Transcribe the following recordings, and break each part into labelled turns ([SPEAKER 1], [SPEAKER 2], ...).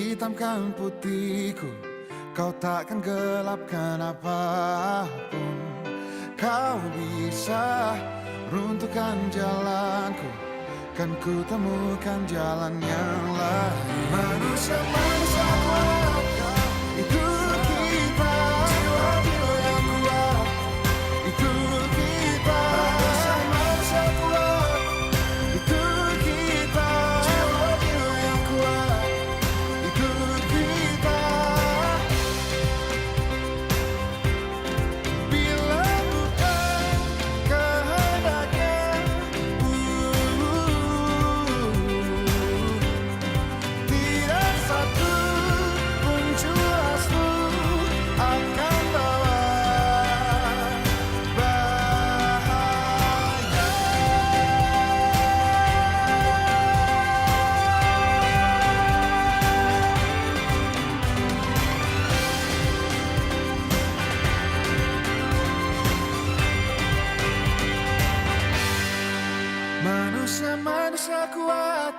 [SPEAKER 1] hitamkan putihku, kau takkan gelapkan apapun. Kau bisa runtuhkan jalanku, kan ku temukan jalan yang lain. Manusia-manusia kuat, itu kita. Jiwa-jiwa yang kuat, itu kita. Manusia-manusia kuat, itu kita. Jiwa-jiwa yang kuat, itu kita. Bila bukan kehendaknya, tidak satu pun jelasmu akan bawa bahaya. Manusia-manusia kuat,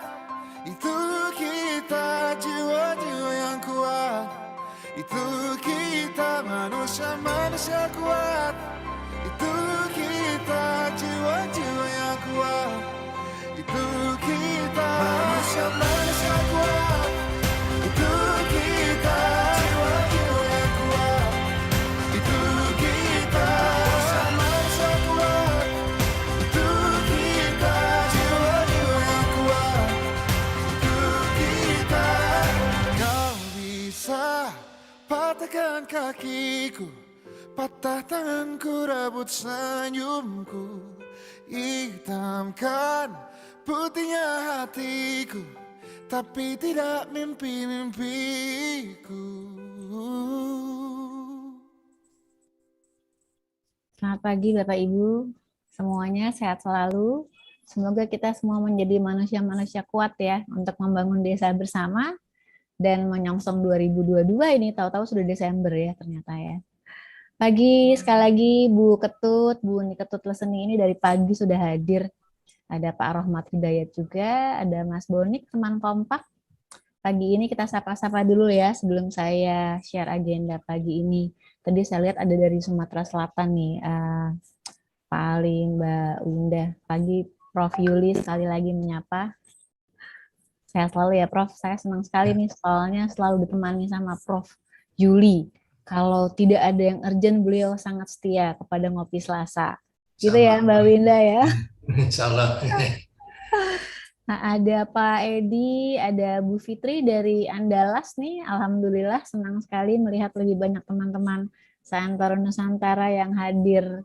[SPEAKER 1] itu kita. Jiwa-jiwa yang kuat, itu kita. Manusia-manusia kuat, itu kita. Jiwa-jiwa yang kuat, itu kita. Manusia-manusia kuat, itu kita. Jiwa-jiwa yang kuat, itu kita. Manusia-manusia kuat, itu kita. Jiwa-jiwa yang kuat, itu kita. Kau bisa patahkan kakiku, patah tanganku, rebut senyumku, hitamkan putihnya hatiku, tapi tidak mimpi-mimpiku.
[SPEAKER 2] Selamat pagi Bapak Ibu, semuanya sehat selalu. Semoga kita semua menjadi manusia-manusia kuat ya untuk membangun desa bersama dan menyongsong 2022 ini, tahu-tahu sudah Desember ya ternyata ya. Pagi sekali lagi Bu Ketut, Bu Uni Ketut Leseni ini dari pagi sudah hadir. Ada Pak Rohmat Hidayat juga, ada Mas Bonik teman kompak. Pagi ini kita sapa-sapa dulu ya sebelum saya share agenda pagi ini. Tadi saya lihat ada dari Sumatera Selatan nih, Pak Ali, Mbak Winda. Pagi Prof Yuli sekali lagi menyapa. Sehat selalu ya Prof, saya senang sekali nih soalnya selalu ditemani sama Prof Yuli. Kalau tidak ada yang urgent, beliau sangat setia kepada Ngopi Selasa. Gitu ya Mbak Winda ya.
[SPEAKER 3] Insyaallah.
[SPEAKER 2] Nah, ada Pak Edi, ada Bu Fitri dari Andalas nih. Alhamdulillah senang sekali melihat lebih banyak teman-teman seantero Nusantara yang hadir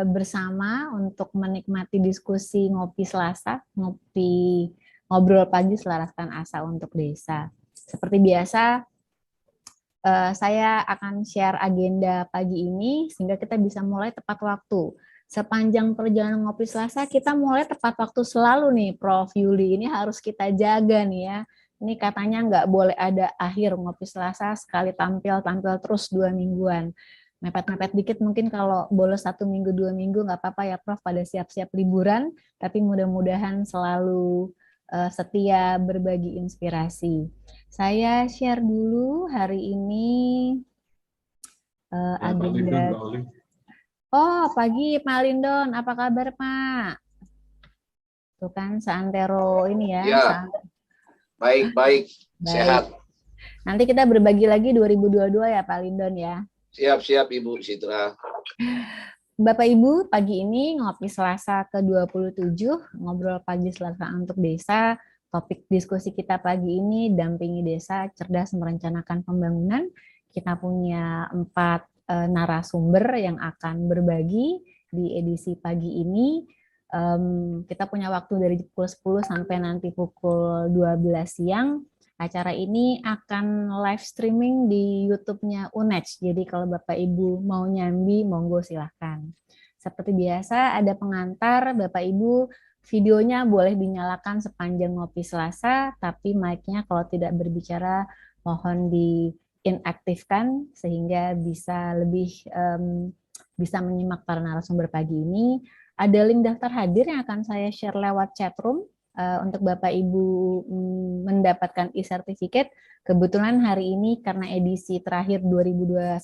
[SPEAKER 2] bersama untuk menikmati diskusi Ngopi Selasa, ngobrol pagi selaraskan asa untuk desa. Seperti biasa, saya akan share agenda pagi ini sehingga kita bisa mulai tepat waktu. Sepanjang perjalanan Ngopi Selasa kita mulai tepat waktu selalu nih Prof Yuli, ini harus kita jaga nih ya. Ini katanya nggak boleh ada akhir Ngopi Selasa, sekali tampil terus 2 mingguan. Mepet-mepet dikit mungkin kalau bolos 1 minggu 2 minggu nggak apa-apa ya Prof, pada siap-siap liburan, tapi mudah-mudahan selalu setia berbagi inspirasi. Saya share dulu hari ini agenda. Oh, pagi Pak Lindon, apa kabar Pak? Tuh kan seantero ini ya.
[SPEAKER 3] Ya, baik, sehat.
[SPEAKER 2] Nanti kita berbagi lagi 2022 ya Pak Lindon ya.
[SPEAKER 3] Siap Ibu Citra.
[SPEAKER 2] Bapak Ibu, pagi ini Ngopi Selasa ke-27, ngobrol pagi Selasa untuk desa. Topik diskusi kita pagi ini, dampingi desa cerdas merencanakan pembangunan. Kita punya 4 narasumber yang akan berbagi di edisi pagi ini. Kita punya waktu dari pukul 10 sampai nanti pukul 12 siang. Acara ini akan live streaming di YouTube-nya UNED. Jadi kalau Bapak Ibu mau nyambi, monggo silahkan. Seperti biasa ada pengantar, Bapak Ibu videonya boleh dinyalakan sepanjang Ngopi Selasa, tapi mic-nya kalau tidak berbicara mohon diinaktifkan sehingga bisa lebih bisa menyimak para narasumber pagi ini. Ada link daftar hadir yang akan saya share lewat chat room. untuk Bapak Ibu mendapatkan e-certificate. Kebetulan hari ini karena edisi terakhir 2021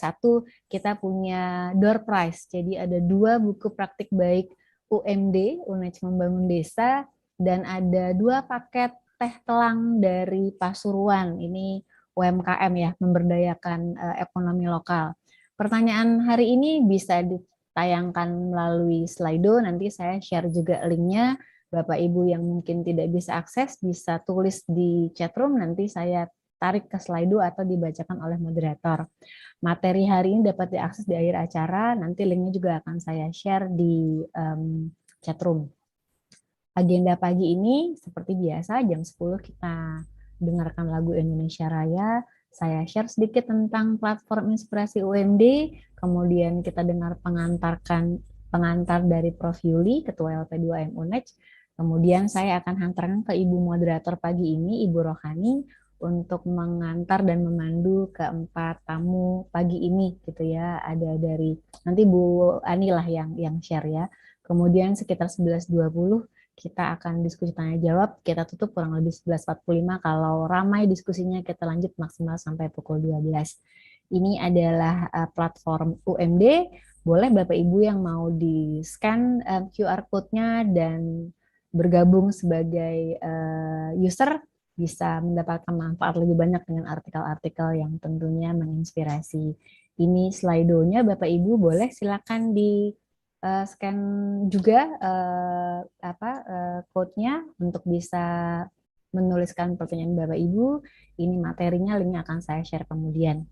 [SPEAKER 2] kita punya door prize. Jadi ada 2 buku praktik baik UMD, UNED Membangun Desa, dan ada 2 paket teh telang dari Pasuruan. Ini UMKM ya, memberdayakan ekonomi lokal. Pertanyaan hari ini bisa ditayangkan melalui Slido, nanti saya share juga linknya. Bapak Ibu yang mungkin tidak bisa akses bisa tulis di chatroom, nanti saya tarik ke Slido atau dibacakan oleh moderator. Materi hari ini dapat diakses di akhir acara, nanti linknya juga akan saya share di chatroom. Agenda pagi ini seperti biasa jam 10 kita dengarkan lagu Indonesia Raya, saya share sedikit tentang platform inspirasi UMD, kemudian kita dengar pengantar dari Prof. Yuli, Ketua LP2M UNED. Kemudian saya akan hantarkan ke Ibu Moderator pagi ini, Ibu Rohani, untuk mengantar dan memandu keempat tamu pagi ini gitu ya. Ada dari nanti Bu Ani lah yang share ya. Kemudian sekitar 11.20 kita akan diskusi tanya jawab. Kita tutup kurang lebih 11.45. Kalau ramai diskusinya kita lanjut maksimal sampai pukul 12. Ini adalah platform UMD. Boleh Bapak Ibu yang mau di-scan QR code-nya dan bergabung sebagai user bisa mendapatkan manfaat lebih banyak dengan artikel-artikel yang tentunya menginspirasi. Ini Slido-nya Bapak Ibu boleh silakan di scan juga code-nya untuk bisa menuliskan pertanyaan Bapak Ibu. Ini materinya, linknya akan saya share kemudian.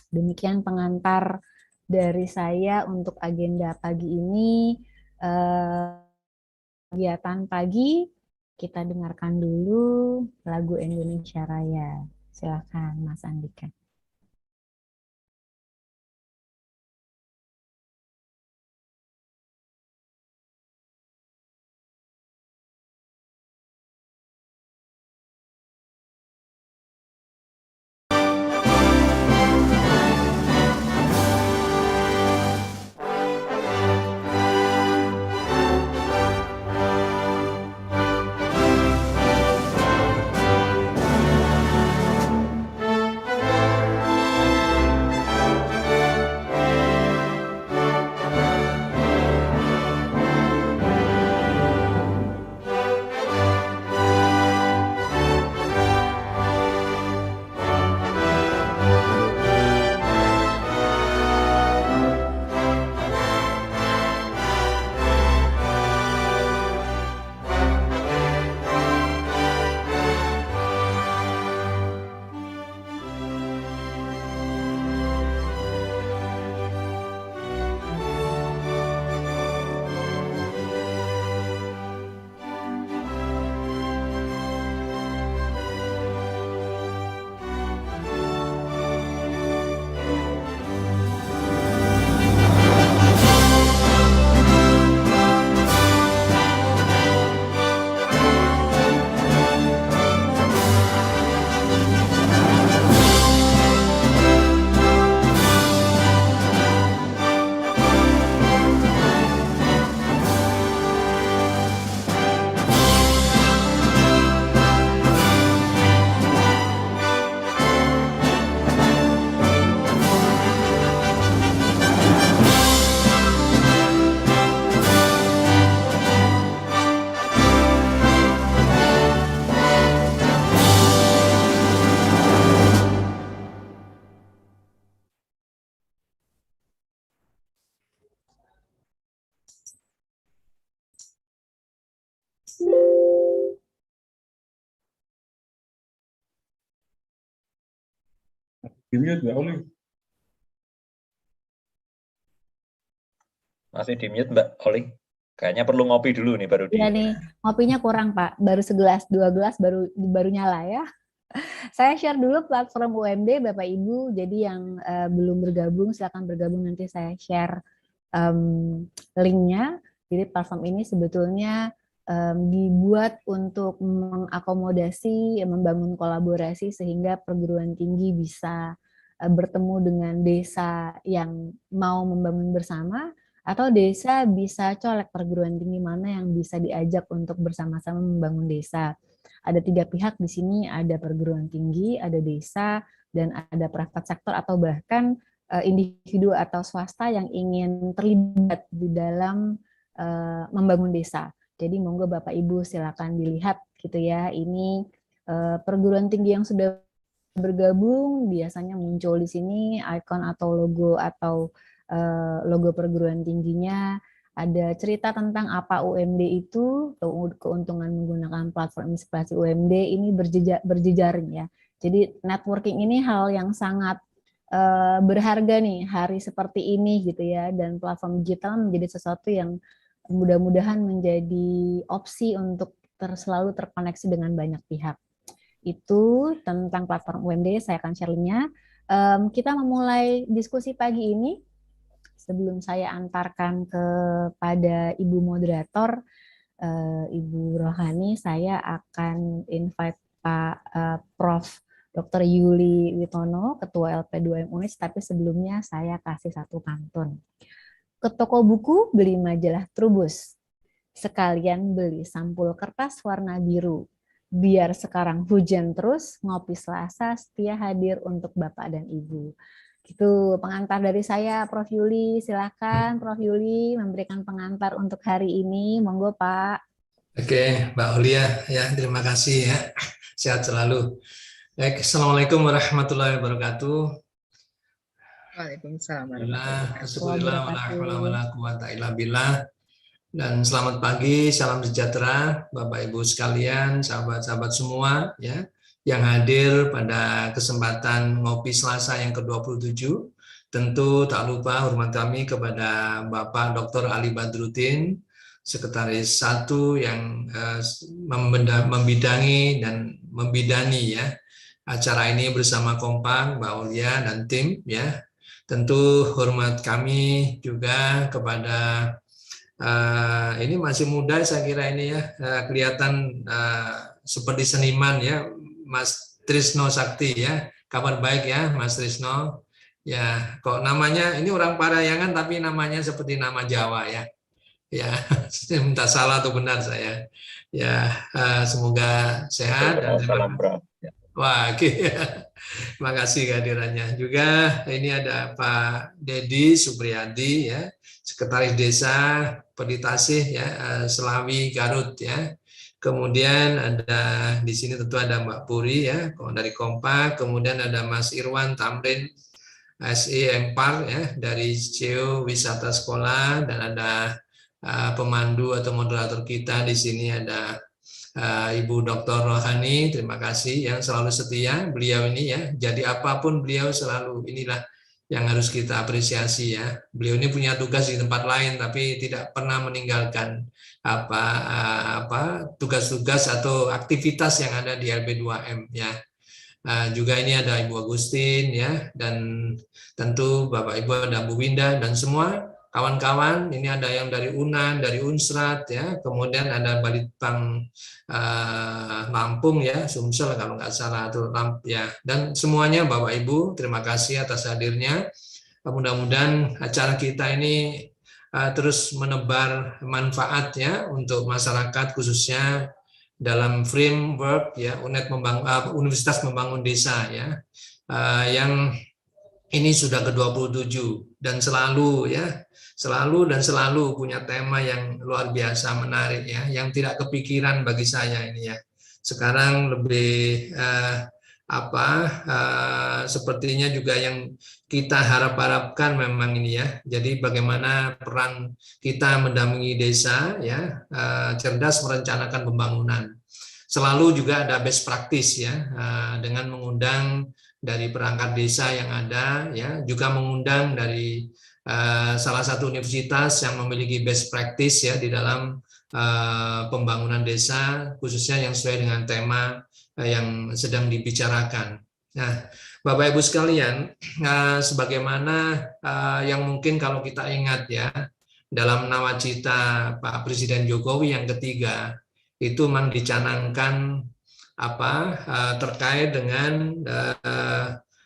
[SPEAKER 2] Demikian pengantar dari saya untuk agenda pagi ini. Kegiatan pagi, kita dengarkan dulu lagu Indonesia Raya. Silakan Mas Andika.
[SPEAKER 4] Di-mute Mbak Oli.
[SPEAKER 5] Masih di-mute Mbak Oli. Kayaknya perlu ngopi dulu nih baru di.
[SPEAKER 2] Iya nih, ngopinya kurang Pak. Baru segelas, 2 gelas baru nyala ya. Saya share dulu platform UMD Bapak Ibu. Jadi yang belum bergabung silakan bergabung, nanti saya share linknya. Jadi platform ini sebetulnya dibuat untuk mengakomodasi, membangun kolaborasi sehingga perguruan tinggi bisa bertemu dengan desa yang mau membangun bersama, Atau desa bisa colek perguruan tinggi mana yang bisa diajak untuk bersama-sama membangun desa. Ada 3 pihak di sini, ada perguruan tinggi, ada desa, dan ada private sector atau bahkan individu atau swasta yang ingin terlibat di dalam membangun desa. Jadi monggo Bapak Ibu silakan dilihat gitu ya. Ini perguruan tinggi yang sudah bergabung biasanya muncul di sini ikon atau logo perguruan tingginya. Ada cerita tentang apa UMD itu, keuntungan menggunakan platform inspirasi UMD ini berjejaring ya. Jadi networking ini hal yang sangat berharga nih hari seperti ini gitu ya, dan platform digital menjadi sesuatu yang mudah-mudahan menjadi opsi untuk selalu terkoneksi dengan banyak pihak. Itu tentang platform UMD, saya akan share linknya. Kita memulai diskusi pagi ini. Sebelum saya antarkan kepada Ibu Moderator, Ibu Rohani, saya akan invite Pak Prof. Dr. Yuli Witono, Ketua LP2M Unis, tapi sebelumnya saya kasih satu pantun. Ke toko buku beli majalah Trubus, sekalian beli sampul kertas warna biru. Biar sekarang hujan terus, ngopi Selasa setia hadir untuk Bapak dan Ibu. Gitu pengantar dari saya, Prof. Yuli. Silakan Prof. Yuli memberikan pengantar untuk hari ini. Monggo Pak.
[SPEAKER 6] Oke, Mbak Aulia, ya terima kasih ya. Sehat selalu. Baik, Assalamualaikum warahmatullahi wabarakatuh.
[SPEAKER 7] Waalaikumsalam
[SPEAKER 6] Dan selamat pagi, salam sejahtera Bapak Ibu sekalian, sahabat-sahabat semua ya yang hadir pada kesempatan ngopi Selasa yang ke-27. Tentu tak lupa hormat kami kepada Bapak Dr. Ali Badruddin, Sekretaris 1 yang membidangi dan membidani ya acara ini bersama Kompak, Mbak Aulia dan tim ya. Tentu hormat kami juga kepada ini masih muda saya kira ini ya, kelihatan seperti seniman ya, Mas Trisno Sakti ya. Kabar baik ya Mas Trisno. Ya, kok namanya ini orang Parayangan tapi namanya seperti nama Jawa ya. Ya, minta salah atau benar saya. Ya, semoga sehat dan
[SPEAKER 5] Salam Prof.
[SPEAKER 6] wah, oke. Terima kasih kehadirannya. Juga ini ada Pak Dedi Supriyadi ya, Sekretaris Desa Peditasih ya, Selawi Garut ya. Kemudian ada di sini tentu ada Mbak Puri ya dari Kompak, kemudian ada Mas Irwan Tamrin SE Empar ya dari CEO Wisata Sekolah, dan ada pemandu atau moderator kita di sini ada Ibu Dr. Rohani, terima kasih yang selalu setia beliau ini ya. Jadi apapun beliau selalu, inilah yang harus kita apresiasi ya. Beliau ini punya tugas di tempat lain tapi tidak pernah meninggalkan tugas-tugas atau aktivitas yang ada di LP2M ya. Juga ini ada Ibu Agustin ya, dan tentu Bapak Ibu ada Bu Winda dan semua kawan-kawan. Ini ada yang dari UNAN, dari Unsrat ya, kemudian ada Balitbang Lampung ya, Sumsel kalau nggak salah tuh ya, dan semuanya Bapak Ibu terima kasih atas hadirnya. Mudah-mudahan acara kita ini terus menebar manfaat ya untuk masyarakat, khususnya dalam framework ya Universitas Membangun Desa ya, yang ini sudah ke-27 dan selalu punya tema yang luar biasa menarik ya, yang tidak kepikiran bagi saya ini ya. Sekarang lebih sepertinya juga yang kita harapkan memang ini ya. Jadi bagaimana peran kita mendampingi desa ya, cerdas merencanakan pembangunan. Selalu juga ada best practice ya, dengan mengundang dari perangkat desa yang ada ya, juga mengundang dari salah satu universitas yang memiliki best practice ya di dalam pembangunan desa, khususnya yang sesuai dengan tema yang sedang dibicarakan. Nah, Bapak Ibu sekalian, sebagaimana yang mungkin kalau kita ingat ya, dalam nawacita Pak Presiden Jokowi yang ketiga, itu memang dicanangkan terkait dengan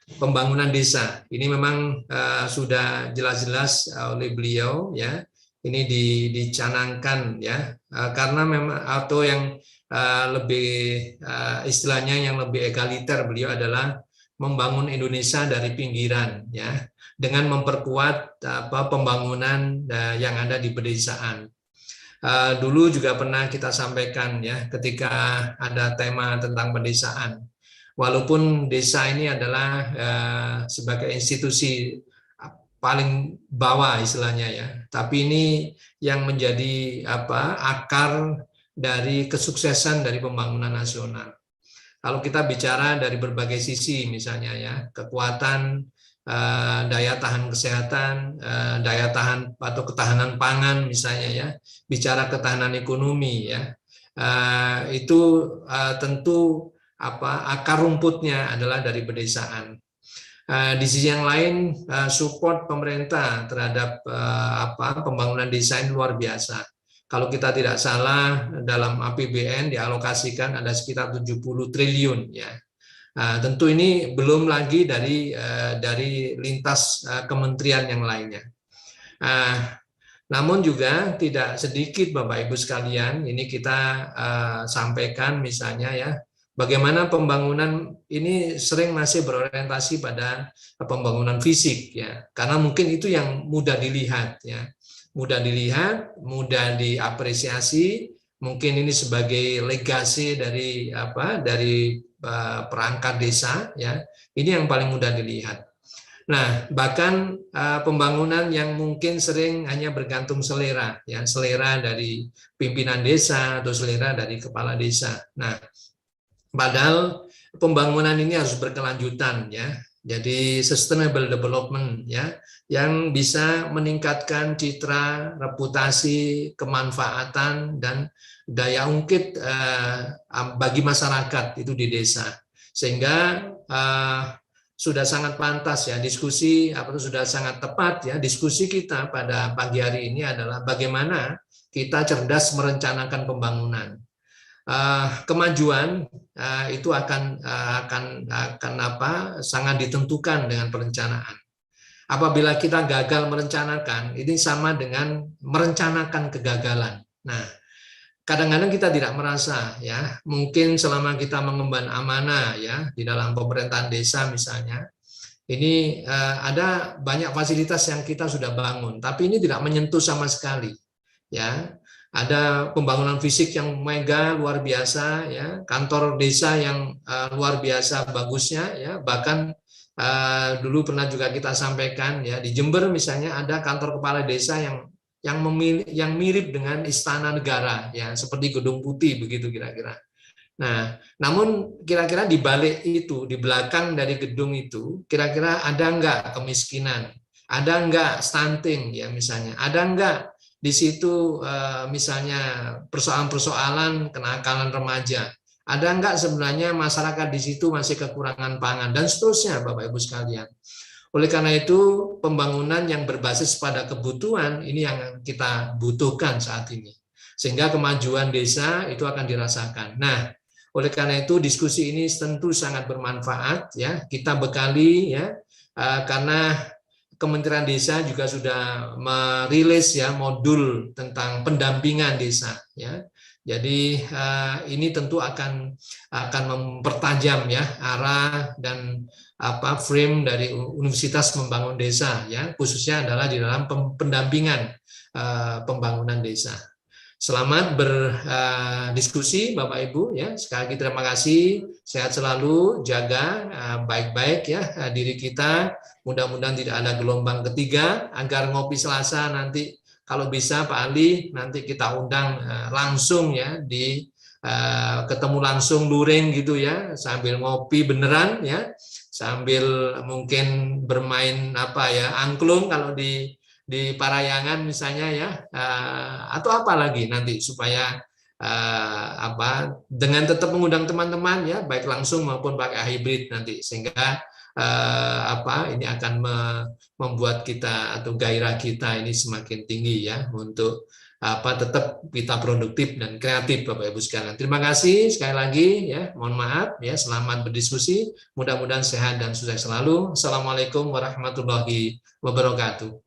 [SPEAKER 6] pembangunan desa. Ini memang sudah jelas-jelas oleh beliau ya. Ini dicanangkan ya, karena memang atau yang lebih istilahnya yang lebih egaliter beliau adalah membangun Indonesia dari pinggiran ya, dengan memperkuat pembangunan yang ada di pedesaan. Dulu juga pernah kita sampaikan ya ketika ada tema tentang pedesaan. Walaupun desa ini adalah sebagai institusi paling bawah istilahnya ya, tapi ini yang menjadi akar dari kesuksesan dari pembangunan nasional. Kalau kita bicara dari berbagai sisi misalnya ya, kekuatan daya tahan kesehatan, daya tahan atau ketahanan pangan misalnya ya, bicara ketahanan ekonomi ya, itu tentu akar rumputnya adalah dari pedesaan. Di sisi yang lain, support pemerintah terhadap pembangunan desa ini luar biasa. Kalau kita tidak salah, dalam APBN dialokasikan ada sekitar 70 triliun ya. Tentu ini belum lagi dari lintas kementerian yang lainnya. Namun juga tidak sedikit Bapak Ibu sekalian, ini kita sampaikan misalnya ya, bagaimana pembangunan ini sering masih berorientasi pada pembangunan fisik ya, karena mungkin itu yang mudah dilihat ya, mudah diapresiasi, mungkin ini sebagai legasi dari perangkat desa ya, ini yang paling mudah dilihat. Nah, bahkan pembangunan yang mungkin sering hanya bergantung selera ya, selera dari pimpinan desa atau selera dari kepala desa. Nah, padahal pembangunan ini harus berkelanjutan ya. Jadi sustainable development ya, yang bisa meningkatkan citra, reputasi, kemanfaatan dan daya ungkit bagi masyarakat itu di desa. Sehingga sudah sangat pantas ya diskusi sudah sangat tepat ya diskusi kita pada pagi hari ini adalah bagaimana kita cerdas merencanakan pembangunan. Kemajuan itu akan sangat ditentukan dengan perencanaan. Apabila kita gagal merencanakan, ini sama dengan merencanakan kegagalan. Nah, kadang-kadang kita tidak merasa ya, mungkin selama kita mengemban amanah ya di dalam pemerintahan desa misalnya, ini ada banyak fasilitas yang kita sudah bangun, tapi ini tidak menyentuh sama sekali ya. Ada pembangunan fisik yang mega luar biasa ya, kantor desa yang luar biasa bagusnya ya, bahkan dulu pernah juga kita sampaikan ya di Jember misalnya ada kantor kepala desa yang mirip dengan istana negara ya, seperti Gedung Putih begitu kira-kira. Nah, namun kira-kira di balik itu, di belakang dari gedung itu, kira-kira ada enggak kemiskinan, ada enggak stunting ya misalnya, ada enggak di situ misalnya persoalan-persoalan kenakalan remaja, ada enggak sebenarnya masyarakat di situ masih kekurangan pangan dan seterusnya Bapak Ibu sekalian. Oleh karena itu pembangunan yang berbasis pada kebutuhan ini yang kita butuhkan saat ini, sehingga kemajuan desa itu akan dirasakan. Nah, oleh karena itu diskusi ini tentu sangat bermanfaat ya, kita bekali ya, karena Kementerian Desa juga sudah merilis ya modul tentang pendampingan desa ya. Jadi ini tentu akan mempertajam ya arah dan frame dari Universitas Membangun Desa ya, khususnya adalah di dalam pendampingan pembangunan desa. Selamat berdiskusi Bapak Ibu ya. Sekali lagi terima kasih, sehat selalu, jaga baik-baik ya diri kita. Mudah-mudahan tidak ada gelombang ketiga, agar ngopi Selasa nanti kalau bisa Pak Ali nanti kita undang langsung ya di ketemu langsung luring gitu ya, sambil ngopi beneran ya, sambil mungkin bermain angklung kalau di Parayangan misalnya ya, atau apa lagi nanti supaya dengan tetap mengundang teman-teman ya, baik langsung maupun pakai hybrid nanti, sehingga ini akan membuat kita atau gairah kita ini semakin tinggi ya untuk tetap kita produktif dan kreatif Bapak Ibu sekalian. Terima kasih sekali lagi ya. Mohon maaf ya, selamat berdiskusi. Mudah-mudahan sehat dan sukses selalu. Assalamualaikum warahmatullahi wabarakatuh.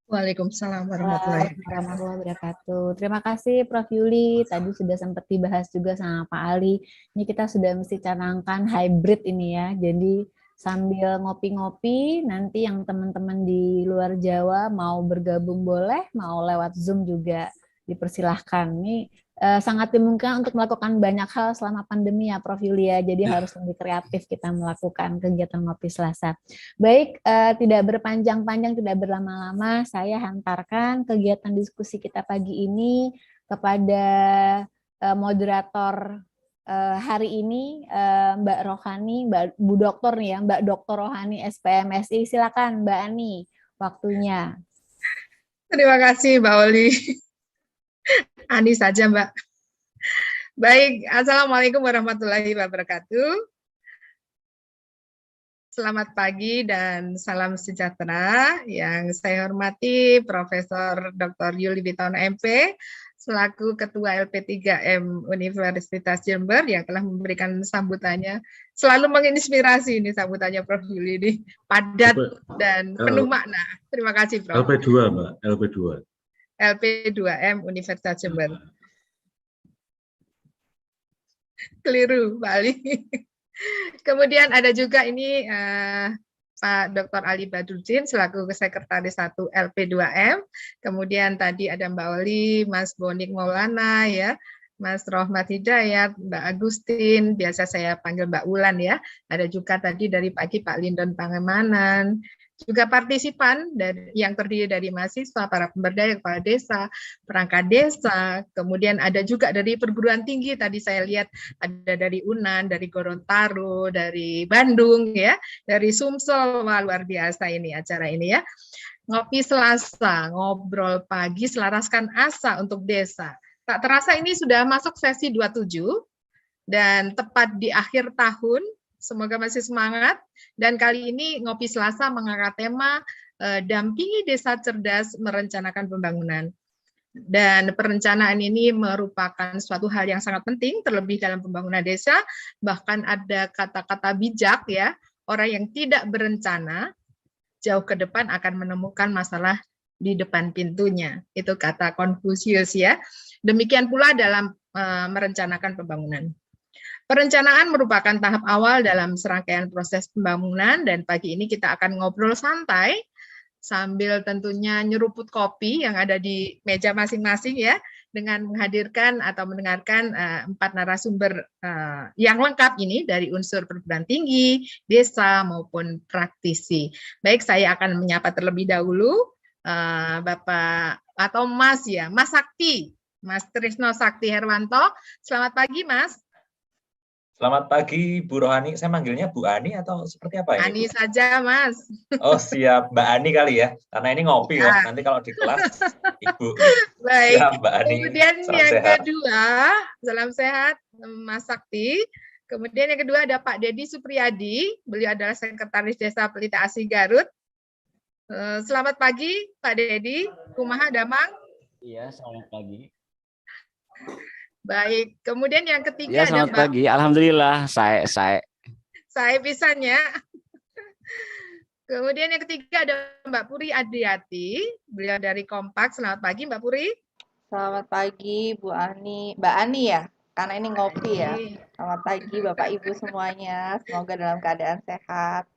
[SPEAKER 7] Waalaikumsalam warahmatullahi
[SPEAKER 2] Warahmatullahi wabarakatuh. Terima kasih Prof. Yuli. Tadi sudah sempat dibahas juga sama Pak Ali. Ini kita sudah mesti canangkan hybrid ini ya. Jadi sambil ngopi-ngopi, nanti yang teman-teman di luar Jawa mau bergabung boleh, mau lewat Zoom juga dipersilahkan. Ini sangat dimungkinkan untuk melakukan banyak hal selama pandemi ya Prof. Yulia, jadi harus lebih kreatif kita melakukan kegiatan ngopi Selasa. Baik, tidak berpanjang-panjang, tidak berlama-lama, saya hantarkan kegiatan diskusi kita pagi ini kepada moderator hari ini, Mbak Rohani, Bu Doktor nih ya, Mbak Doktor Rohani SPMSI. Silakan Mbak Ani, waktunya.
[SPEAKER 7] Terima kasih Mbak Oli. Ani saja Mbak. Baik, Assalamualaikum warahmatullahi wabarakatuh. Selamat pagi dan salam sejahtera. Yang saya hormati Profesor Dr. Yuli Bitono MP, selaku Ketua LP3M Universitas Jember yang telah memberikan sambutannya. Selalu menginspirasi ini sambutannya Prof. Yuli ini, padat dan penuh makna. Terima kasih Prof.
[SPEAKER 4] LP2 Mbak, LP2.
[SPEAKER 7] LP2M Universitas Jember. Keliru, Pak Ali. Kemudian ada juga ini Pak Dr. Ali Badrudin selaku Sekretaris 1 LP2M. Kemudian tadi ada Mbak Oli, Mas Bonik Maulana ya, Mas Rohmat Hidayat, Mbak Agustin, biasa saya panggil Mbak Wulan ya. Ada juga tadi dari pagi Pak Lindon Pangemanan. Juga partisipan yang terdiri dari mahasiswa, para pemberdaya, kepala desa, perangkat desa, kemudian ada juga dari perguruan tinggi, tadi saya lihat ada dari UNAN, dari Gorontalo, dari Bandung, ya, dari Sumsel. Wah, luar biasa ini acara ini ya. Ngopi Selasa, ngobrol pagi, selaraskan asa untuk desa. Tak terasa ini sudah masuk sesi 27, dan tepat di akhir tahun. Semoga masih semangat. Dan kali ini Ngopi Selasa mengangkat tema dampingi desa cerdas merencanakan pembangunan. Dan perencanaan ini merupakan suatu hal yang sangat penting, terlebih dalam pembangunan desa. Bahkan ada kata-kata bijak ya, orang yang tidak berencana jauh ke depan akan menemukan masalah di depan pintunya. Itu kata Konfusius ya. Demikian pula dalam merencanakan pembangunan. Perencanaan merupakan tahap awal dalam serangkaian proses pembangunan, dan pagi ini kita akan ngobrol santai sambil tentunya nyeruput kopi yang ada di meja masing-masing ya, dengan menghadirkan atau mendengarkan 4 narasumber yang lengkap ini dari unsur perguruan tinggi, desa maupun praktisi. Baik, saya akan menyapa terlebih dahulu Bapak atau Mas ya, Mas Sakti, Mas Trisno Sakti Herwanto. Selamat pagi Mas.
[SPEAKER 5] Selamat pagi Bu Rohani, saya manggilnya Bu Ani atau seperti apa ini?
[SPEAKER 7] Ani saja Mas.
[SPEAKER 5] Oh siap, Mbak Ani kali ya, karena ini ngopi ya, nanti kalau di kelas Ibu.
[SPEAKER 7] Baik,
[SPEAKER 5] Siap, Mbak Ani.
[SPEAKER 7] Kemudian
[SPEAKER 5] Salam
[SPEAKER 7] yang
[SPEAKER 5] sehat.
[SPEAKER 7] kedua, salam sehat Mas Sakti. Kemudian yang kedua ada Pak Dedi Supriyadi, beliau adalah Sekretaris Desa Pelita Asih Garut. Selamat pagi Pak Dedi, kumaha damang?
[SPEAKER 8] Iya, selamat pagi.
[SPEAKER 7] Baik, kemudian yang ketiga
[SPEAKER 8] Ya, selamat
[SPEAKER 7] ada Mbak.
[SPEAKER 8] pagi. Alhamdulillah, saya
[SPEAKER 7] pisannya. Kemudian yang ketiga ada Mbak Puri Adriati, beliau dari Kompak. Selamat pagi Mbak Puri.
[SPEAKER 9] Selamat pagi Bu Ani, Mbak Ani ya, karena ini ngopi ya. Selamat pagi Bapak Ibu semuanya, semoga dalam keadaan sehat.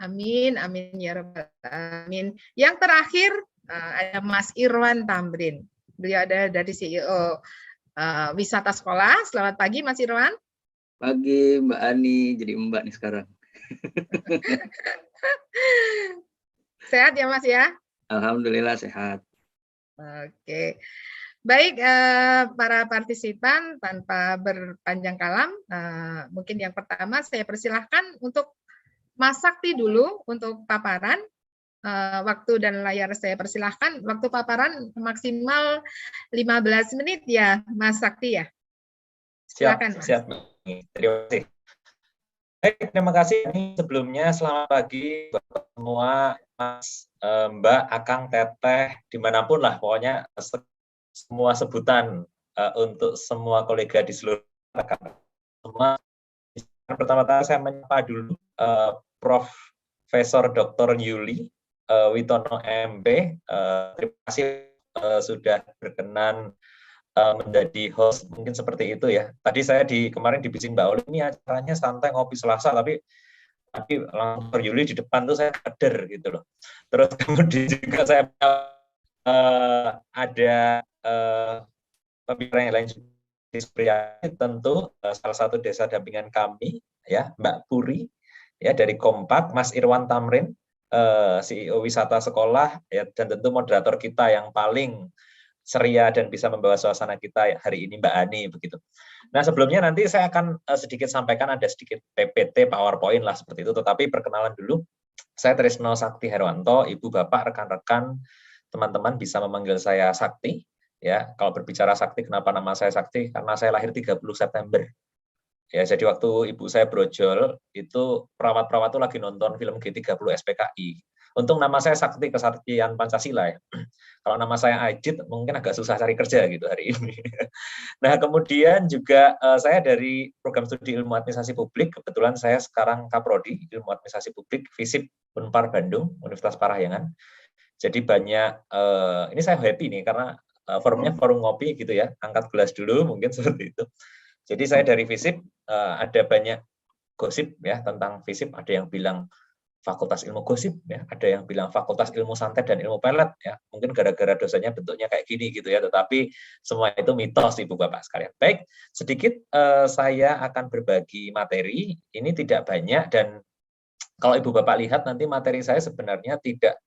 [SPEAKER 7] Amin, amin ya rabbal alamin. Yang terakhir ada Mas Irwan Tamrin, beliau ada dari CEO Wisata Sekolah. Selamat pagi Mas Irwan.
[SPEAKER 10] Pagi Mbak Ani, jadi Mbak nih sekarang.
[SPEAKER 7] Sehat ya Mas ya?
[SPEAKER 10] Alhamdulillah sehat.
[SPEAKER 7] Oke. Baik, para partisipan, tanpa berpanjang kalam, mungkin yang pertama saya persilahkan untuk Mas Sakti dulu untuk paparan. Waktu dan layar saya persilahkan. Waktu paparan maksimal 15 menit ya Mas Sakti ya. Silakan.
[SPEAKER 5] Siap. Terima kasih. Baik, terima kasih. Ini sebelumnya selamat pagi Bapak semua, Mas, Mbak, Akang, Teteh, dimanapun lah pokoknya semua sebutan untuk semua kolega di seluruh rekan semua. Pertama-tama saya menyapa dulu Profesor Dr. Yuli Witono MP. Terima kasih sudah berkenan menjadi host, mungkin seperti itu ya. Tadi saya kemarin di Bising Mbak Oli, ini acaranya santai ngopi Selasa, tapi langsung Yuli di depan tuh saya kader gitu loh. Terus kemudian juga saya ada pembicara yang lain juga, tentu salah satu desa dampingan kami ya, Mbak Puri ya dari Kompak, Mas Irwan Tamrin, CEO wisata sekolah ya, dan tentu moderator kita yang paling ceria dan bisa membawa suasana kita hari ini Mbak Ani begitu. Nah, sebelumnya nanti saya akan sedikit sampaikan, ada sedikit PPT PowerPoint lah seperti itu, tetapi perkenalan dulu. Saya Trisno Sakti Herwanto, Ibu Bapak, rekan-rekan, teman-teman bisa memanggil saya Sakti. Ya, kalau berbicara Sakti, kenapa nama saya Sakti? Karena saya lahir 30 September. Ya, jadi waktu ibu saya brojol, itu perawat-perawat itu lagi nonton film G30 SPKI. Untung nama saya Sakti, Kesaktian Pancasila ya. Kalau nama saya Ajit, mungkin agak susah cari kerja gitu hari ini. Nah, kemudian juga saya dari program studi ilmu administrasi publik, kebetulan saya sekarang Kaprodi, ilmu administrasi publik, FISIP Unpar Bandung, Universitas Parahyangan. Jadi banyak, ini saya happy nih, karena forumnya forum ngopi gitu ya, angkat gelas dulu mungkin seperti itu. Jadi saya dari FISIP ada banyak gosip ya tentang FISIP, ada yang bilang Fakultas Ilmu Gosip ya, ada yang bilang Fakultas Ilmu Santet dan Ilmu Pelet ya. Mungkin gara-gara dosanya bentuknya kayak gini gitu ya, tetapi semua itu mitos Ibu Bapak sekalian. Baik, sedikit saya akan berbagi materi, ini tidak banyak dan kalau Ibu Bapak lihat nanti materi saya sebenarnya tidak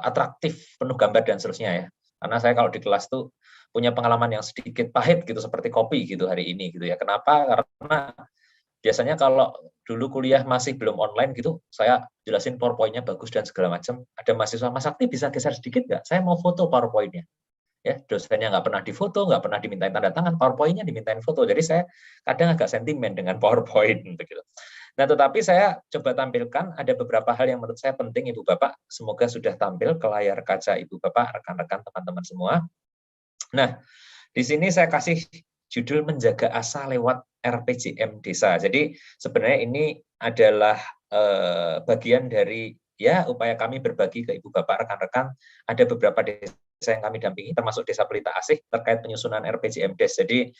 [SPEAKER 5] atraktif, penuh gambar dan seterusnya ya. Karena saya kalau di kelas tuh punya pengalaman yang sedikit pahit gitu, seperti kopi gitu hari ini gitu ya. Kenapa? Karena biasanya kalau dulu kuliah masih belum online gitu, saya jelasin PowerPoint-nya bagus dan segala macam. Ada mahasiswa, Mas Sakti bisa geser sedikit nggak? Saya mau foto PowerPoint-nya. Ya, dosennya nggak pernah difoto, nggak pernah dimintain tanda tangan, PowerPoint-nya dimintain foto. Jadi saya kadang agak sentimen dengan PowerPoint begitu. Nah, tetapi saya coba tampilkan ada beberapa hal yang menurut saya penting Ibu Bapak. Semoga sudah tampil ke layar kaca Ibu Bapak, rekan-rekan, teman-teman semua. Nah, di sini saya kasih judul menjaga asa lewat RPJM desa. Jadi sebenarnya ini adalah bagian dari ya upaya kami berbagi ke Ibu Bapak, rekan-rekan. Ada beberapa desa yang kami dampingi, termasuk Desa Pelita Asih terkait penyusunan RPJM Des. Jadi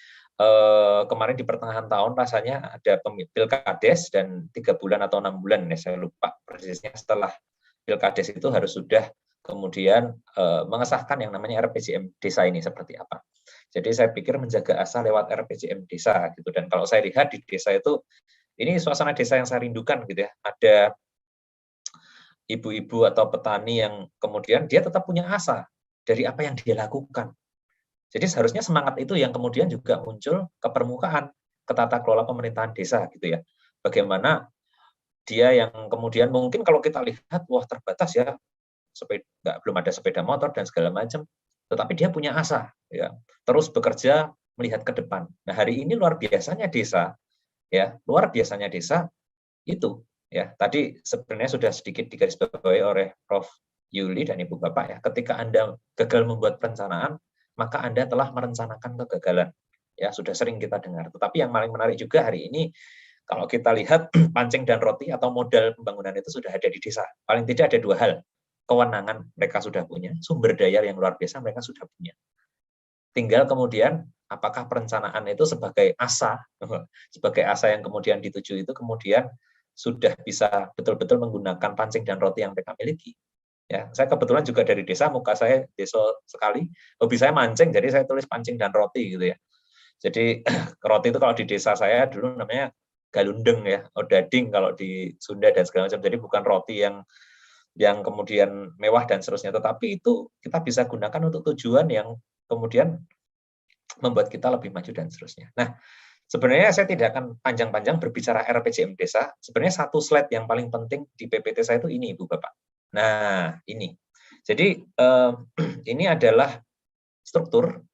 [SPEAKER 5] kemarin di pertengahan tahun rasanya ada Pilkades dan 3 bulan atau 6 bulan, ya saya lupa persisnya, setelah Pilkades itu harus sudah kemudian mengesahkan yang namanya RPJM desa ini seperti apa. Jadi saya pikir menjaga asa lewat RPJM desa gitu. Dan kalau saya lihat di desa itu, ini suasana desa yang saya rindukan gitu ya. Ada ibu-ibu atau petani yang kemudian dia tetap punya asa dari apa yang dia lakukan. Jadi seharusnya semangat itu yang kemudian juga muncul ke permukaan, ke tata kelola pemerintahan desa gitu ya. Bagaimana dia yang kemudian mungkin kalau kita lihat, wah terbatas ya, belum ada sepeda motor dan segala macam, tetapi dia punya asa ya, terus bekerja melihat ke depan. Nah, hari ini luar biasanya desa ya, luar biasanya desa itu ya. Tadi sebenarnya sudah sedikit digarisbawahi oleh Prof Yuli dan Ibu Bapak ya, ketika Anda gagal membuat perencanaan, maka Anda telah merencanakan kegagalan. Ya, sudah sering kita dengar. Tetapi yang paling menarik juga hari ini, kalau kita lihat pancing dan roti atau modal pembangunan itu sudah ada di desa. Paling tidak ada 2 hal. Kewenangan mereka sudah punya, sumber daya yang luar biasa mereka sudah punya. Tinggal kemudian apakah perencanaan itu sebagai asa yang kemudian dituju itu kemudian sudah bisa betul-betul menggunakan pancing dan roti yang mereka miliki. Ya, saya kebetulan juga dari desa, muka saya desa sekali, hobi saya mancing, jadi saya tulis pancing dan roti gitu ya. Jadi roti itu kalau di desa saya dulu namanya galundeng ya, odading kalau di Sunda dan segala macam. Jadi bukan roti yang kemudian mewah dan seterusnya, tetapi itu kita bisa gunakan untuk tujuan yang kemudian membuat kita lebih maju dan seterusnya. Nah, sebenarnya saya tidak akan panjang-panjang berbicara RPJM desa. Sebenarnya satu slide yang paling penting di PPT saya itu ini, Ibu Bapak. Nah, ini. Jadi ini adalah struktur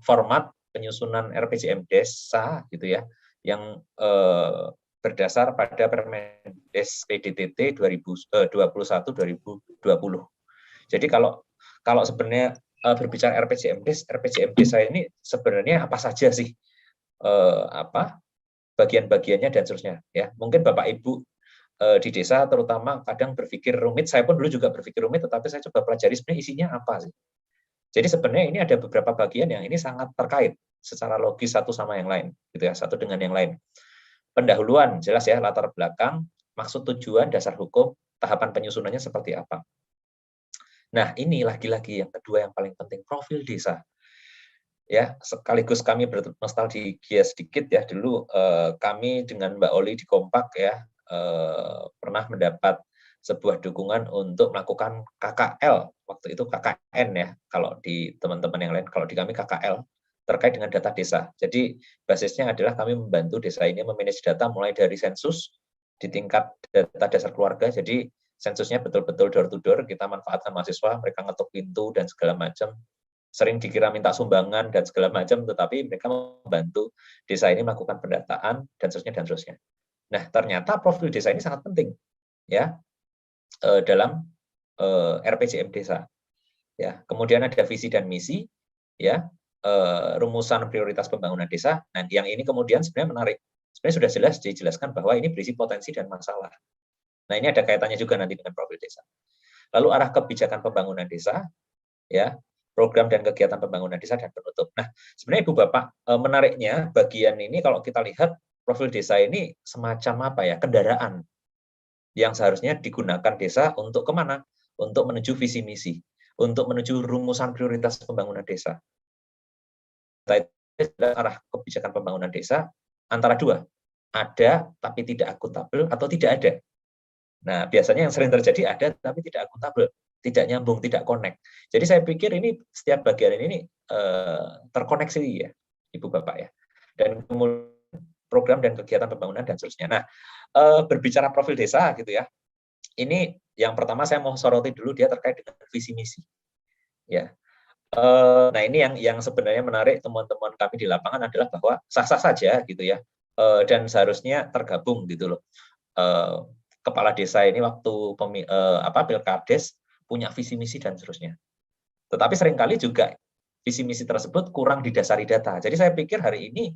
[SPEAKER 5] format penyusunan RPJM desa gitu ya, yang berdasar pada Permendes PDTT 2021-2020. Jadi kalau sebenarnya berbicara RPJM desa ini sebenarnya apa saja sih, bagian-bagiannya dan seterusnya ya. Mungkin Bapak Ibu di desa terutama kadang berpikir rumit, saya pun dulu juga berpikir rumit, tetapi saya coba pelajari sebenarnya isinya apa sih. Jadi sebenarnya ini ada beberapa bagian yang ini sangat terkait secara logis satu sama yang lain, gitu ya, satu dengan yang lain. Pendahuluan jelas ya, latar belakang, maksud, tujuan, dasar hukum, tahapan penyusunannya seperti apa. Nah, ini lagi-lagi yang kedua yang paling penting, profil desa. Ya, sekaligus kami bernostalgia sedikit ya, dulu kami dengan Mbak Oli di Kompak ya, pernah mendapat sebuah dukungan untuk melakukan KKL, waktu itu KKN ya, kalau di teman-teman yang lain, kalau di kami KKL, terkait dengan data desa. Jadi basisnya adalah kami membantu desa ini memanage data mulai dari sensus, di tingkat data dasar keluarga, jadi sensusnya betul-betul door to door, kita manfaatkan mahasiswa, mereka ngetuk pintu dan segala macam, sering dikira minta sumbangan dan segala macam, tetapi mereka membantu desa ini melakukan pendataan dan seterusnya dan seterusnya. Nah, ternyata profil desa ini sangat penting ya dalam RPJM desa. Ya, kemudian ada visi dan misi ya, rumusan prioritas pembangunan desa. Nah, yang ini kemudian sebenarnya menarik. Sebenarnya sudah jelas dijelaskan bahwa ini berisi potensi dan masalah. Nah, ini ada kaitannya juga nanti dengan profil desa. Lalu arah kebijakan pembangunan desa, ya, program dan kegiatan pembangunan desa dan penutup. Nah, sebenarnya Ibu Bapak, menariknya bagian ini kalau kita lihat profil desa ini semacam apa ya, kendaraan yang seharusnya digunakan desa untuk kemana? Untuk menuju visi misi, untuk menuju rumusan prioritas pembangunan desa. Arah kebijakan pembangunan desa antara dua, ada tapi tidak akuntabel atau tidak ada. Nah, biasanya yang sering terjadi ada tapi tidak akuntabel, tidak nyambung, tidak connect. Jadi saya pikir ini setiap bagian ini terkoneksi ya, Ibu Bapak ya. Dan kemudian program dan kegiatan pembangunan dan seterusnya. Nah, berbicara profil desa gitu ya. Ini yang pertama saya mau soroti dulu, dia terkait dengan visi misi. Ya. Nah, ini yang sebenarnya menarik teman-teman kami di lapangan adalah bahwa sah-sah saja gitu ya. Dan seharusnya tergabung gitu loh. Kepala desa ini waktu Pilkades punya visi misi dan seterusnya. Tetapi seringkali juga visi misi tersebut kurang didasari data. Jadi saya pikir hari ini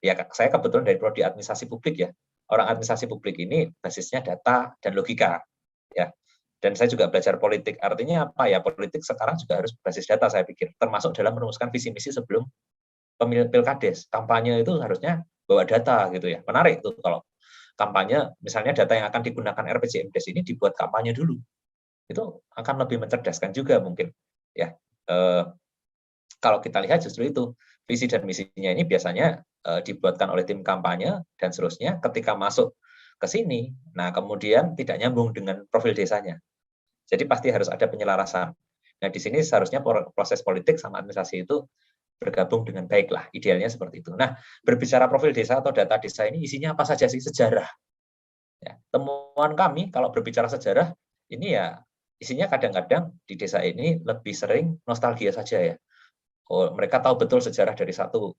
[SPEAKER 5] ya, saya kebetulan dari prodi administrasi publik ya. Orang administrasi publik ini basisnya data dan logika ya. Dan saya juga belajar politik. Artinya apa ya? Politik sekarang juga harus berbasis data saya pikir, termasuk dalam merumuskan visi misi sebelum pemilihan pilkades. Kampanye itu harusnya bawa data gitu ya. Menarik tuh kalau kampanye, misalnya data yang akan digunakan RPJMDes ini dibuat kampanye dulu. Itu akan lebih mencerdaskan juga mungkin ya. Kalau kita lihat justru itu visi dan misinya ini biasanya dibuatkan oleh tim kampanye dan seterusnya, ketika masuk ke sini, nah kemudian tidak nyambung dengan profil desanya. Jadi pasti harus ada penyelarasan. Nah, di sini seharusnya proses politik sama administrasi itu bergabung dengan baik lah, idealnya seperti itu. Nah, berbicara profil desa atau data desa ini isinya apa saja sih? Sejarah. Ya, temuan kami kalau berbicara sejarah ini ya isinya kadang-kadang di desa ini lebih sering nostalgia saja ya. Oh, mereka tahu betul sejarah dari satu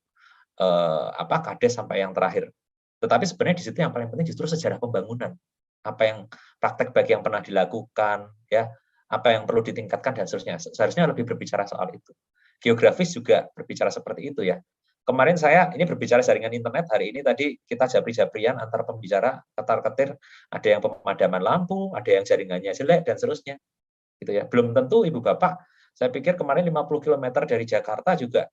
[SPEAKER 5] kades sampai yang terakhir. Tetapi sebenarnya di situ yang paling penting justru sejarah pembangunan. Apa yang praktek baik yang pernah dilakukan, ya, apa yang perlu ditingkatkan dan seterusnya. Seharusnya lebih berbicara soal itu. Geografis juga berbicara seperti itu ya. Kemarin saya ini berbicara jaringan internet, hari ini tadi kita japri-japrian antar pembicara, ketar-ketir, ada yang pemadaman lampu, ada yang jaringannya jelek dan seterusnya. Gitu ya. Belum tentu Ibu Bapak, saya pikir kemarin 50 km dari Jakarta juga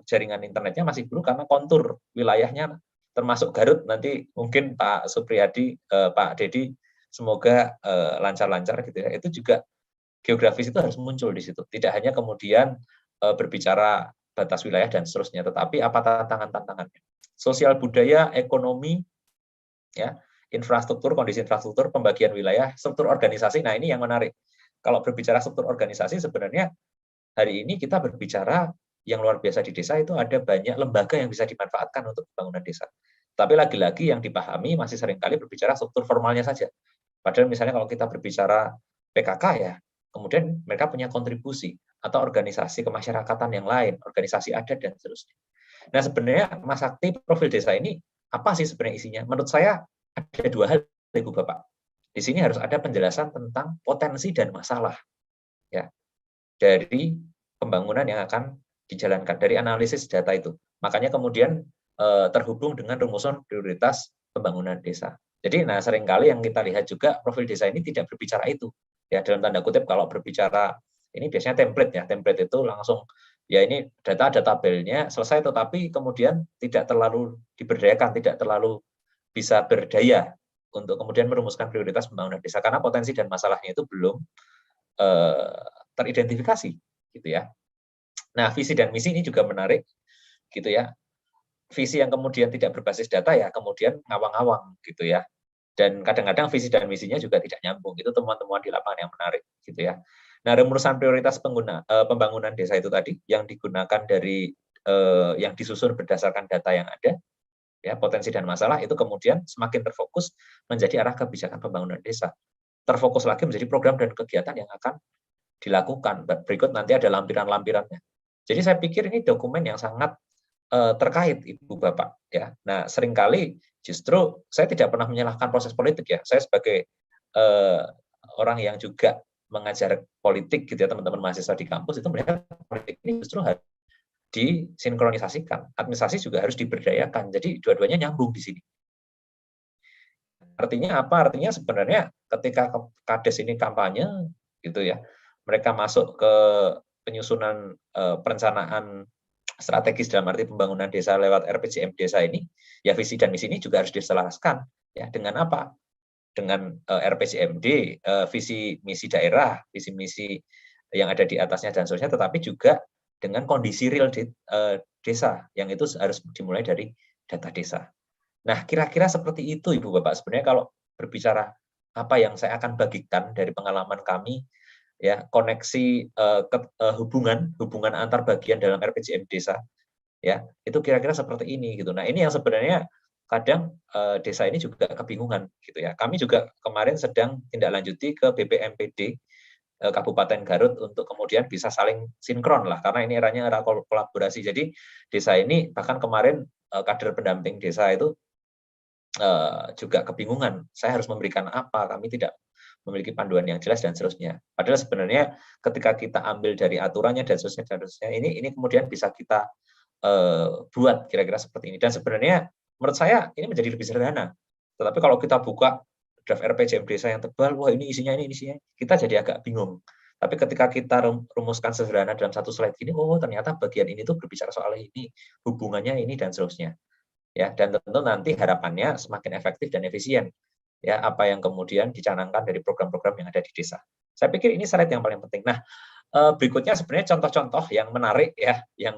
[SPEAKER 5] jaringan internetnya masih buruk karena kontur wilayahnya termasuk Garut. Nanti mungkin Pak Supriyadi, Pak Dedi, semoga lancar-lancar gitu ya. Itu juga geografis itu harus muncul di situ. Tidak hanya kemudian berbicara batas wilayah dan seterusnya, tetapi apa tantangan-tantangannya. Sosial budaya, ekonomi, ya, infrastruktur, kondisi infrastruktur, pembagian wilayah, struktur organisasi. Nah, ini yang menarik. Kalau berbicara struktur organisasi, sebenarnya hari ini kita berbicara yang luar biasa di desa itu ada banyak lembaga yang bisa dimanfaatkan untuk pembangunan desa. Tapi lagi-lagi yang dipahami masih seringkali berbicara struktur formalnya saja. Padahal misalnya kalau kita berbicara PKK ya, kemudian mereka punya kontribusi atau organisasi kemasyarakatan yang lain, organisasi adat dan seterusnya. Nah, sebenarnya Mas Sakti profil desa ini apa sih sebenarnya isinya? Menurut saya ada dua hal, Ibu Bapak. Di sini harus ada penjelasan tentang potensi dan masalah. Ya. dari pembangunan yang akan dijalankan, dari analisis data itu. Makanya kemudian terhubung dengan rumusan prioritas pembangunan desa. Jadi seringkali yang kita lihat juga profil desa ini tidak berbicara itu. Ya, dalam tanda kutip kalau berbicara ini biasanya template ya. Template itu langsung ya ini data ada tabelnya selesai, tetapi kemudian tidak terlalu diberdayakan, tidak terlalu bisa berdaya untuk kemudian merumuskan prioritas pembangunan desa karena potensi dan masalahnya itu belum teridentifikasi gitu ya. Nah, visi dan misi ini juga menarik gitu ya. Visi yang kemudian tidak berbasis data ya kemudian ngawang-ngawang gitu ya. Dan kadang-kadang visi dan misinya juga tidak nyambung. Itu temuan-temuan di lapangan yang menarik gitu ya. Nah, rumusan prioritas pembangunan desa itu tadi yang digunakan dari yang disusun berdasarkan data yang ada ya, potensi dan masalah itu kemudian semakin terfokus menjadi arah kebijakan pembangunan desa. Terfokus lagi menjadi program dan kegiatan yang akan dilakukan. Berikut nanti ada lampiran-lampirannya. Jadi saya pikir ini dokumen yang sangat terkait Ibu Bapak ya. Nah, seringkali justru saya tidak pernah menyalahkan proses politik ya. Saya sebagai orang yang juga mengajar politik gitu ya, teman-teman mahasiswa di kampus itu melihat politik ini justru harus disinkronisasikan. Administrasi juga harus diberdayakan. Jadi dua-duanya nyambung di sini. Artinya apa? Artinya sebenarnya ketika Kades ini kampanye gitu ya, mereka masuk ke penyusunan perencanaan strategis dalam arti pembangunan desa lewat RPJM desa ini, ya visi dan misi ini juga harus diselaraskan ya dengan apa? Dengan RPJMD, visi misi daerah, visi misi yang ada di atasnya dan seterusnya, tetapi juga dengan kondisi real desa yang itu harus dimulai dari data desa. Nah, kira-kira seperti itu Ibu Bapak. Sebenarnya kalau berbicara apa yang saya akan bagikan dari pengalaman kami ya, koneksi hubungan antar bagian dalam RPJM desa ya, itu kira-kira seperti ini gitu. Nah, ini yang sebenarnya kadang desa ini juga kebingungan gitu ya. Kami juga kemarin sedang tindak lanjuti ke BPMPD Kabupaten Garut untuk kemudian bisa saling sinkron lah, karena ini eranya era kolaborasi. Jadi desa ini bahkan kemarin kader pendamping desa itu juga kebingungan, saya harus memberikan apa, kami tidak memiliki panduan yang jelas dan seterusnya. Padahal sebenarnya ketika kita ambil dari aturannya dan seterusnya, ini kemudian bisa kita buat kira-kira seperti ini. Dan sebenarnya menurut saya ini menjadi lebih sederhana. Tetapi kalau kita buka draft RPJM desa yang tebal, wah ini isinya, kita jadi agak bingung. Tapi ketika kita rumuskan sederhana dalam satu slide ini, oh ternyata bagian ini tuh berbicara soal ini, hubungannya ini dan seterusnya. Ya, dan tentu nanti harapannya semakin efektif dan efisien. Ya, apa yang kemudian dicanangkan dari program-program yang ada di desa. Saya pikir ini slide yang paling penting. Nah, berikutnya sebenarnya contoh-contoh yang menarik ya, yang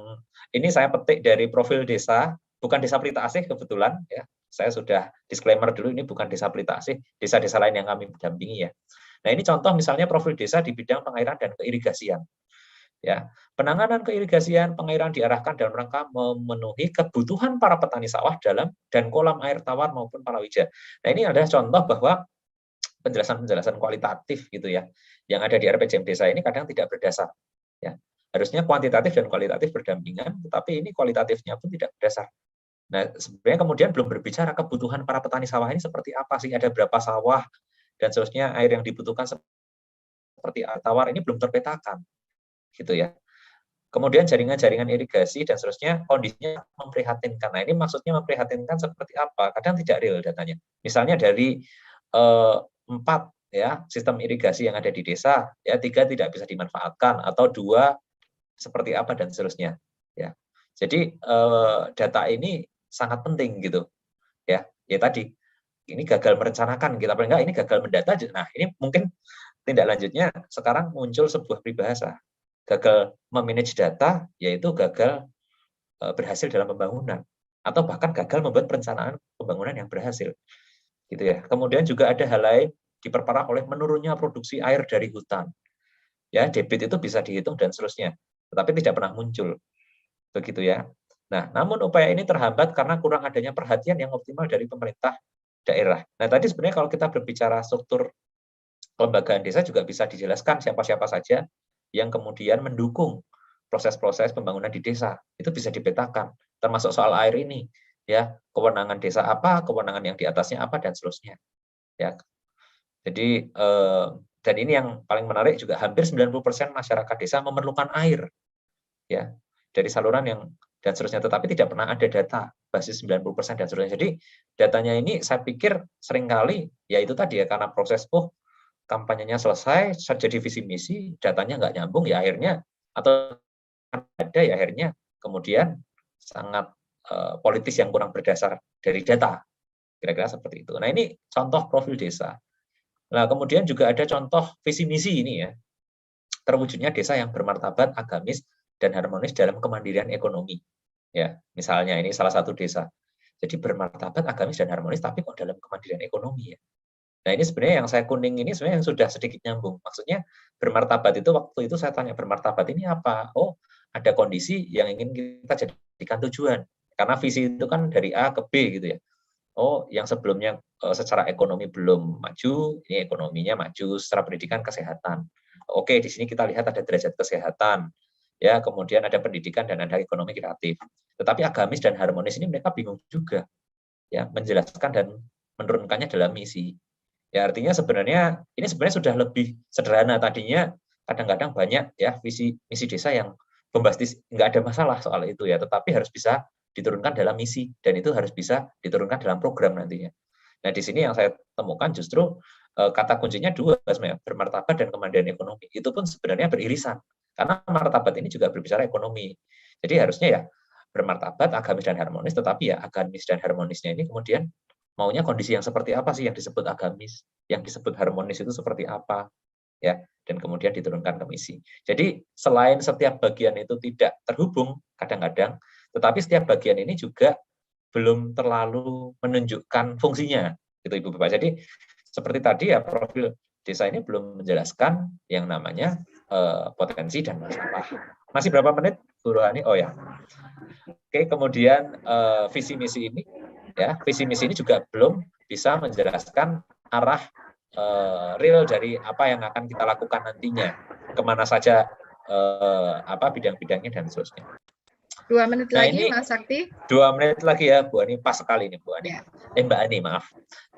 [SPEAKER 5] ini saya petik dari profil desa, bukan desa Pelita Asih kebetulan ya. Saya sudah disclaimer dulu, ini bukan desa Pelita Asih, desa-desa lain yang kami dampingi ya. Nah, ini contoh misalnya profil desa di bidang pengairan dan keirigasian. Ya, penanganan keirigasian, pengairan diarahkan dalam rangka memenuhi kebutuhan para petani sawah dan kolam air tawar maupun palawija. Nah, ini adalah contoh bahwa penjelasan-penjelasan kualitatif gitu ya, yang ada di RPJM desa ini kadang tidak berdasar. Ya, harusnya kuantitatif dan kualitatif berdampingan, tetapi ini kualitatifnya pun tidak berdasar. Nah, sebenarnya kemudian belum berbicara kebutuhan para petani sawah ini seperti apa sih, ada berapa sawah dan seterusnya, air yang dibutuhkan seperti air tawar ini belum terpetakan. Gitu ya. Kemudian jaringan-jaringan irigasi dan seterusnya kondisinya memprihatinkan. Nah, ini maksudnya memprihatinkan seperti apa? Kadang tidak real datanya. Misalnya dari 4 ya sistem irigasi yang ada di desa, ya 3 tidak bisa dimanfaatkan atau 2 seperti apa dan seterusnya. Ya, jadi data ini sangat penting gitu. Ya tadi ini gagal merencanakan, kita paling enggak ini gagal mendata. Nah, ini mungkin tindak lanjutnya sekarang muncul sebuah peribahasa. Gagal memanage data, yaitu gagal berhasil dalam pembangunan, atau bahkan gagal membuat perencanaan pembangunan yang berhasil, gitu ya. Kemudian juga ada hal lain diperparah oleh menurunnya produksi air dari hutan, ya debit itu bisa dihitung dan seterusnya, tetapi tidak pernah muncul, begitu ya. Nah, namun upaya ini terhambat karena kurang adanya perhatian yang optimal dari pemerintah daerah. Nah, tadi sebenarnya kalau kita berbicara struktur kelembagaan desa juga bisa dijelaskan siapa-siapa saja yang kemudian mendukung proses-proses pembangunan di desa. Itu bisa dipetakan, termasuk soal air ini, ya kewenangan desa apa, kewenangan yang di atasnya apa dan seterusnya. Ya, jadi dan ini yang paling menarik juga, hampir 90% masyarakat desa memerlukan air, ya, dari saluran yang dan seterusnya, tetapi tidak pernah ada data basis 90% dan seterusnya. Jadi datanya ini saya pikir seringkali ya itu tadi ya, karena proses kampanyenya selesai, jadi visi misi, datanya nggak nyambung ya akhirnya, atau ada ya akhirnya kemudian sangat politis yang kurang berdasar dari data, kira-kira seperti itu. Nah ini contoh profil desa. Nah kemudian juga ada contoh visi misi ini ya, terwujudnya desa yang bermartabat, agamis, dan harmonis dalam kemandirian ekonomi. Ya, misalnya ini salah satu desa. Jadi bermartabat, agamis, dan harmonis, tapi kok dalam kemandirian ekonomi ya. Nah ini sebenarnya yang saya kuning ini sebenarnya yang sudah sedikit nyambung. Maksudnya bermartabat itu waktu itu saya tanya bermartabat ini apa? Oh ada kondisi yang ingin kita jadikan tujuan. Karena visi itu kan dari A ke B gitu ya. Oh yang sebelumnya secara ekonomi belum maju, ini ekonominya maju, secara pendidikan, kesehatan. Oke di sini kita lihat ada derajat kesehatan. Ya, kemudian ada pendidikan dan ada ekonomi kreatif. Tetapi agamis dan harmonis ini mereka bingung juga ya menjelaskan dan menurunkannya dalam misi. Ya artinya sebenarnya ini sebenarnya sudah lebih sederhana. Tadinya kadang-kadang banyak ya visi misi desa yang bombastis, nggak ada masalah soal itu ya, tetapi harus bisa diturunkan dalam misi dan itu harus bisa diturunkan dalam program nantinya. Nah, di sini yang saya temukan justru kata kuncinya dua sebenarnya, bermartabat dan kemandirian ekonomi. Itu pun sebenarnya beririsan. Karena martabat ini juga berbicara ekonomi. Jadi harusnya ya bermartabat, agamis dan harmonis, tetapi ya agamis dan harmonisnya ini kemudian maunya kondisi yang seperti apa sih yang disebut agamis, yang disebut harmonis itu seperti apa, ya, dan kemudian diturunkan ke misi. Jadi selain setiap bagian itu tidak terhubung kadang-kadang, tetapi setiap bagian ini juga belum terlalu menunjukkan fungsinya, gitu Ibu Bapak. Jadi seperti tadi ya profil desa ini belum menjelaskan yang namanya potensi dan masalah. Masih berapa menit, Bu Rohani? Oh ya. Oke, kemudian visi misi ini, ya visi misi ini juga belum bisa menjelaskan arah real dari apa yang akan kita lakukan nantinya, kemana saja bidang-bidangnya dan seterusnya.
[SPEAKER 7] 2 menit lagi, ini, Mas Sakti.
[SPEAKER 5] 2 menit lagi ya, Bu Ani. Pas sekali ini, Bu Ani. Ya. Mbak Ani, maaf.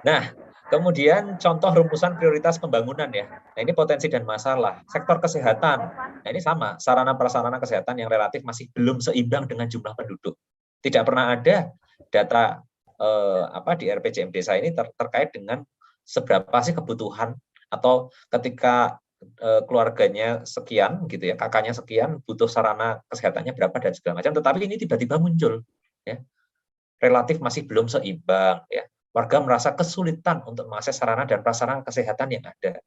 [SPEAKER 5] Nah, kemudian contoh rumusan prioritas pembangunan ya. Nah, ini potensi dan masalah. Sektor kesehatan. Nah, ini sama. Sarana-prasarana kesehatan yang relatif masih belum seimbang dengan jumlah penduduk. Tidak pernah ada data di RPJM desa ini terkait dengan seberapa sih kebutuhan atau ketika keluarganya sekian gitu ya, kakaknya sekian, butuh sarana kesehatannya berapa dan segala macam, tetapi ini tiba-tiba muncul ya. Relatif masih belum seimbang ya. Warga merasa kesulitan untuk mengakses sarana dan prasarana kesehatan yang ada.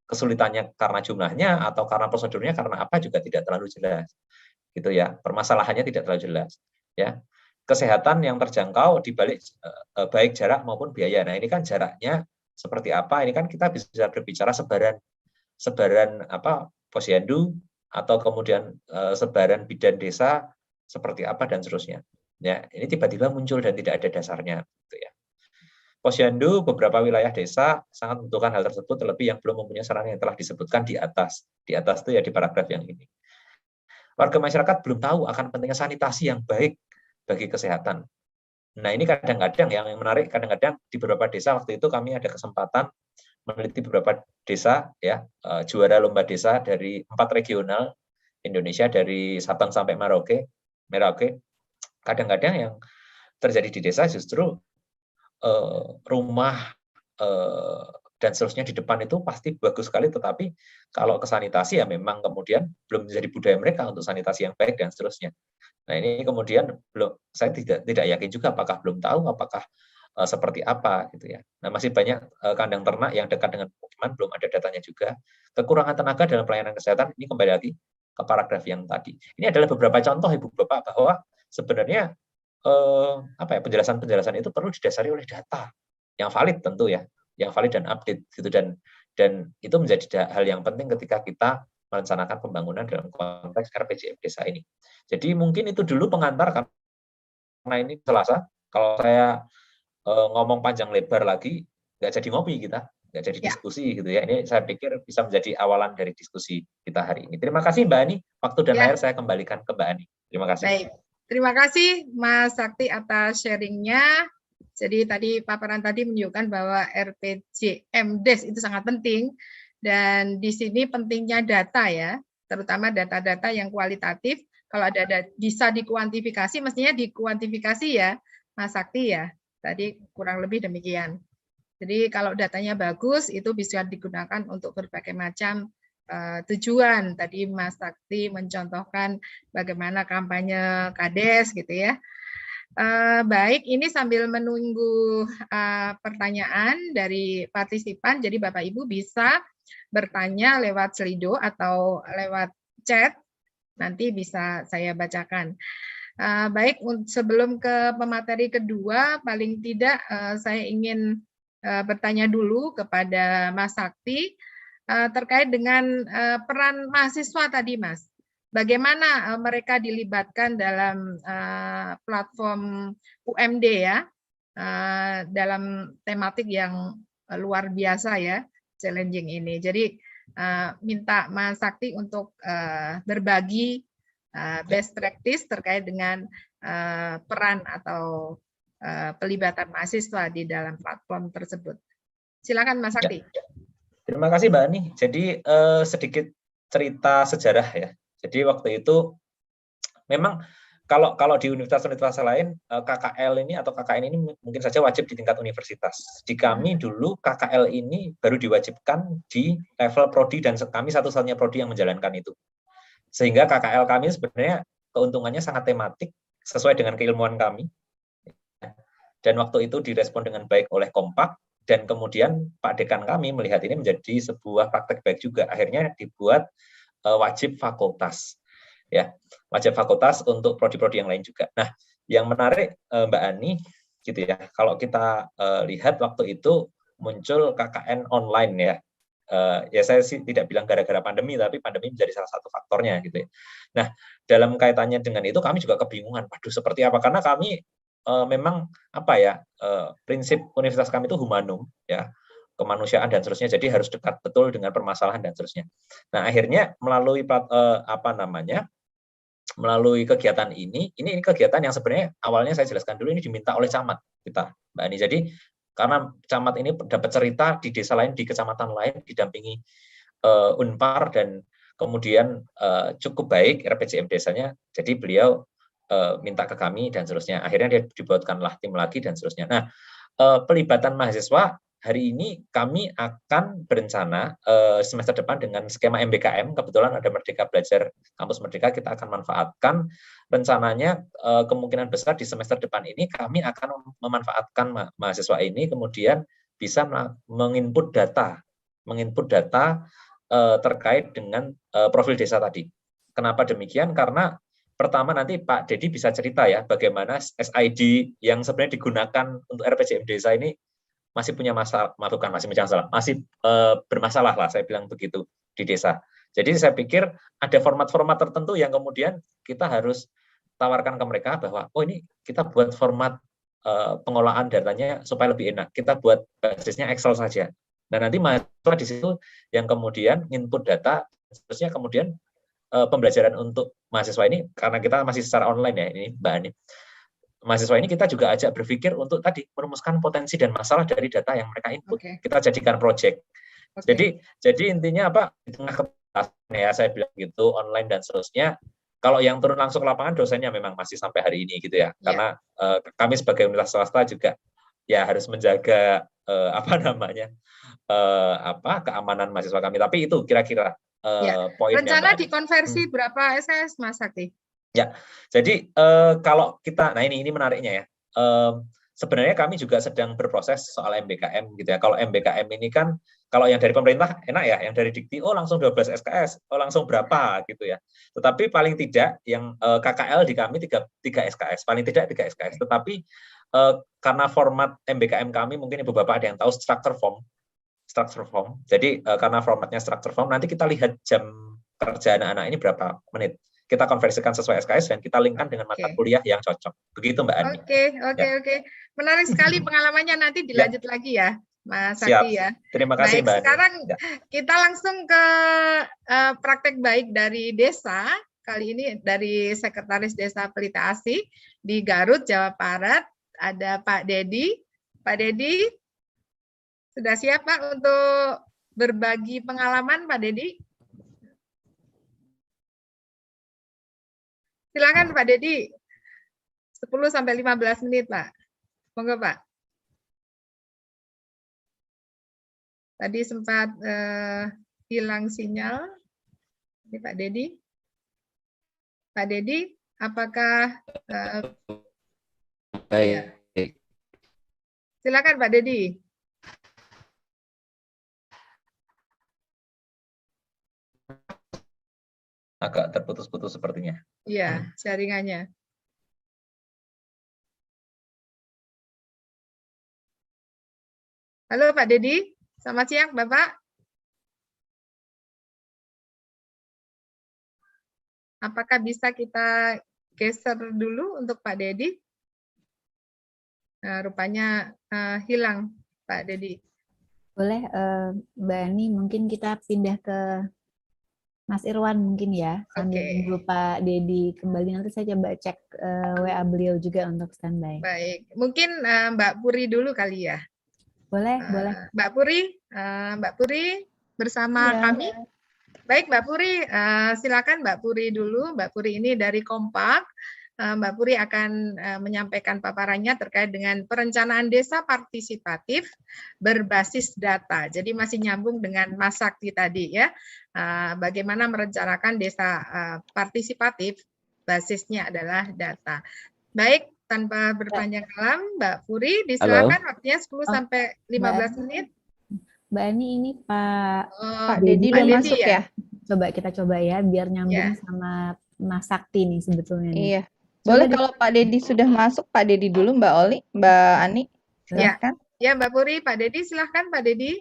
[SPEAKER 5] Kesulitannya karena jumlahnya atau karena prosedurnya karena apa juga tidak terlalu jelas. Gitu ya. Permasalahannya tidak terlalu jelas ya. Kesehatan yang terjangkau di balik baik jarak maupun biaya. Nah, ini kan jaraknya seperti apa? Ini kan kita bisa berbicara sebaran posyandu atau kemudian sebaran bidan desa seperti apa dan seterusnya. Ya, ini tiba-tiba muncul dan tidak ada dasarnya gitu ya. Posyandu beberapa wilayah desa sangat membutuhkan hal tersebut, terlebih yang belum mempunyai sarana yang telah disebutkan di atas. Di atas itu ya di paragraf yang ini. Warga masyarakat belum tahu akan pentingnya sanitasi yang baik bagi kesehatan. Nah, ini kadang-kadang yang menarik, kadang-kadang di beberapa desa waktu itu kami ada kesempatan meneliti beberapa desa ya, juara lomba desa dari 4 regional Indonesia, dari Sabang sampai Merauke. Kadang-kadang yang terjadi di desa justru rumah dan seterusnya di depan itu pasti bagus sekali, tetapi kalau ke sanitasi ya memang kemudian belum menjadi budaya mereka untuk sanitasi yang baik dan seterusnya. Nah, ini kemudian saya tidak yakin juga apakah belum tahu, apakah seperti apa gitu ya. Nah, masih banyak kandang ternak yang dekat dengan pemukiman, belum ada datanya juga. Kekurangan tenaga dalam pelayanan kesehatan, ini kembali lagi ke paragraf yang tadi. Ini adalah beberapa contoh Ibu Bapak bahwa sebenarnya penjelasan-penjelasan itu perlu didasari oleh data yang valid tentu ya, yang valid dan update gitu, dan itu menjadi hal yang penting ketika kita merencanakan pembangunan dalam konteks RPJM desa ini. Jadi mungkin itu dulu pengantar, karena ini Selasa. Kalau saya ngomong panjang lebar lagi, nggak jadi ngopi kita, nggak jadi diskusi gitu ya. Ini saya pikir bisa menjadi awalan dari diskusi kita hari ini. Terima kasih Mbak Ani. Waktu dan layar saya kembalikan ke Mbak Ani. Terima kasih.
[SPEAKER 7] Baik. Terima kasih Mas Sakti atas sharingnya. Jadi tadi paparan tadi menunjukkan bahwa RPJM Des itu sangat penting Dan di sini pentingnya data ya, terutama data-data yang kualitatif. Kalau ada bisa dikuantifikasi, mestinya dikuantifikasi ya, Mas Sakti ya. Tadi kurang lebih demikian. Jadi kalau datanya bagus, itu bisa digunakan untuk berbagai macam tujuan. Tadi Mas Sakti mencontohkan bagaimana kampanye KADES gitu ya. Baik, ini sambil menunggu pertanyaan dari partisipan, jadi Bapak Ibu bisa bertanya lewat Slido atau lewat chat, nanti bisa saya bacakan. Baik, sebelum ke pemateri kedua, paling tidak saya ingin bertanya dulu kepada Mas Sakti terkait dengan peran mahasiswa tadi, Mas. Bagaimana mereka dilibatkan dalam platform UMD ya, dalam tematik yang luar biasa ya, challenging ini. Jadi minta Mas Sakti untuk berbagi best practice terkait dengan peran atau pelibatan mahasiswa di dalam platform tersebut. Silakan Mas Sakti.
[SPEAKER 5] Ya. Terima kasih Mbak Ani. Jadi sedikit cerita sejarah ya. Jadi waktu itu memang kalau di universitas-universitas lain KKL ini atau KKN ini mungkin saja wajib di tingkat universitas. Di kami dulu KKL ini baru diwajibkan di level prodi dan kami satu-satunya prodi yang menjalankan itu. Sehingga KKL kami sebenarnya keuntungannya sangat tematik sesuai dengan keilmuan kami. Dan waktu itu direspon dengan baik oleh Kompak dan kemudian Pak Dekan kami melihat ini menjadi sebuah praktek baik juga. Akhirnya dibuat wajib fakultas. Ya, wajib fakultas untuk prodi-prodi yang lain juga. Nah, yang menarik Mbak Ani gitu ya. Kalau kita lihat waktu itu muncul KKN online ya. Ya saya sih tidak bilang gara-gara pandemi, tapi pandemi menjadi salah satu faktornya gitu ya. Nah, dalam kaitannya dengan itu kami juga kebingungan. Waduh, seperti apa? Karena kami memang apa ya? Prinsip universitas kami itu humanum ya. Kemanusiaan dan seterusnya, jadi harus dekat betul dengan permasalahan dan seterusnya. Nah, akhirnya melalui melalui kegiatan ini kegiatan yang sebenarnya awalnya saya jelaskan dulu ini diminta oleh camat kita, Mbak Ani. Jadi karena camat ini dapat cerita di desa lain, di kecamatan lain, didampingi Unpar dan kemudian cukup baik RPJM desanya, jadi beliau minta ke kami dan seterusnya. Akhirnya dia dibuatkanlah tim lagi dan seterusnya. Nah, pelibatan mahasiswa hari ini kami akan berencana semester depan dengan skema MBKM, kebetulan ada Merdeka Belajar Kampus Merdeka, kita akan manfaatkan. Rencananya kemungkinan besar di semester depan ini kami akan memanfaatkan mahasiswa ini kemudian bisa menginput data terkait dengan profil desa tadi. Kenapa demikian? Karena pertama nanti Pak Dedi bisa cerita ya bagaimana SID yang sebenarnya digunakan untuk RPJM desa ini masih punya masalah, masih bermasalah lah, saya bilang begitu di desa. Jadi saya pikir ada format-format tertentu yang kemudian kita harus tawarkan ke mereka bahwa oh ini kita buat format pengolahan datanya supaya lebih enak. Kita buat basisnya Excel saja. Dan nanti mahasiswa di situ yang kemudian input data, terusnya kemudian pembelajaran untuk mahasiswa ini karena kita masih secara online ya ini Mbak Ani. Mahasiswa ini kita juga ajak berpikir untuk tadi merumuskan potensi dan masalah dari data yang mereka input. Kita jadikan project. Jadi intinya apa? Di tengah keterbatasan ya saya bilang gitu online dan seterusnya. Kalau yang turun langsung ke lapangan dosennya memang masih sampai hari ini gitu ya. Karena kami sebagai universitas swasta juga ya harus menjaga keamanan mahasiswa kami. Tapi itu kira-kira poinnya.
[SPEAKER 7] Rencana dikonversi berapa SKS Mas Sakti?
[SPEAKER 5] Ya, jadi kalau kita, nah ini menariknya ya. Sebenarnya kami juga sedang berproses soal MBKM gitu ya. Kalau MBKM ini kan, kalau yang dari pemerintah enak ya, yang dari Dikti, oh langsung 12 SKS, oh langsung berapa gitu ya. Tetapi paling tidak yang KKL di kami 3 SKS, paling tidak 3 SKS. Tetapi karena format MBKM kami, mungkin Ibu Bapak ada yang tahu structure form. Jadi karena formatnya structure form, nanti kita lihat jam kerja anak-anak ini berapa menit. Kita konversikan sesuai SKS dan kita linkkan dengan mata kuliah yang cocok. Begitu Mbak Ani.
[SPEAKER 7] Oke. Menarik sekali pengalamannya, nanti dilanjut lagi ya, Mas Sakti ya.
[SPEAKER 5] Terima kasih Mbak Ani.
[SPEAKER 7] Sekarang kita langsung ke praktek baik dari desa. Kali ini dari Sekretaris Desa Pelita Asih di Garut, Jawa Barat. Ada Pak Dedi. Pak Dedi, sudah siap Pak untuk berbagi pengalaman Pak Dedi? Silakan Pak Dedi. 10 sampai 15 menit, Pak. Monggo, Pak. Tadi sempat hilang sinyal. Ini Pak Dedi. Pak Dedi, apakah
[SPEAKER 8] Baik.
[SPEAKER 7] silakan Pak Dedi.
[SPEAKER 5] Agak terputus-putus sepertinya.
[SPEAKER 7] Iya, jaringannya. Halo Pak Dedi, selamat siang Bapak. Apakah bisa kita geser dulu untuk Pak Dedi? Nah, rupanya hilang Pak Dedi.
[SPEAKER 2] Boleh, Mbak Ani, mungkin kita pindah ke Mas Irwan mungkin ya, sambil nunggu Pak Dedi kembali. Nanti saya coba cek WA beliau juga untuk standby.
[SPEAKER 7] Baik, mungkin Mbak Puri dulu kali ya.
[SPEAKER 2] Boleh, boleh.
[SPEAKER 7] Mbak Puri bersama kami. Baik, Mbak Puri, silakan Mbak Puri dulu. Mbak Puri ini dari Kompak. Mbak Puri akan menyampaikan paparannya terkait dengan perencanaan desa partisipatif berbasis data. Jadi masih nyambung dengan Mas Sakti tadi ya. Bagaimana merencanakan desa partisipatif, basisnya adalah data. Baik, tanpa berpanjang kalam, Mbak Puri, disilakan waktunya 10 sampai 15 menit.
[SPEAKER 2] Mbak Ani, ini Pak
[SPEAKER 9] Dedi udah masuk ya?
[SPEAKER 2] Coba kita coba ya, biar nyambung sama Mas Sakti nih sebetulnya. Nih.
[SPEAKER 9] Iya. Boleh kalau Pak Dedi sudah masuk, Pak Dedi dulu, Mbak Oli, Mbak Ani, silahkan.
[SPEAKER 7] Ya, Mbak Puri, Pak Dedi, silahkan Pak Dedi.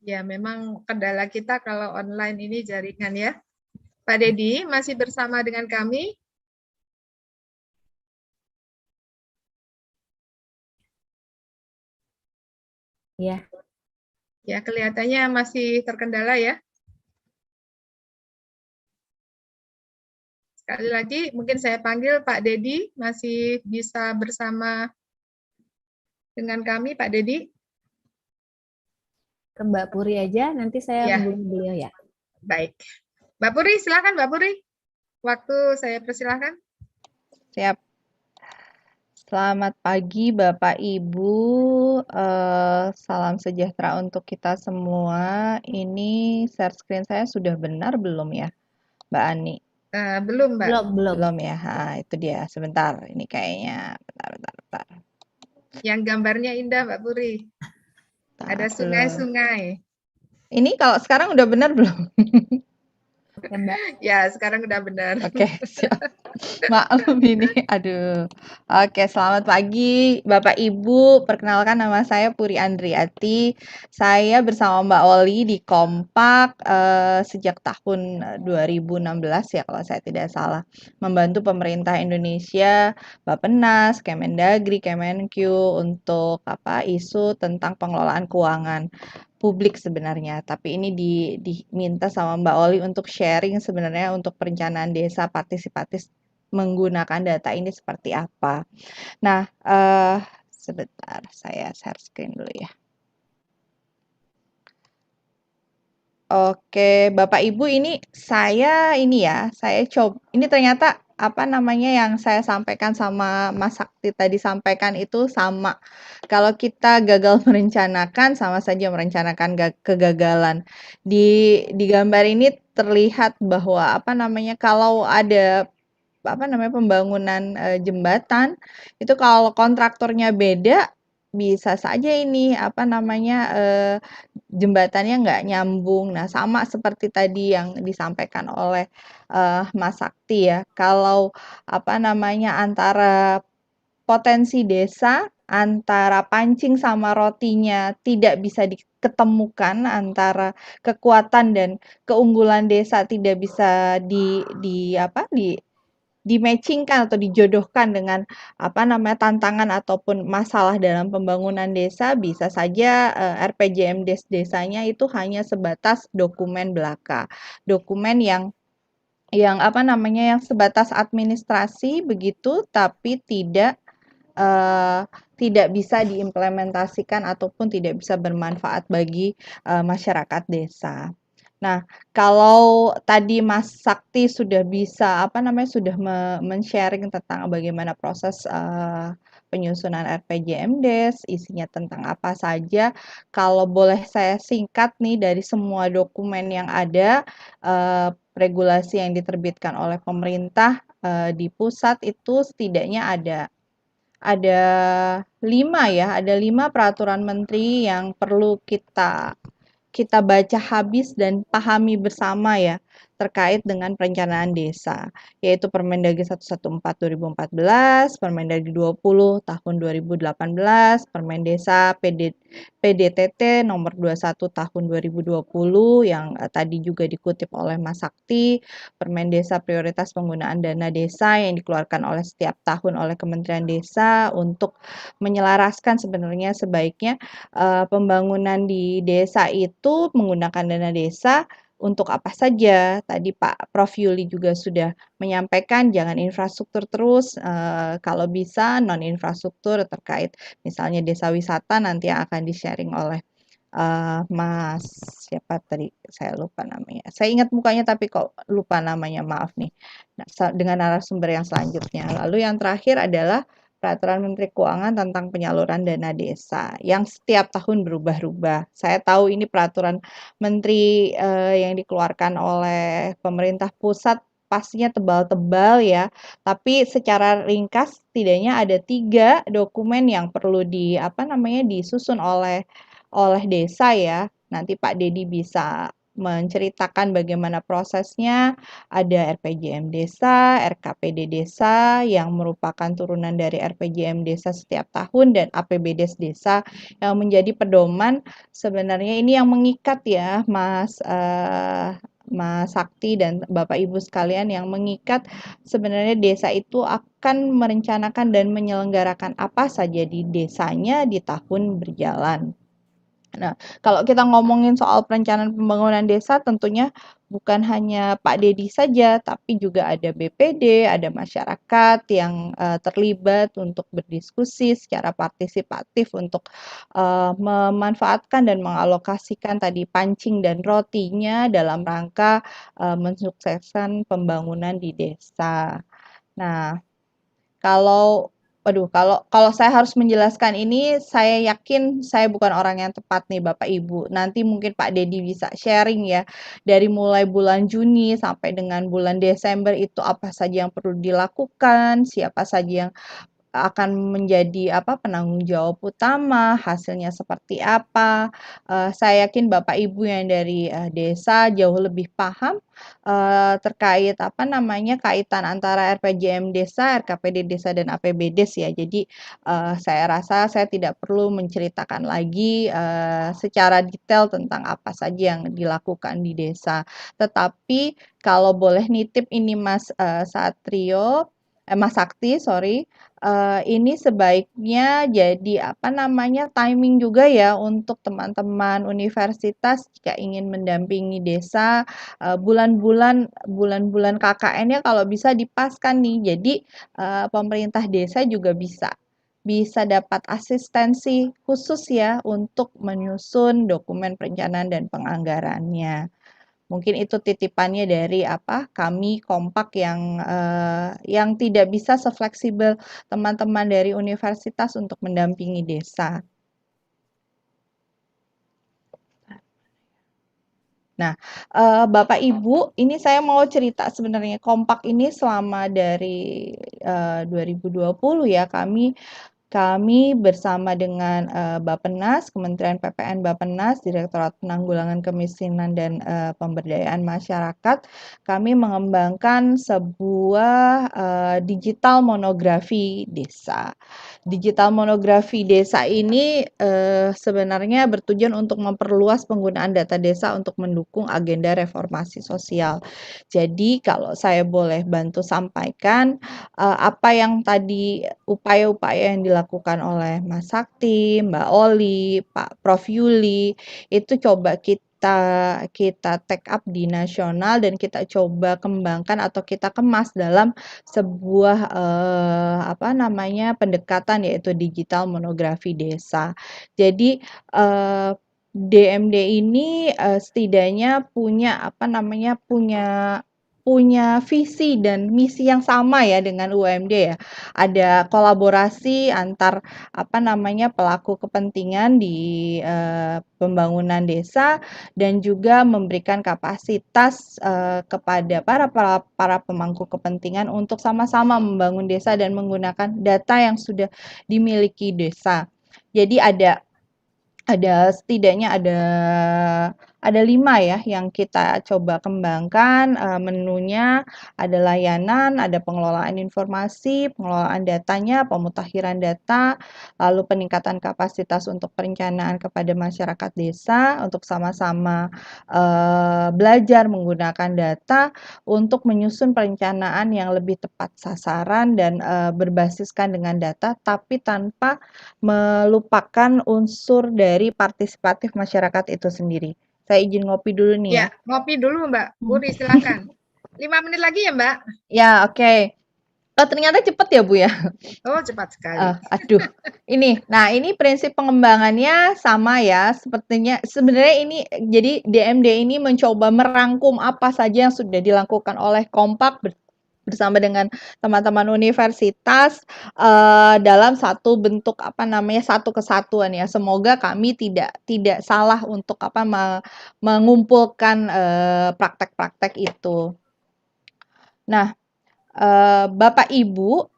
[SPEAKER 7] Ya, memang kendala kita kalau online ini jaringan ya. Pak Dedi, masih bersama dengan kami?
[SPEAKER 2] Ya.
[SPEAKER 7] Ya, kelihatannya masih terkendala ya. Sekali lagi, mungkin saya panggil Pak Dedi, masih bisa bersama dengan kami, Pak Dedi?
[SPEAKER 2] Ke Mbak Puri aja, nanti saya hubungi beliau ya.
[SPEAKER 7] Baik. Mbak Puri, silakan Mbak Puri. Waktu saya persilahkan.
[SPEAKER 9] Siap. Selamat pagi Bapak Ibu, salam sejahtera untuk kita semua. Ini share screen saya sudah benar belum ya, Mbak Ani?
[SPEAKER 7] Belum, Mbak.
[SPEAKER 9] Belum ya, itu dia. Sebentar, ini kayaknya. Bentar.
[SPEAKER 7] Yang gambarnya indah, Mbak Puri. Ada sungai-sungai.
[SPEAKER 9] Ini kalau sekarang udah benar belum?
[SPEAKER 2] Oke, Mbak.
[SPEAKER 7] Ya, sekarang udah benar.
[SPEAKER 9] Oke, siap. Maklum ini, aduh. Oke, selamat pagi Bapak Ibu. Perkenalkan nama saya Puri Andriati. Saya bersama Mbak Oli di Kompak sejak tahun 2016 ya kalau saya tidak salah. Membantu pemerintah Indonesia, Bappenas, Kemendagri, Kemenkyu untuk isu tentang pengelolaan keuangan publik sebenarnya, tapi ini diminta sama Mbak Oli untuk sharing sebenarnya untuk perencanaan desa partisipatif menggunakan data ini seperti apa. Nah, sebentar saya share screen dulu ya. Oke, Bapak Ibu ini saya coba ini ternyata yang saya sampaikan sama Mas Sakti tadi sampaikan itu sama. Kalau kita gagal merencanakan sama saja merencanakan kegagalan. Di gambar ini terlihat bahwa kalau ada pembangunan jembatan itu kalau kontraktornya beda bisa saja ini jembatannya nggak nyambung. Nah, sama seperti tadi yang disampaikan oleh Mas Sakti ya. Kalau antara potensi desa, antara pancing sama rotinya tidak bisa diketemukan, antara kekuatan dan keunggulan desa tidak bisa di-matchingkan atau dijodohkan dengan tantangan ataupun masalah dalam pembangunan desa, bisa saja RPJM desanya itu hanya sebatas dokumen belaka. Dokumen yang sebatas administrasi begitu tapi tidak tidak bisa diimplementasikan ataupun tidak bisa bermanfaat bagi masyarakat desa. Nah, kalau tadi Mas Sakti sudah bisa sudah men-sharing tentang bagaimana proses penyusunan RPJMDes, isinya tentang apa saja. Kalau boleh saya singkat nih dari semua dokumen yang ada, regulasi yang diterbitkan oleh pemerintah di pusat itu setidaknya ada 5 peraturan menteri yang perlu kita baca habis dan pahami bersama ya terkait dengan perencanaan desa, yaitu Permendagri 114 2014, Permendagri 20 tahun 2018, Permendesa PDTT nomor 21 tahun 2020 yang tadi juga dikutip oleh Mas Sakti, Permendesa prioritas penggunaan dana desa yang dikeluarkan oleh setiap tahun oleh Kementerian Desa untuk menyelaraskan sebenarnya sebaiknya pembangunan di desa itu menggunakan dana desa untuk apa saja. Tadi Pak Prof. Yuli juga sudah menyampaikan jangan infrastruktur terus, kalau bisa non-infrastruktur terkait misalnya desa wisata nanti yang akan di-sharing oleh Mas siapa tadi? Saya lupa namanya. Saya ingat mukanya tapi kok lupa namanya, maaf nih. Nah, dengan narasumber yang selanjutnya. Lalu yang terakhir adalah Peraturan Menteri Keuangan tentang penyaluran dana desa yang setiap tahun berubah-ubah. Saya tahu ini peraturan menteri yang dikeluarkan oleh pemerintah pusat pastinya tebal-tebal ya, tapi secara ringkas setidaknya ada 3 dokumen yang perlu disusun oleh desa ya. Nanti Pak Dedi bisa menceritakan bagaimana prosesnya. Ada RPJM Desa, RKPD Desa yang merupakan turunan dari RPJM Desa setiap tahun dan APBDes Desa yang menjadi pedoman. Sebenarnya ini yang mengikat ya Mas Sakti dan Bapak Ibu sekalian, yang mengikat sebenarnya desa itu akan merencanakan dan menyelenggarakan apa saja di desanya di tahun berjalan. Nah, kalau kita ngomongin soal perencanaan pembangunan desa tentunya bukan hanya Pak Dedi saja, tapi juga ada BPD, ada masyarakat yang terlibat untuk berdiskusi secara partisipatif untuk memanfaatkan dan mengalokasikan tadi pancing dan rotinya dalam rangka mensukseskan pembangunan di desa. Nah, kalau saya harus menjelaskan ini, saya yakin saya bukan orang yang tepat nih Bapak Ibu. Nanti mungkin Pak Dedi bisa sharing ya, dari mulai bulan Juni sampai dengan bulan Desember itu apa saja yang perlu dilakukan, siapa saja yang akan menjadi penanggung jawab utama, hasilnya seperti apa. Saya yakin Bapak Ibu yang dari desa jauh lebih paham terkait kaitan antara RPJM Desa, RKPD Desa dan APBDes ya. Jadi saya rasa saya tidak perlu menceritakan lagi secara detail tentang apa saja yang dilakukan di desa. Tetapi kalau boleh nitip ini Mas Sakti, ini sebaiknya jadi timing juga ya untuk teman-teman universitas jika ingin mendampingi desa, bulan-bulan KKN-nya kalau bisa dipaskan nih. Jadi pemerintah desa juga bisa dapat asistensi khusus ya untuk menyusun dokumen perencanaan dan penganggarannya. Mungkin itu titipannya dari kami Kompak yang tidak bisa sefleksibel teman-teman dari universitas untuk mendampingi desa. Nah, Bapak Ibu, ini saya mau cerita sebenarnya Kompak ini selama dari 2020 ya, kami bersama dengan Bappenas, Kementerian PPN Bappenas, Direktorat Penanggulangan Kemiskinan dan Pemberdayaan Masyarakat, kami mengembangkan sebuah digital monografi desa. Digital monografi desa ini sebenarnya bertujuan untuk memperluas penggunaan data desa untuk mendukung agenda reformasi sosial. Jadi kalau saya boleh bantu sampaikan apa yang tadi upaya-upaya yang dilakukan oleh Mas Sakti, Mbak Oli, Pak Prof Yuli, itu coba kita take up di nasional dan kita coba kembangkan atau kita kemas dalam sebuah apa namanya pendekatan, yaitu digital monografi desa. Jadi DMD ini setidaknya punya apa namanya punya visi dan misi yang sama ya dengan UMD ya. Ada kolaborasi antar apa namanya pelaku kepentingan di pembangunan desa dan juga memberikan kapasitas kepada para pemangku kepentingan untuk sama-sama membangun desa dan menggunakan data yang sudah dimiliki desa. Jadi setidaknya ada 5 ya yang kita coba kembangkan. Menunya ada layanan, ada pengelolaan informasi, pengelolaan datanya, pemutakhiran data, lalu peningkatan kapasitas untuk perencanaan kepada masyarakat desa untuk sama-sama belajar menggunakan data untuk menyusun perencanaan yang lebih tepat sasaran dan berbasiskan dengan data, tapi tanpa melupakan unsur dari partisipatif masyarakat itu sendiri. Saya izin ngopi dulu nih ya.
[SPEAKER 7] Ya, ngopi dulu Mbak Puri, silakan. 5 menit lagi ya Mbak?
[SPEAKER 9] Ya, oke. Oh, ternyata cepat ya Bu ya?
[SPEAKER 7] Oh, cepat sekali.
[SPEAKER 9] Aduh, ini prinsip pengembangannya sama ya, sebenarnya ini, jadi DMD ini mencoba merangkum apa saja yang sudah dilakukan oleh Kompak bersama dengan teman-teman universitas dalam satu bentuk apa namanya satu kesatuan ya. Semoga kami tidak salah untuk mengumpulkan praktek-praktek itu. Nah, Bapak Ibu,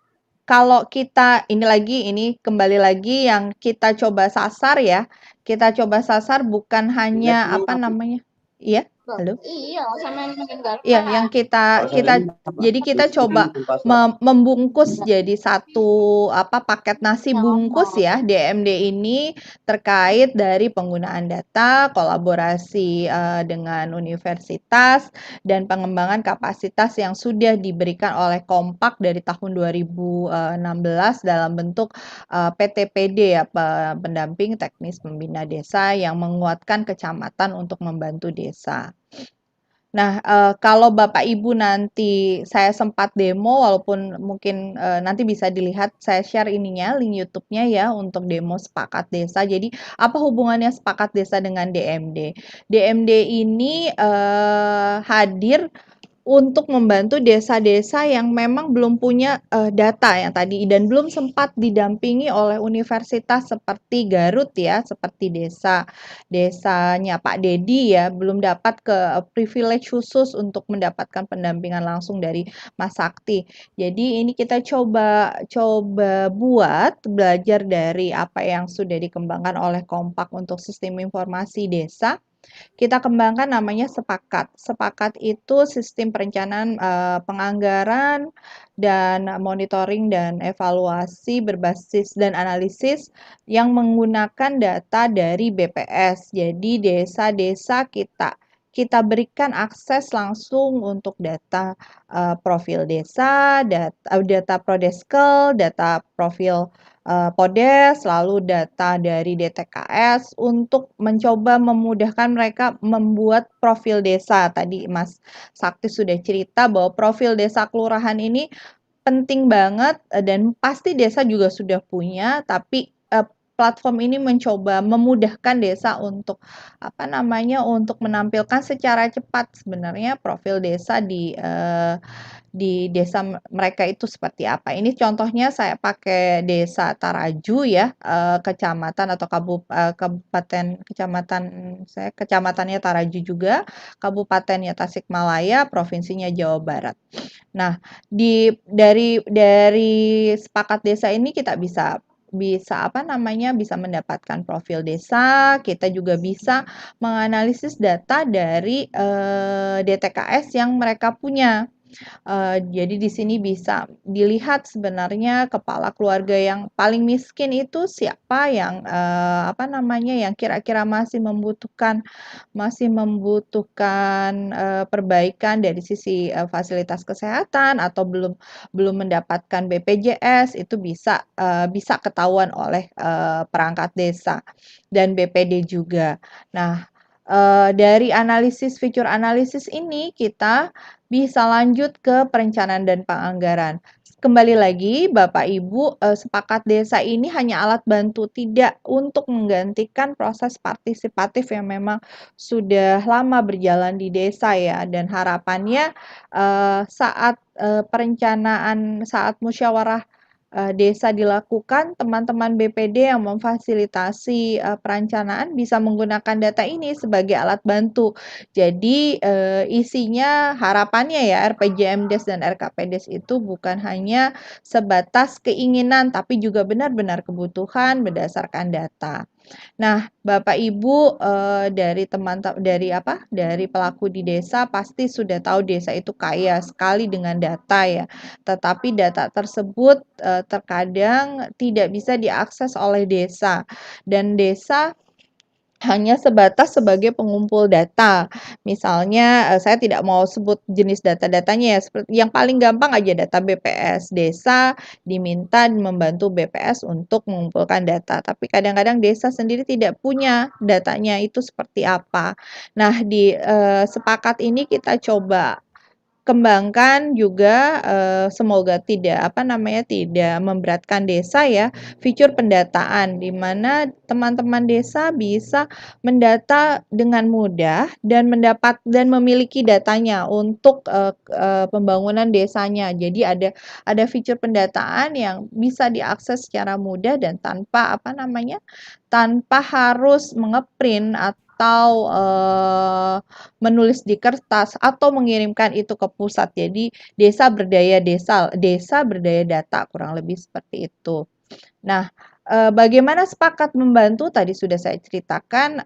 [SPEAKER 9] kalau kita ini kembali lagi yang kita coba sasar ya. Kita coba sasar bukan hanya apa namanya? Iya, halo?
[SPEAKER 2] Iya, sama
[SPEAKER 9] Iya, yang kita jadi kita coba membungkus jadi satu paket nasi bungkus ya DMD ini terkait dari penggunaan data, kolaborasi dengan universitas dan pengembangan kapasitas yang sudah diberikan oleh Kompak dari tahun 2016 dalam bentuk PTPD ya, pendamping teknis pembina desa yang menguatkan kecamatan untuk membantu desa. Nah, kalau Bapak Ibu nanti saya sempat demo, walaupun mungkin nanti bisa dilihat saya share link YouTube-nya ya untuk demo Sepakat Desa. Jadi apa hubungannya Sepakat Desa dengan DMD? DMD ini hadir untuk membantu desa-desa yang memang belum punya data yang tadi dan belum sempat didampingi oleh universitas seperti Garut ya, seperti desanya Pak Dedi ya, belum dapat privilege khusus untuk mendapatkan pendampingan langsung dari Mas Sakti. Jadi ini kita coba buat belajar dari apa yang sudah dikembangkan oleh Kompak untuk sistem informasi desa. Kita kembangkan namanya Sepakat. Sepakat itu sistem perencanaan penganggaran dan monitoring dan evaluasi berbasis dan analisis yang menggunakan data dari BPS. Jadi desa-desa kita berikan akses langsung untuk data profil desa, data Prodeskel, data profil Podes, lalu data dari DTKS untuk mencoba memudahkan mereka membuat profil desa. Tadi Mas Sakti sudah cerita bahwa profil desa kelurahan ini penting banget dan pasti desa juga sudah punya, tapi platform ini mencoba memudahkan desa untuk untuk menampilkan secara cepat sebenarnya profil desa di desa mereka itu seperti apa. Ini contohnya saya pakai desa Taraju ya, kecamatan atau kabupaten kecamatannya Taraju juga, kabupatennya Tasikmalaya, provinsinya Jawa Barat. Nah, dari Sepakat Desa ini kita bisa mendapatkan profil desa, kita juga bisa menganalisis data dari DTKS yang mereka punya. Jadi di sini bisa dilihat sebenarnya kepala keluarga yang paling miskin itu siapa yang yang kira-kira masih membutuhkan perbaikan dari sisi fasilitas kesehatan atau belum mendapatkan BPJS, itu bisa ketahuan oleh perangkat desa dan BPD juga. Nah, Dari analisis fitur analisis ini kita bisa lanjut ke perencanaan dan penganggaran. Kembali lagi Bapak Ibu, sepakat desa ini hanya alat bantu, tidak untuk menggantikan proses partisipatif yang memang sudah lama berjalan di desa ya, dan harapannya saat perencanaan, saat musyawarah desa dilakukan, teman-teman BPD yang memfasilitasi perencanaan bisa menggunakan data ini sebagai alat bantu. Jadi isinya harapannya ya RPJMDes dan RKPDes itu bukan hanya sebatas keinginan, tapi juga benar-benar kebutuhan berdasarkan data. Nah, Bapak Ibu dari dari pelaku di desa pasti sudah tahu desa itu kaya sekali dengan data ya. Tetapi data tersebut terkadang tidak bisa diakses oleh desa, dan desa hanya sebatas sebagai pengumpul data. Misalnya, saya tidak mau sebut jenis data-datanya ya, seperti yang paling gampang aja data BPS. Desa diminta membantu BPS untuk mengumpulkan data, tapi kadang-kadang desa sendiri tidak punya datanya itu seperti apa. Nah, di sepakat ini kita coba kembangkan juga, semoga tidak tidak memberatkan desa ya, fitur pendataan di mana teman-teman desa bisa mendata dengan mudah dan memiliki datanya untuk pembangunan desanya. Jadi ada fitur pendataan yang bisa diakses secara mudah dan tanpa harus mengeprint atau menulis di kertas atau mengirimkan itu ke pusat. Jadi desa berdaya data, kurang lebih seperti itu. Nah, bagaimana sepakat membantu tadi sudah saya ceritakan,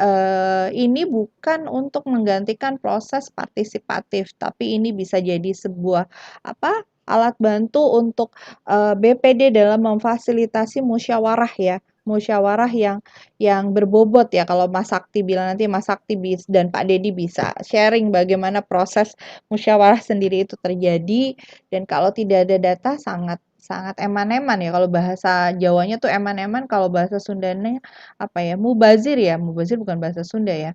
[SPEAKER 9] ini bukan untuk menggantikan proses partisipatif, tapi ini bisa jadi sebuah alat bantu untuk BPD dalam memfasilitasi musyawarah ya. Musyawarah yang berbobot ya, kalau Mas Sakti bilang, nanti Mas Sakti dan Pak Dedi bisa sharing bagaimana proses musyawarah sendiri itu terjadi, dan kalau tidak ada data sangat eman-eman ya, kalau bahasa Jawanya tuh eman-eman, kalau bahasa Sundanya mubazir ya, mubazir bukan bahasa Sunda ya.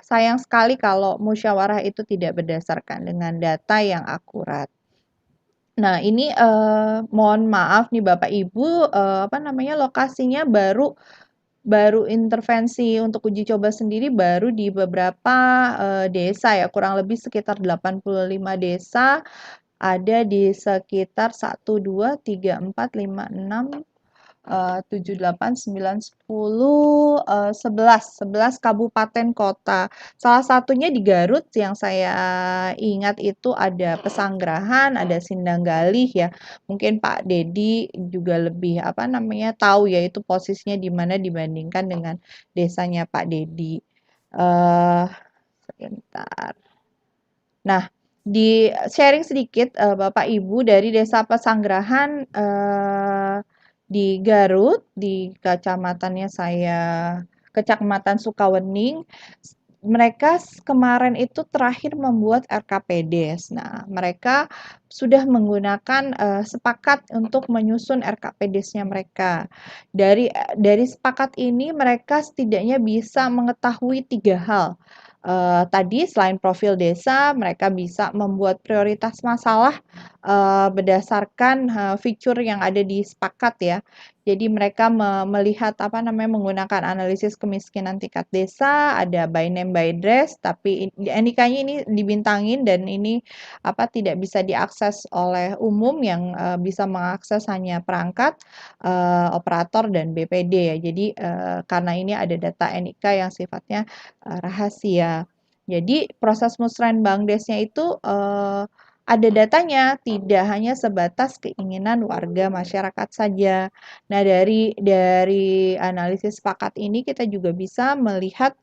[SPEAKER 9] Sayang sekali kalau musyawarah itu tidak berdasarkan dengan data yang akurat. Nah, ini mohon maaf nih Bapak Ibu, lokasinya baru intervensi untuk uji coba sendiri baru di beberapa desa ya, kurang lebih sekitar 85 desa, ada di sekitar 1, 2, 3, 4, 5, 6, 7, 8, 9, 10, 11 kabupaten kota. Salah satunya di Garut yang saya ingat itu ada Pesanggerahan, ada Sindanggalih ya. Mungkin Pak Dedi juga lebih tahu ya itu posisinya di mana dibandingkan dengan desanya Pak Dedi. Sebentar. Nah, di sharing sedikit Bapak Ibu dari Desa Pesanggerahan di Garut, di kecamatannya Kecamatan Sukawening, mereka kemarin itu terakhir membuat RKPDes. Nah, mereka sudah menggunakan sepakat untuk menyusun RKPDes-nya mereka. Dari sepakat ini mereka setidaknya bisa mengetahui 3 hal. Tadi selain profil desa, mereka bisa membuat prioritas masalah berdasarkan fitur yang ada di sepakat ya. Jadi mereka melihat menggunakan analisis kemiskinan tingkat desa, ada by name by address, tapi NIK-nya ini dibintangin dan ini tidak bisa diakses oleh umum, yang bisa mengakses hanya perangkat, operator dan BPD ya. Jadi karena ini ada data NIK yang sifatnya rahasia. Jadi proses musrenbang desnya itu ada datanya, tidak hanya sebatas keinginan warga masyarakat saja. Nah, dari analisis sepakat ini kita juga bisa melihat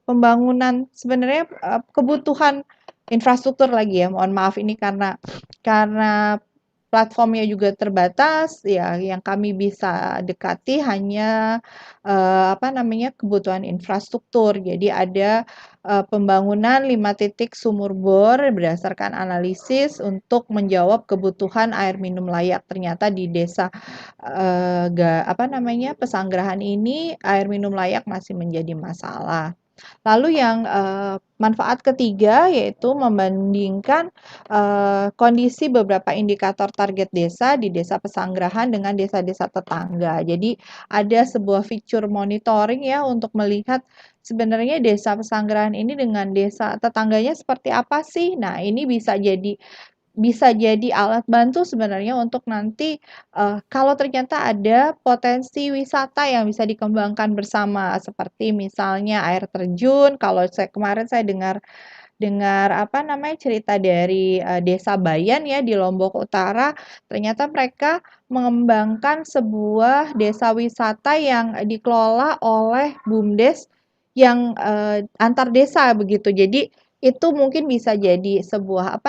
[SPEAKER 9] pembangunan sebenarnya kebutuhan infrastruktur lagi ya. Mohon maaf ini karena platformnya juga terbatas, ya yang kami bisa dekati hanya kebutuhan infrastruktur. Jadi ada pembangunan 5 titik sumur bor berdasarkan analisis untuk menjawab kebutuhan air minum layak. Ternyata di desa Pesanggerahan ini air minum layak masih menjadi masalah. Lalu yang manfaat ketiga yaitu membandingkan kondisi beberapa indikator target desa di desa Pesanggerahan dengan desa-desa tetangga. Jadi ada sebuah fitur monitoring ya untuk melihat sebenarnya desa Pesanggerahan ini dengan desa tetangganya seperti apa sih. Nah, ini bisa jadi alat bantu sebenarnya untuk nanti kalau ternyata ada potensi wisata yang bisa dikembangkan bersama seperti misalnya air terjun. Kalau kemarin saya dengar cerita dari Desa Bayan ya di Lombok Utara, ternyata mereka mengembangkan sebuah desa wisata yang dikelola oleh BUMDes yang antar desa begitu. Jadi itu mungkin bisa jadi sebuah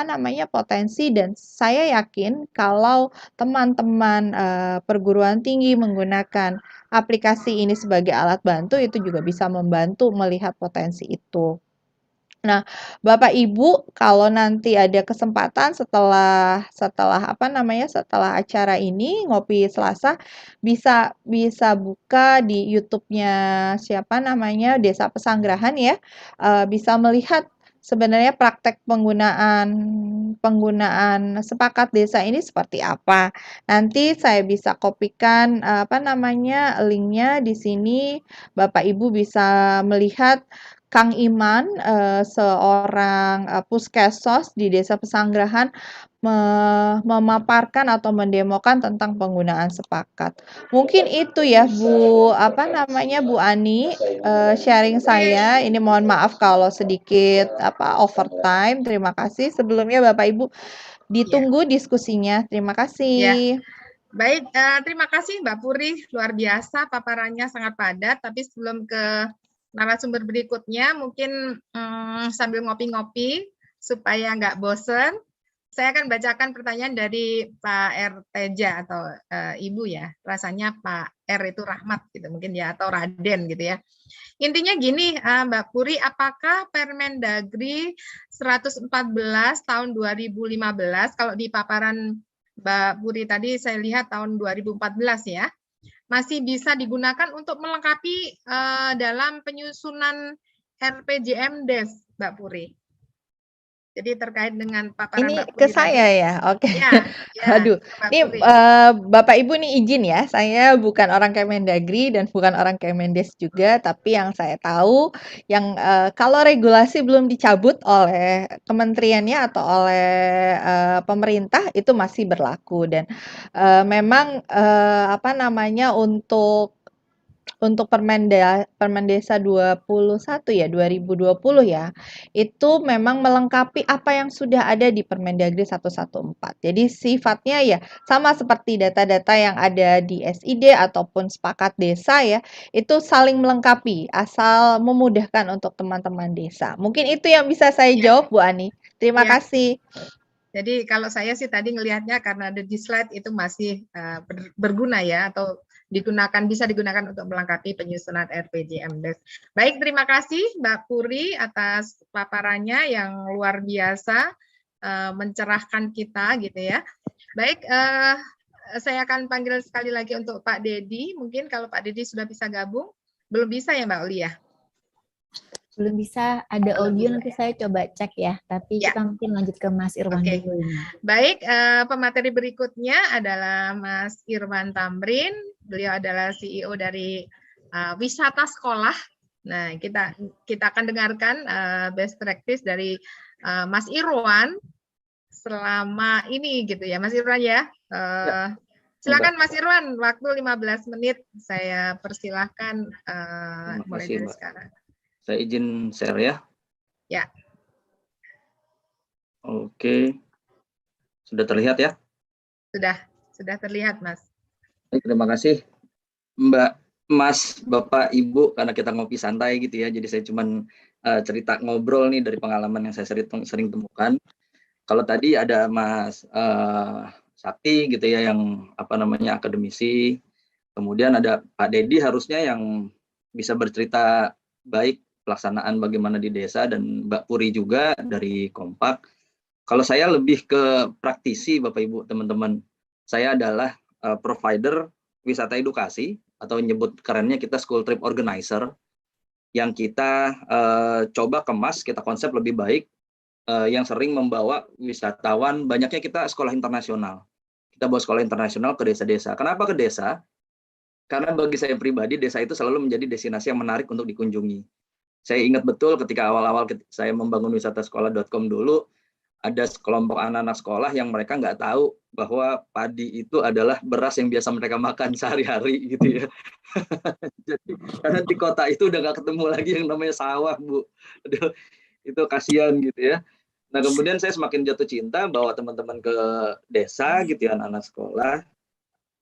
[SPEAKER 9] potensi, dan saya yakin kalau teman-teman perguruan tinggi menggunakan aplikasi ini sebagai alat bantu itu juga bisa membantu melihat potensi itu. Nah, Bapak Ibu, kalau nanti ada kesempatan setelah acara ini Ngopi Selasa bisa buka di YouTube-nya Desa Pesanggerahan ya. Bisa melihat sebenarnya praktek penggunaan sepakat desa ini seperti apa. Nanti saya bisa kopikan linknya di sini. Bapak Ibu bisa melihat Kang Iman, seorang puskesos di Desa Pesanggerahan, memaparkan atau mendemokan tentang penggunaan sepakat. Mungkin itu ya Bu Ani, sharing saya. Ini mohon maaf kalau sedikit overtime. Terima kasih. Sebelumnya Bapak Ibu ditunggu diskusinya. Terima kasih.
[SPEAKER 7] Baik, terima kasih Mbak Puri, luar biasa paparannya sangat padat. Tapi sebelum ke narasumber berikutnya, mungkin sambil ngopi-ngopi supaya nggak bosen, saya akan bacakan pertanyaan dari Pak Rteja atau Ibu ya. Rasanya Pak R itu Rahmat gitu mungkin ya, atau Raden gitu ya. Intinya gini, Mbak Puri, apakah Permendagri 114 tahun 2015, kalau di paparan Mbak Puri tadi saya lihat tahun 2014 ya, masih bisa digunakan untuk melengkapi dalam penyusunan RPJMDes, Mbak Puri. Jadi terkait dengan paparan
[SPEAKER 9] ini
[SPEAKER 7] Mbak Puri
[SPEAKER 9] ke saya
[SPEAKER 7] tadi.
[SPEAKER 9] ya, oke.
[SPEAKER 7] Ya,
[SPEAKER 9] Aduh, ini Bapak Ibu nih izin ya, saya bukan orang Kemendagri dan bukan orang Kemendes juga, tapi yang saya tahu, yang kalau regulasi belum dicabut oleh kementeriannya atau oleh pemerintah itu masih berlaku, dan memang untuk Permendesa 21 ya 2020 ya, itu memang melengkapi apa yang sudah ada di Permendagri 114. Jadi sifatnya ya sama seperti data-data yang ada di SID ataupun sepakat desa ya, itu saling melengkapi asal memudahkan untuk teman-teman desa. Mungkin itu yang bisa saya jawab Bu Ani. Terima kasih.
[SPEAKER 7] Jadi kalau saya sih tadi ngelihatnya karena ada di slide itu masih berguna ya, atau bisa digunakan untuk melengkapi penyusunan RPJMDes. Baik, terima kasih Mbak Puri atas paparannya yang luar biasa, mencerahkan kita gitu ya. Baik, saya akan panggil sekali lagi untuk Pak Dedi. Mungkin kalau Pak Dedi sudah bisa gabung, belum bisa ya Mbak Uli ya?
[SPEAKER 2] Belum bisa, ada audio nanti saya coba cek ya, tapi kita mungkin lanjut ke Mas Irwan dulu ini.
[SPEAKER 7] Baik, pemateri berikutnya adalah Mas Irwan Tamrin. Beliau adalah CEO dari Wisata Sekolah. Nah, kita akan dengarkan best practice dari Mas Irwan selama ini gitu ya, Mas Irwan ya. Silakan Mas Irwan, waktu 15 menit saya persilahkan mulai dari sekarang.
[SPEAKER 10] Saya izin share ya.
[SPEAKER 7] Ya.
[SPEAKER 10] Oke. Sudah terlihat ya?
[SPEAKER 7] Sudah terlihat, Mas.
[SPEAKER 10] Baik, terima kasih Mbak, Mas, Bapak, Ibu, karena kita ngopi santai gitu ya. Jadi saya cuman cerita ngobrol nih dari pengalaman yang saya sering temukan. Kalau tadi ada Mas Sakti gitu ya, yang akademisi. Kemudian ada Pak Dedi harusnya yang bisa bercerita baik pelaksanaan bagaimana di desa, dan Mbak Puri juga dari Kompak. Kalau saya lebih ke praktisi, Bapak Ibu, teman-teman. Saya adalah provider wisata edukasi, atau nyebut kerennya kita school trip organizer, yang kita coba kemas, kita konsep lebih baik, yang sering membawa wisatawan. Banyaknya kita sekolah internasional. Kita bawa sekolah internasional ke desa-desa. Kenapa ke desa? Karena bagi saya pribadi, desa itu selalu menjadi destinasi yang menarik untuk dikunjungi. Saya ingat betul ketika awal-awal saya membangun wisatasekolah.com dulu, ada sekelompok anak-anak sekolah yang mereka nggak tahu bahwa padi itu adalah beras yang biasa mereka makan sehari-hari gitu ya. Jadi karena di kota itu udah nggak ketemu lagi yang namanya sawah, Bu. Aduh, itu kasihan gitu ya. Nah, kemudian saya semakin jatuh cinta bawa teman-teman ke desa gitu ya, anak-anak sekolah.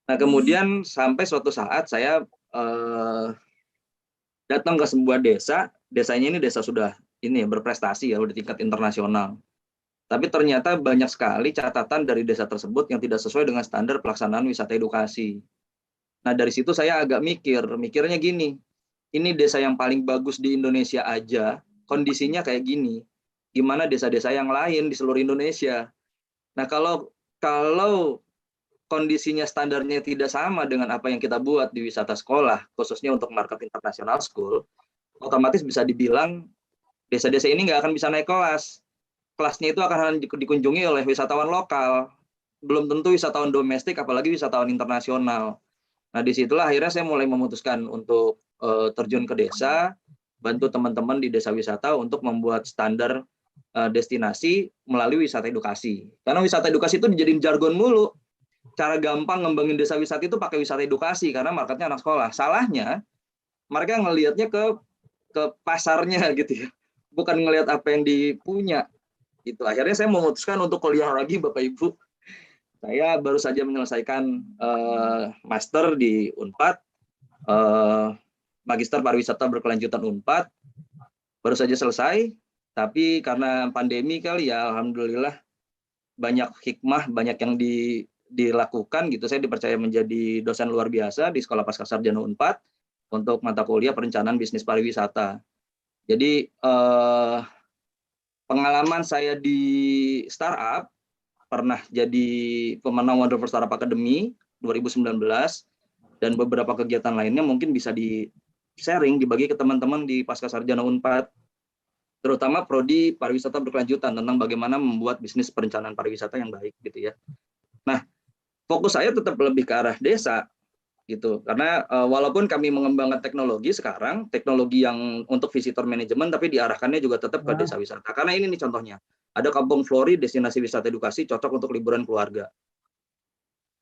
[SPEAKER 10] Nah, kemudian sampai suatu saat saya datang ke sebuah desa. Desanya ini desa sudah berprestasi ya, udah tingkat internasional. Tapi ternyata banyak sekali catatan dari desa tersebut yang tidak sesuai dengan standar pelaksanaan wisata edukasi. Nah, dari situ saya agak mikirnya gini, ini desa yang paling bagus di Indonesia aja, kondisinya kayak gini. Gimana desa-desa yang lain di seluruh Indonesia? Nah, kalau kondisinya standarnya tidak sama dengan apa yang kita buat di wisata sekolah, khususnya untuk market international school, otomatis bisa dibilang desa-desa ini nggak akan bisa naik kelas. Kelasnya itu akan dikunjungi oleh wisatawan lokal, belum tentu wisatawan domestik, apalagi wisatawan internasional. Nah, disitulah akhirnya saya mulai memutuskan untuk terjun ke desa, bantu teman-teman di desa wisata untuk membuat standar destinasi melalui wisata edukasi. Karena wisata edukasi itu dijadiin jargon mulu. Cara gampang ngembangin desa wisata itu pakai wisata edukasi, karena marketnya anak sekolah. Salahnya, mereka ngelihatnya ke pasarnya gitu ya, bukan ngelihat apa yang dipunya. Gitu. Akhirnya saya memutuskan untuk kuliah lagi, Bapak Ibu. Saya baru saja menyelesaikan master di Unpad, Magister Pariwisata Berkelanjutan Unpad, baru saja selesai. Tapi karena pandemi kali ya, alhamdulillah banyak hikmah, banyak yang dilakukan gitu. Saya dipercaya menjadi dosen luar biasa di Sekolah Pascasarjana Unpad untuk mata kuliah perencanaan bisnis pariwisata. Jadi pengalaman saya di startup, pernah jadi pemenang Wonderful Startup Academy 2019, dan beberapa kegiatan lainnya mungkin bisa di-sharing, dibagi ke teman-teman di Pascasarjana Unpad, terutama prodi pariwisata berkelanjutan, tentang bagaimana membuat bisnis perencanaan pariwisata yang baik gitu ya. Nah, fokus saya tetap lebih ke arah desa gitu, karena walaupun kami mengembangkan teknologi sekarang, teknologi yang untuk visitor management, tapi diarahkannya juga tetap ke desa wisata. Karena ini nih contohnya, ada Kampung Flori, destinasi wisata edukasi cocok untuk liburan keluarga.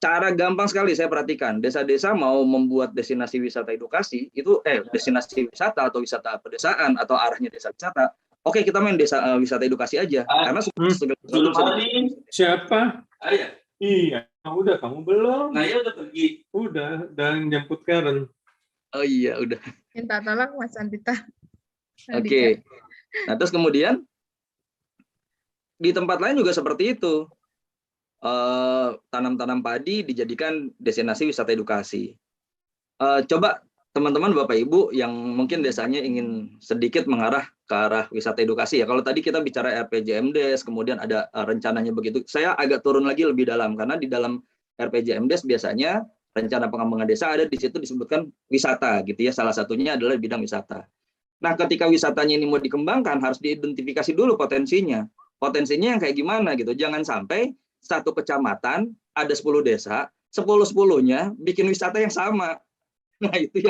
[SPEAKER 10] Cara gampang sekali saya perhatikan, desa-desa mau membuat destinasi wisata edukasi itu destinasi wisata atau wisata pedesaan atau arahnya desa wisata. Oke, kita main desa wisata edukasi aja, karena
[SPEAKER 4] Siapa? Ayah. Iya, udah, kamu belum? Nah, ya udah pergi. Udah, dan jemput Karen.
[SPEAKER 10] Oh iya, udah.
[SPEAKER 7] Minta tolong Mas Andita.
[SPEAKER 10] Oke. Nah, terus kemudian di tempat lain juga seperti itu. Tanam-tanam padi dijadikan destinasi wisata edukasi. Coba teman-teman Bapak Ibu yang mungkin desanya ingin sedikit mengarah ke arah wisata edukasi ya. Kalau tadi kita bicara RPJMDes, kemudian ada rencananya begitu. Saya agak turun lagi lebih dalam, karena di dalam RPJMDes biasanya rencana pengembangan desa ada di situ disebutkan wisata gitu ya. Salah satunya adalah bidang wisata. Nah, ketika wisatanya ini mau dikembangkan, harus diidentifikasi dulu potensinya. Potensinya yang kayak gimana gitu. Jangan sampai satu kecamatan ada 10 desa, 10-10-nya bikin wisata yang sama. Nah, itu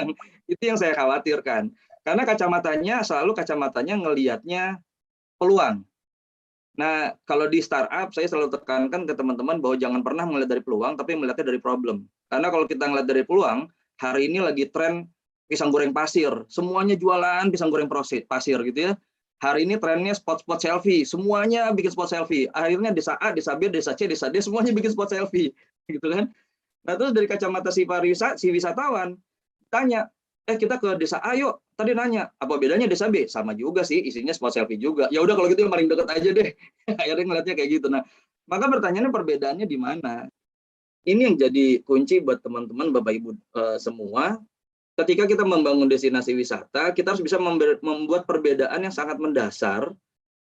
[SPEAKER 10] yang saya khawatirkan. Karena kacamatanya ngelihatnya peluang. Nah, kalau di startup saya selalu tekankan ke teman-teman bahwa jangan pernah melihat dari peluang, tapi melihatnya dari problem. Karena kalau kita ngelihat dari peluang, hari ini lagi tren pisang goreng pasir. Semuanya jualan pisang goreng pasir gitu ya. Hari ini trennya spot-spot selfie. Semuanya bikin spot selfie. Akhirnya desa A, desa B, desa C, desa D semuanya bikin spot selfie. Gitu kan. Nah, terus dari kacamata si wisatawan tanya, kita ke desa A yuk. Tadi nanya, apa bedanya desa B? Sama juga sih, isinya spot selfie juga. Ya udah kalau gitu yang paling dekat aja deh. Akhirnya ngeliatnya kayak gitu. Nah, maka pertanyaannya perbedaannya di mana? ini yang jadi kunci buat teman-teman Bapak Ibu semua. Ketika kita membangun destinasi wisata, kita harus bisa membuat perbedaan yang sangat mendasar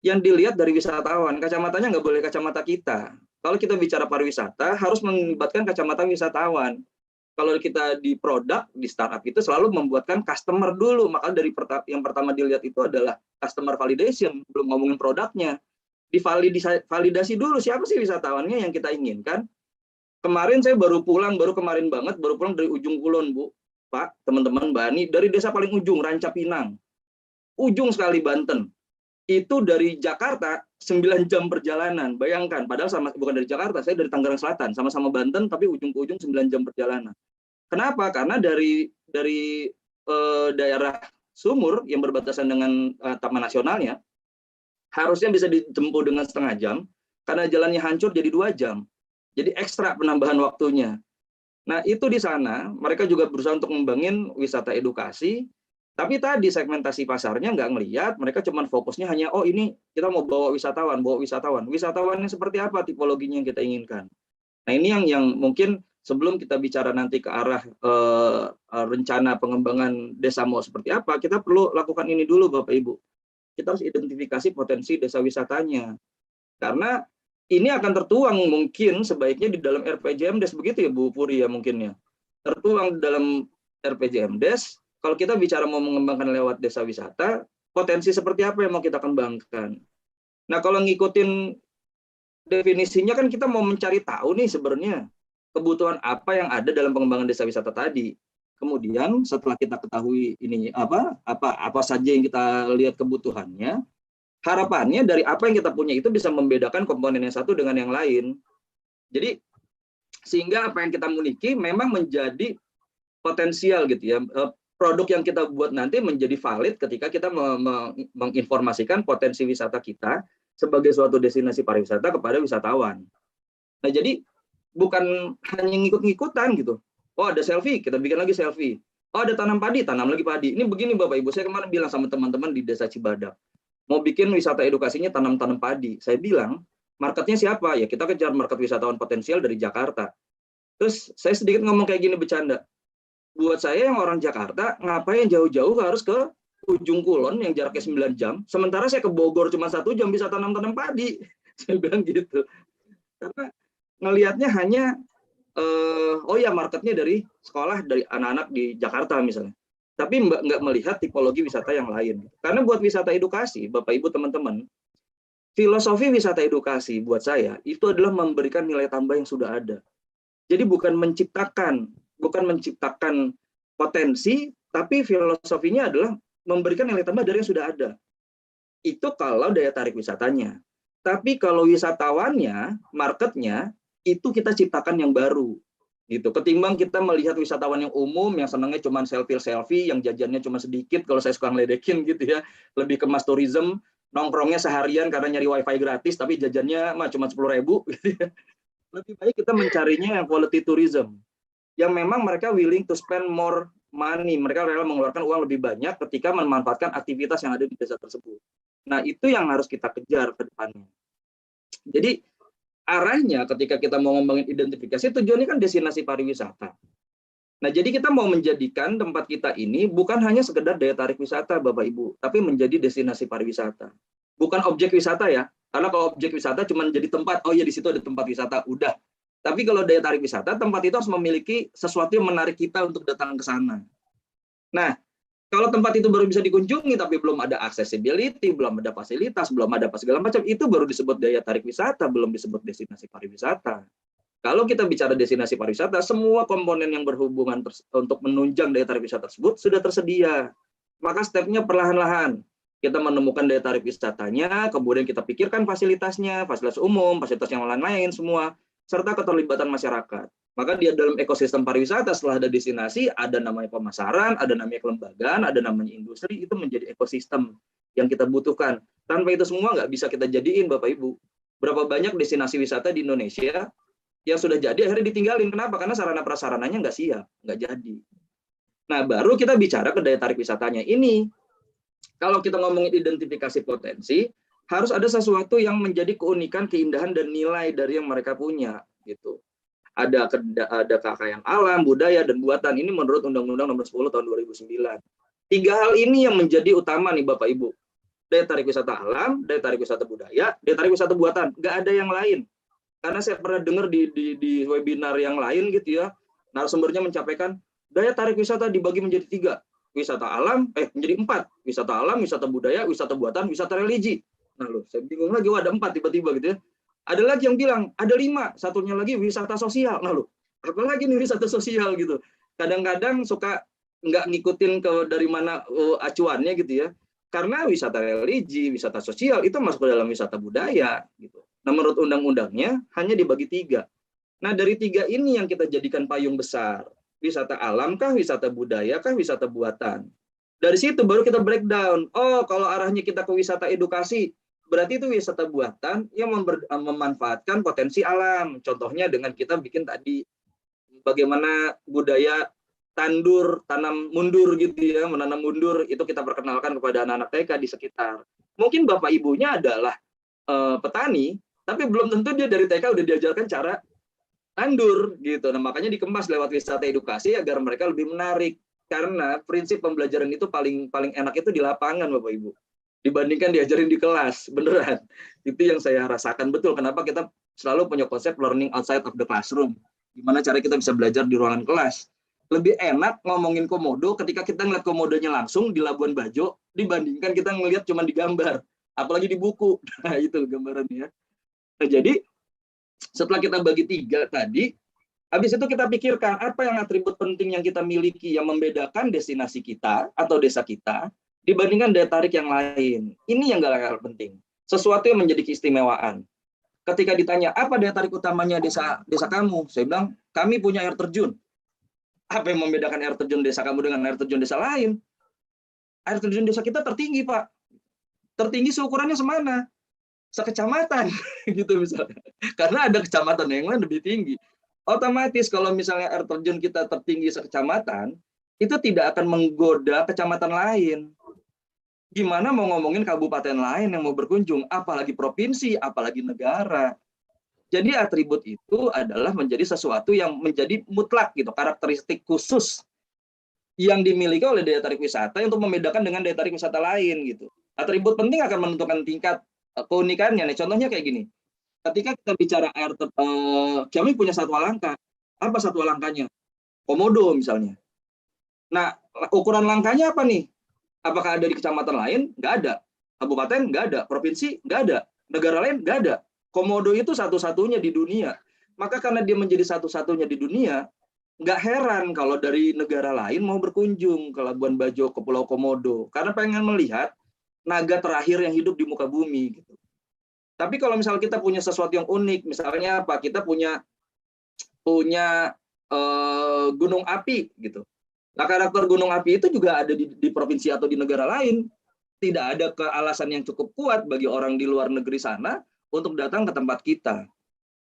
[SPEAKER 10] yang dilihat dari wisatawan. Kacamatanya nggak boleh kacamata kita. Kalau kita bicara pariwisata, harus melibatkan kacamata wisatawan. Kalau kita di produk, di startup itu selalu membuatkan customer dulu. Maka dari yang pertama dilihat itu adalah customer validation, belum ngomongin produknya. Divalidasi dulu siapa sih wisatawannya yang kita inginkan. Kemarin saya baru pulang dari ujung kulon, Bu, Pak, teman-teman, Mbak Ani, dari desa paling ujung, Ranca Pinang. Ujung sekali Banten. Itu dari Jakarta 9 jam perjalanan. Bayangkan, padahal bukan dari Jakarta, saya dari Tangerang Selatan, sama-sama Banten tapi ujung ke ujung 9 jam perjalanan. Kenapa? Karena dari daerah Sumur yang berbatasan dengan Taman Nasionalnya harusnya bisa ditempuh dengan setengah jam, karena jalannya hancur jadi 2 jam. Jadi ekstra penambahan waktunya. Nah, itu di sana mereka juga berusaha untuk membangun wisata edukasi. Tapi tadi segmentasi pasarnya nggak ngelihat, mereka cuma fokusnya hanya, oh ini kita mau bawa wisatawan. Wisatawannya seperti apa tipologinya yang kita inginkan. Nah ini yang mungkin sebelum kita bicara nanti ke arah rencana pengembangan desa mau seperti apa, kita perlu lakukan ini dulu Bapak Ibu. Kita harus identifikasi potensi desa wisatanya. Karena ini akan tertuang mungkin sebaiknya di dalam RPJMDes, begitu ya Bu Puri ya mungkin ya. Tertuang di dalam RPJMDes. Kalau kita bicara mau mengembangkan lewat desa wisata, potensi seperti apa yang mau kita kembangkan? Nah, kalau ngikutin definisinya kan kita mau mencari tahu nih sebenarnya kebutuhan apa yang ada dalam pengembangan desa wisata tadi. Kemudian setelah kita ketahui ini apa saja yang kita lihat kebutuhannya, harapannya dari apa yang kita punya itu bisa membedakan komponen yang satu dengan yang lain. Jadi sehingga apa yang kita miliki memang menjadi potensial gitu ya. Produk yang kita buat nanti menjadi valid ketika kita menginformasikan potensi wisata kita sebagai suatu destinasi pariwisata kepada wisatawan. Nah, jadi bukan hanya ngikut-ngikutan gitu. Oh, ada selfie, kita bikin lagi selfie. Oh, ada tanam padi, tanam lagi padi. Ini begini Bapak Ibu, saya kemarin bilang sama teman-teman di Desa Cibadak, mau bikin wisata edukasinya tanam-tanam padi. Saya bilang, marketnya siapa? Ya kita kejar market wisatawan potensial dari Jakarta. Terus saya sedikit ngomong kayak gini bercanda. Buat saya yang orang Jakarta, ngapain jauh-jauh harus ke ujung kulon yang jaraknya 9 jam, sementara saya ke Bogor cuma 1 jam bisa tanam-tanam padi. Saya bilang gitu. Karena ngelihatnya hanya, oh ya marketnya dari sekolah, dari anak-anak di Jakarta misalnya. Tapi nggak melihat tipologi wisata yang lain. Karena buat wisata edukasi, Bapak Ibu teman-teman, filosofi wisata edukasi buat saya, itu adalah memberikan nilai tambah yang sudah ada. Jadi bukan menciptakan potensi, tapi filosofinya adalah memberikan nilai tambah dari yang sudah ada. Itu kalau daya tarik wisatanya. Tapi kalau wisatawannya, marketnya, itu kita ciptakan yang baru. Gitu. Ketimbang kita melihat wisatawan yang umum, yang senangnya cuma selfie, yang jajannya cuma sedikit, kalau saya suka ngeledekin gitu ya, lebih ke mass tourism, nongkrongnya seharian karena nyari wifi gratis, tapi jajannya mah cuma 10.000. Gitu ya. Lebih baik kita mencarinya yang quality tourism. Yang memang mereka willing to spend more money, mereka rela mengeluarkan uang lebih banyak ketika memanfaatkan aktivitas yang ada di desa tersebut. Nah, itu yang harus kita kejar ke depannya. Jadi, arahnya ketika kita mau ngembangin identifikasi, tujuannya kan destinasi pariwisata. Nah, jadi kita mau menjadikan tempat kita ini bukan hanya sekedar daya tarik wisata, Bapak Ibu, tapi menjadi destinasi pariwisata. Bukan objek wisata ya, karena kalau objek wisata cuma jadi tempat, oh ya di situ ada tempat wisata, udah. Tapi kalau daya tarik wisata, tempat itu harus memiliki sesuatu yang menarik kita untuk datang ke sana. Nah, kalau tempat itu baru bisa dikunjungi, tapi belum ada accessibility, belum ada fasilitas, belum ada apa segala macam, itu baru disebut daya tarik wisata, belum disebut destinasi pariwisata. Kalau kita bicara destinasi pariwisata, semua komponen yang berhubungan untuk menunjang daya tarik wisata tersebut sudah tersedia. Maka stepnya perlahan-lahan. Kita menemukan daya tarik wisatanya, kemudian kita pikirkan fasilitasnya, fasilitas umum, fasilitas yang lain-lain semua, serta keterlibatan masyarakat. Maka dia dalam ekosistem pariwisata setelah ada destinasi, ada namanya pemasaran, ada namanya kelembagaan, ada namanya industri, itu menjadi ekosistem yang kita butuhkan. Tanpa itu semua nggak bisa kita jadiin, Bapak Ibu. Berapa banyak destinasi wisata di Indonesia yang sudah jadi akhirnya ditinggalin. Kenapa? Karena sarana prasarananya nggak siap, nggak jadi. Nah, baru kita bicara ke daya tarik wisatanya. Ini, kalau kita ngomongin identifikasi potensi, harus ada sesuatu yang menjadi keunikan, keindahan, dan nilai dari yang mereka punya. Gitu. ada kekayaan alam, budaya, dan buatan. Ini menurut Undang-Undang Nomor 10 Tahun 2009. 3 hal ini yang menjadi utama nih Bapak Ibu. Daya tarik wisata alam, daya tarik wisata budaya, daya tarik wisata buatan. Nggak ada yang lain. Karena saya pernah dengar di webinar yang lain gitu ya, narasumbernya menyampaikan daya tarik wisata dibagi menjadi 3. Wisata alam, menjadi 4. Wisata alam, wisata budaya, wisata buatan, wisata religi. Nah loh, saya bingung lagi, ada 4 tiba-tiba gitu ya. Ada lagi yang bilang, ada 5, satunya lagi wisata sosial. Nah loh, apalagi nih wisata sosial gitu. Kadang-kadang suka nggak ngikutin dari mana acuannya gitu ya. Karena wisata religi, wisata sosial itu masuk ke dalam wisata budaya gitu. Nah, menurut undang-undangnya hanya dibagi 3. Nah, dari 3 ini yang kita jadikan payung besar. Wisata alam kah, wisata budaya kah, wisata buatan. Dari situ baru kita breakdown. Oh, kalau arahnya kita ke wisata edukasi, berarti itu wisata buatan yang memanfaatkan potensi alam. Contohnya dengan kita bikin tadi bagaimana budaya tandur, tanam mundur gitu ya, menanam mundur, itu kita perkenalkan kepada anak-anak TK di sekitar. Mungkin Bapak Ibunya adalah petani, tapi belum tentu dia dari TK udah diajarkan cara tandur gitu. Nah, makanya dikemas lewat wisata edukasi agar mereka lebih menarik. Karena prinsip pembelajaran itu paling enak itu di lapangan Bapak Ibu. Dibandingkan diajarin di kelas, beneran. Itu yang saya rasakan betul. Kenapa kita selalu punya konsep learning outside of the classroom. Gimana cara kita bisa belajar di ruangan kelas. Lebih enak ngomongin komodo ketika kita ngeliat komodonya langsung di Labuan Bajo dibandingkan kita ngeliat cuma di gambar, apalagi di buku. Nah, itu gambarannya. Nah, jadi setelah kita bagi 3 tadi, habis itu kita pikirkan apa yang atribut penting yang kita miliki yang membedakan destinasi kita atau desa kita dibandingkan daya tarik yang lain. Ini yang gak penting. Sesuatu yang menjadi keistimewaan. Ketika ditanya apa daya tarik utamanya desa kamu, saya bilang kami punya air terjun. Apa yang membedakan air terjun desa kamu dengan air terjun desa lain? Air terjun desa kita tertinggi, Pak. Tertinggi seukurannya semana? Sekecamatan, gitu misalnya. Karena ada kecamatan yang lain lebih tinggi. Otomatis kalau misalnya air terjun kita tertinggi sekecamatan, itu tidak akan menggoda kecamatan lain. Gimana mau ngomongin kabupaten lain yang mau berkunjung, apalagi provinsi, apalagi negara. Jadi atribut itu adalah menjadi sesuatu yang menjadi mutlak gitu, karakteristik khusus yang dimiliki oleh daya tarik wisata untuk membedakan dengan daya tarik wisata lain gitu. Atribut penting akan menentukan tingkat keunikannya. Nih, contohnya kayak gini. Ketika kita bicara air, kami punya satwa langka. Apa satwa langkanya? Komodo misalnya. Nah, ukuran langkanya apa nih? Apakah ada di kecamatan lain? Nggak ada. Kabupaten? Nggak ada. Provinsi? Nggak ada. Negara lain? Nggak ada. Komodo itu satu-satunya di dunia. Maka karena dia menjadi satu-satunya di dunia, nggak heran kalau dari negara lain mau berkunjung ke Labuan Bajo, ke Pulau Komodo. Karena pengen melihat naga terakhir yang hidup di muka bumi. Gitu. Tapi kalau misalnya kita punya sesuatu yang unik, misalnya apa? Kita punya gunung api. Gitu. Nah, karakter gunung api itu juga ada di provinsi atau di negara lain. Tidak ada alasan yang cukup kuat bagi orang di luar negeri sana untuk datang ke tempat kita.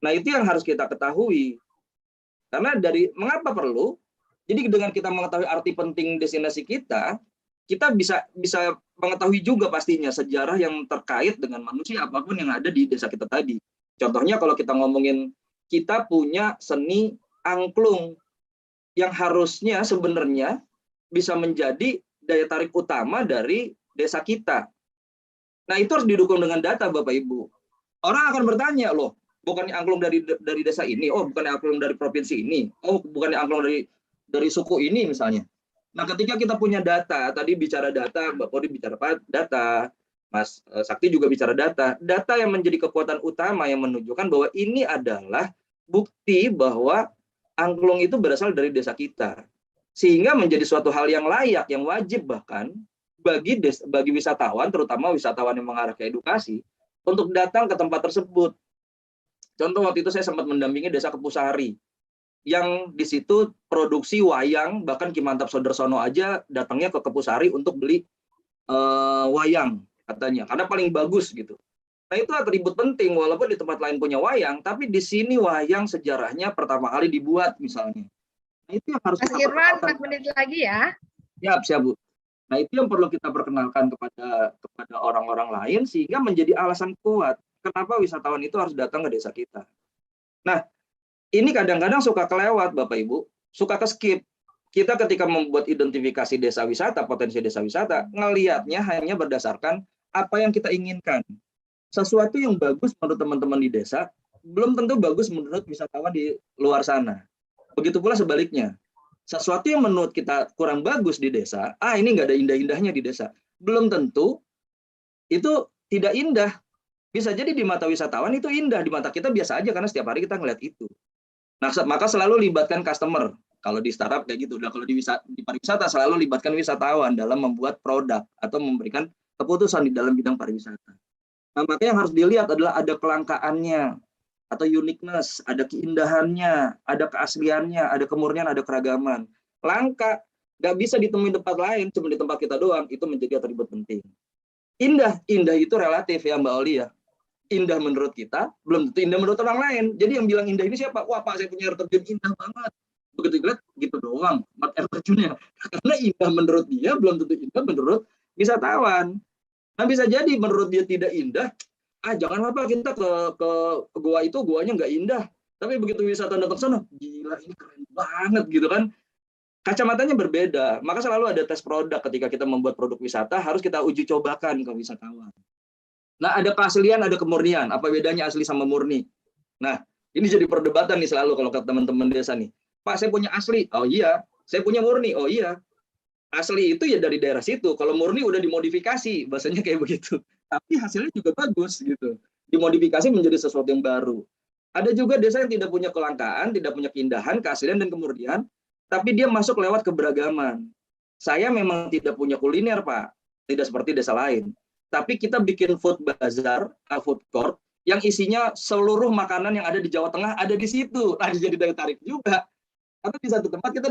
[SPEAKER 10] Nah, itu yang harus kita ketahui. Karena mengapa perlu? Jadi dengan kita mengetahui arti penting destinasi kita bisa mengetahui juga pastinya sejarah yang terkait dengan manusia apapun yang ada di desa kita tadi. Contohnya kalau kita ngomongin kita punya seni angklung yang harusnya sebenarnya bisa menjadi daya tarik utama dari desa kita. Nah, itu harus didukung dengan data Bapak Ibu. Orang akan bertanya, loh, bukannya angklung dari desa ini, oh bukannya angklung dari provinsi ini, oh bukannya angklung dari suku ini misalnya. Nah, ketika kita punya data, tadi bicara data, Mbak Pori bicara data, Mas Sakti juga bicara data yang menjadi kekuatan utama yang menunjukkan bahwa ini adalah bukti bahwa angklung itu berasal dari desa kita. Sehingga menjadi suatu hal yang layak, yang wajib bahkan bagi wisatawan, terutama wisatawan yang mengarah ke edukasi, untuk datang ke tempat tersebut. Contoh waktu itu saya sempat mendampingi desa Kepusari, yang di situ produksi wayang, bahkan Ki Mantap Sodersono aja datangnya ke Kepusari untuk beli wayang katanya, karena paling bagus gitu. Nah, itu atribut penting, walaupun di tempat lain punya wayang, tapi di sini wayang sejarahnya pertama kali dibuat misalnya. Nah, itu yang harus
[SPEAKER 7] Mas Irwan, 4 menit lagi ya.
[SPEAKER 10] Siap, Bu. Nah, itu yang perlu kita perkenalkan kepada orang-orang lain sehingga menjadi alasan kuat kenapa wisatawan itu harus datang ke desa kita. Nah, Ini kadang-kadang suka kelewat Bapak Ibu, suka ke-skip. Kita ketika membuat identifikasi desa wisata, potensi desa wisata, ngelihatnya hanya berdasarkan apa yang kita inginkan. Sesuatu yang bagus menurut teman-teman di desa, belum tentu bagus menurut wisatawan di luar sana. Begitu pula sebaliknya. Sesuatu yang menurut kita kurang bagus di desa, ini nggak ada indah-indahnya di desa. Belum tentu itu tidak indah. Bisa jadi di mata wisatawan itu indah, di mata kita biasa aja karena setiap hari kita ngeliat itu. Nah, maka selalu libatkan customer. Kalau di startup kayak gitu. Nah, kalau di pariwisata selalu libatkan wisatawan dalam membuat produk atau memberikan keputusan di dalam bidang pariwisata. Nah, maka yang harus dilihat adalah ada kelangkaannya atau uniqueness, ada keindahannya, ada keasliannya, ada kemurnian, ada keragaman. Langka, nggak bisa ditemui tempat lain, cuma di tempat kita doang, itu menjadi atribut penting. Indah itu relatif ya Mbak Oli ya. Indah menurut kita, belum tentu indah menurut orang lain. Jadi yang bilang indah ini siapa? Wah Pak, saya punya air terjun indah banget. Begitu dilihat, gitu doang, air terjunnya. Karena indah menurut dia, belum tentu indah menurut wisatawan. Nah bisa jadi menurut dia tidak indah, jangan apa kita ke gua itu, guanya nggak indah. Tapi begitu wisatawan datang sana, gila ini keren banget gitu kan. Kacamatanya berbeda, maka selalu ada tes produk ketika kita membuat produk wisata, harus kita uji cobakan ke wisatawan. Nah, ada keaslian, ada kemurnian. Apa bedanya asli sama murni? Nah, ini jadi perdebatan nih selalu kalau ke teman-teman desa nih. Pak, saya punya asli. Oh iya. Saya punya murni. Oh iya. Asli itu ya dari daerah situ. Kalau murni udah dimodifikasi, bahasanya kayak begitu. Tapi hasilnya juga bagus gitu. Dimodifikasi menjadi sesuatu yang baru. Ada juga desa yang tidak punya kelangkaan, tidak punya keindahan, keaslian dan kemurnian, tapi dia masuk lewat keberagaman. Saya memang tidak punya kuliner, Pak. Tidak seperti desa lain. Tapi kita bikin food bazaar, food court, yang isinya seluruh makanan yang ada di Jawa Tengah ada di situ. Nah, jadi daya tarik juga. Atau di satu tempat kita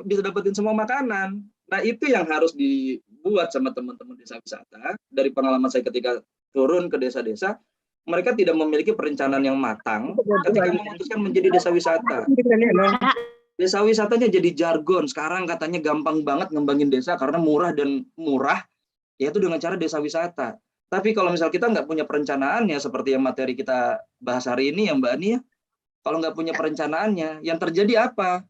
[SPEAKER 10] bisa dapetin semua makanan. Nah, itu yang harus dibuat sama teman-teman desa wisata. Dari pengalaman saya ketika turun ke desa-desa, mereka tidak memiliki perencanaan yang matang ketika memutuskan menjadi desa wisata. Desa wisatanya jadi jargon. Sekarang katanya gampang banget ngembangin desa karena murah, yaitu dengan cara desa wisata. Tapi kalau misal kita nggak punya perencanaannya, seperti yang materi kita bahas hari ini ya Mbak Ani ya, kalau nggak punya perencanaannya, yang terjadi apa?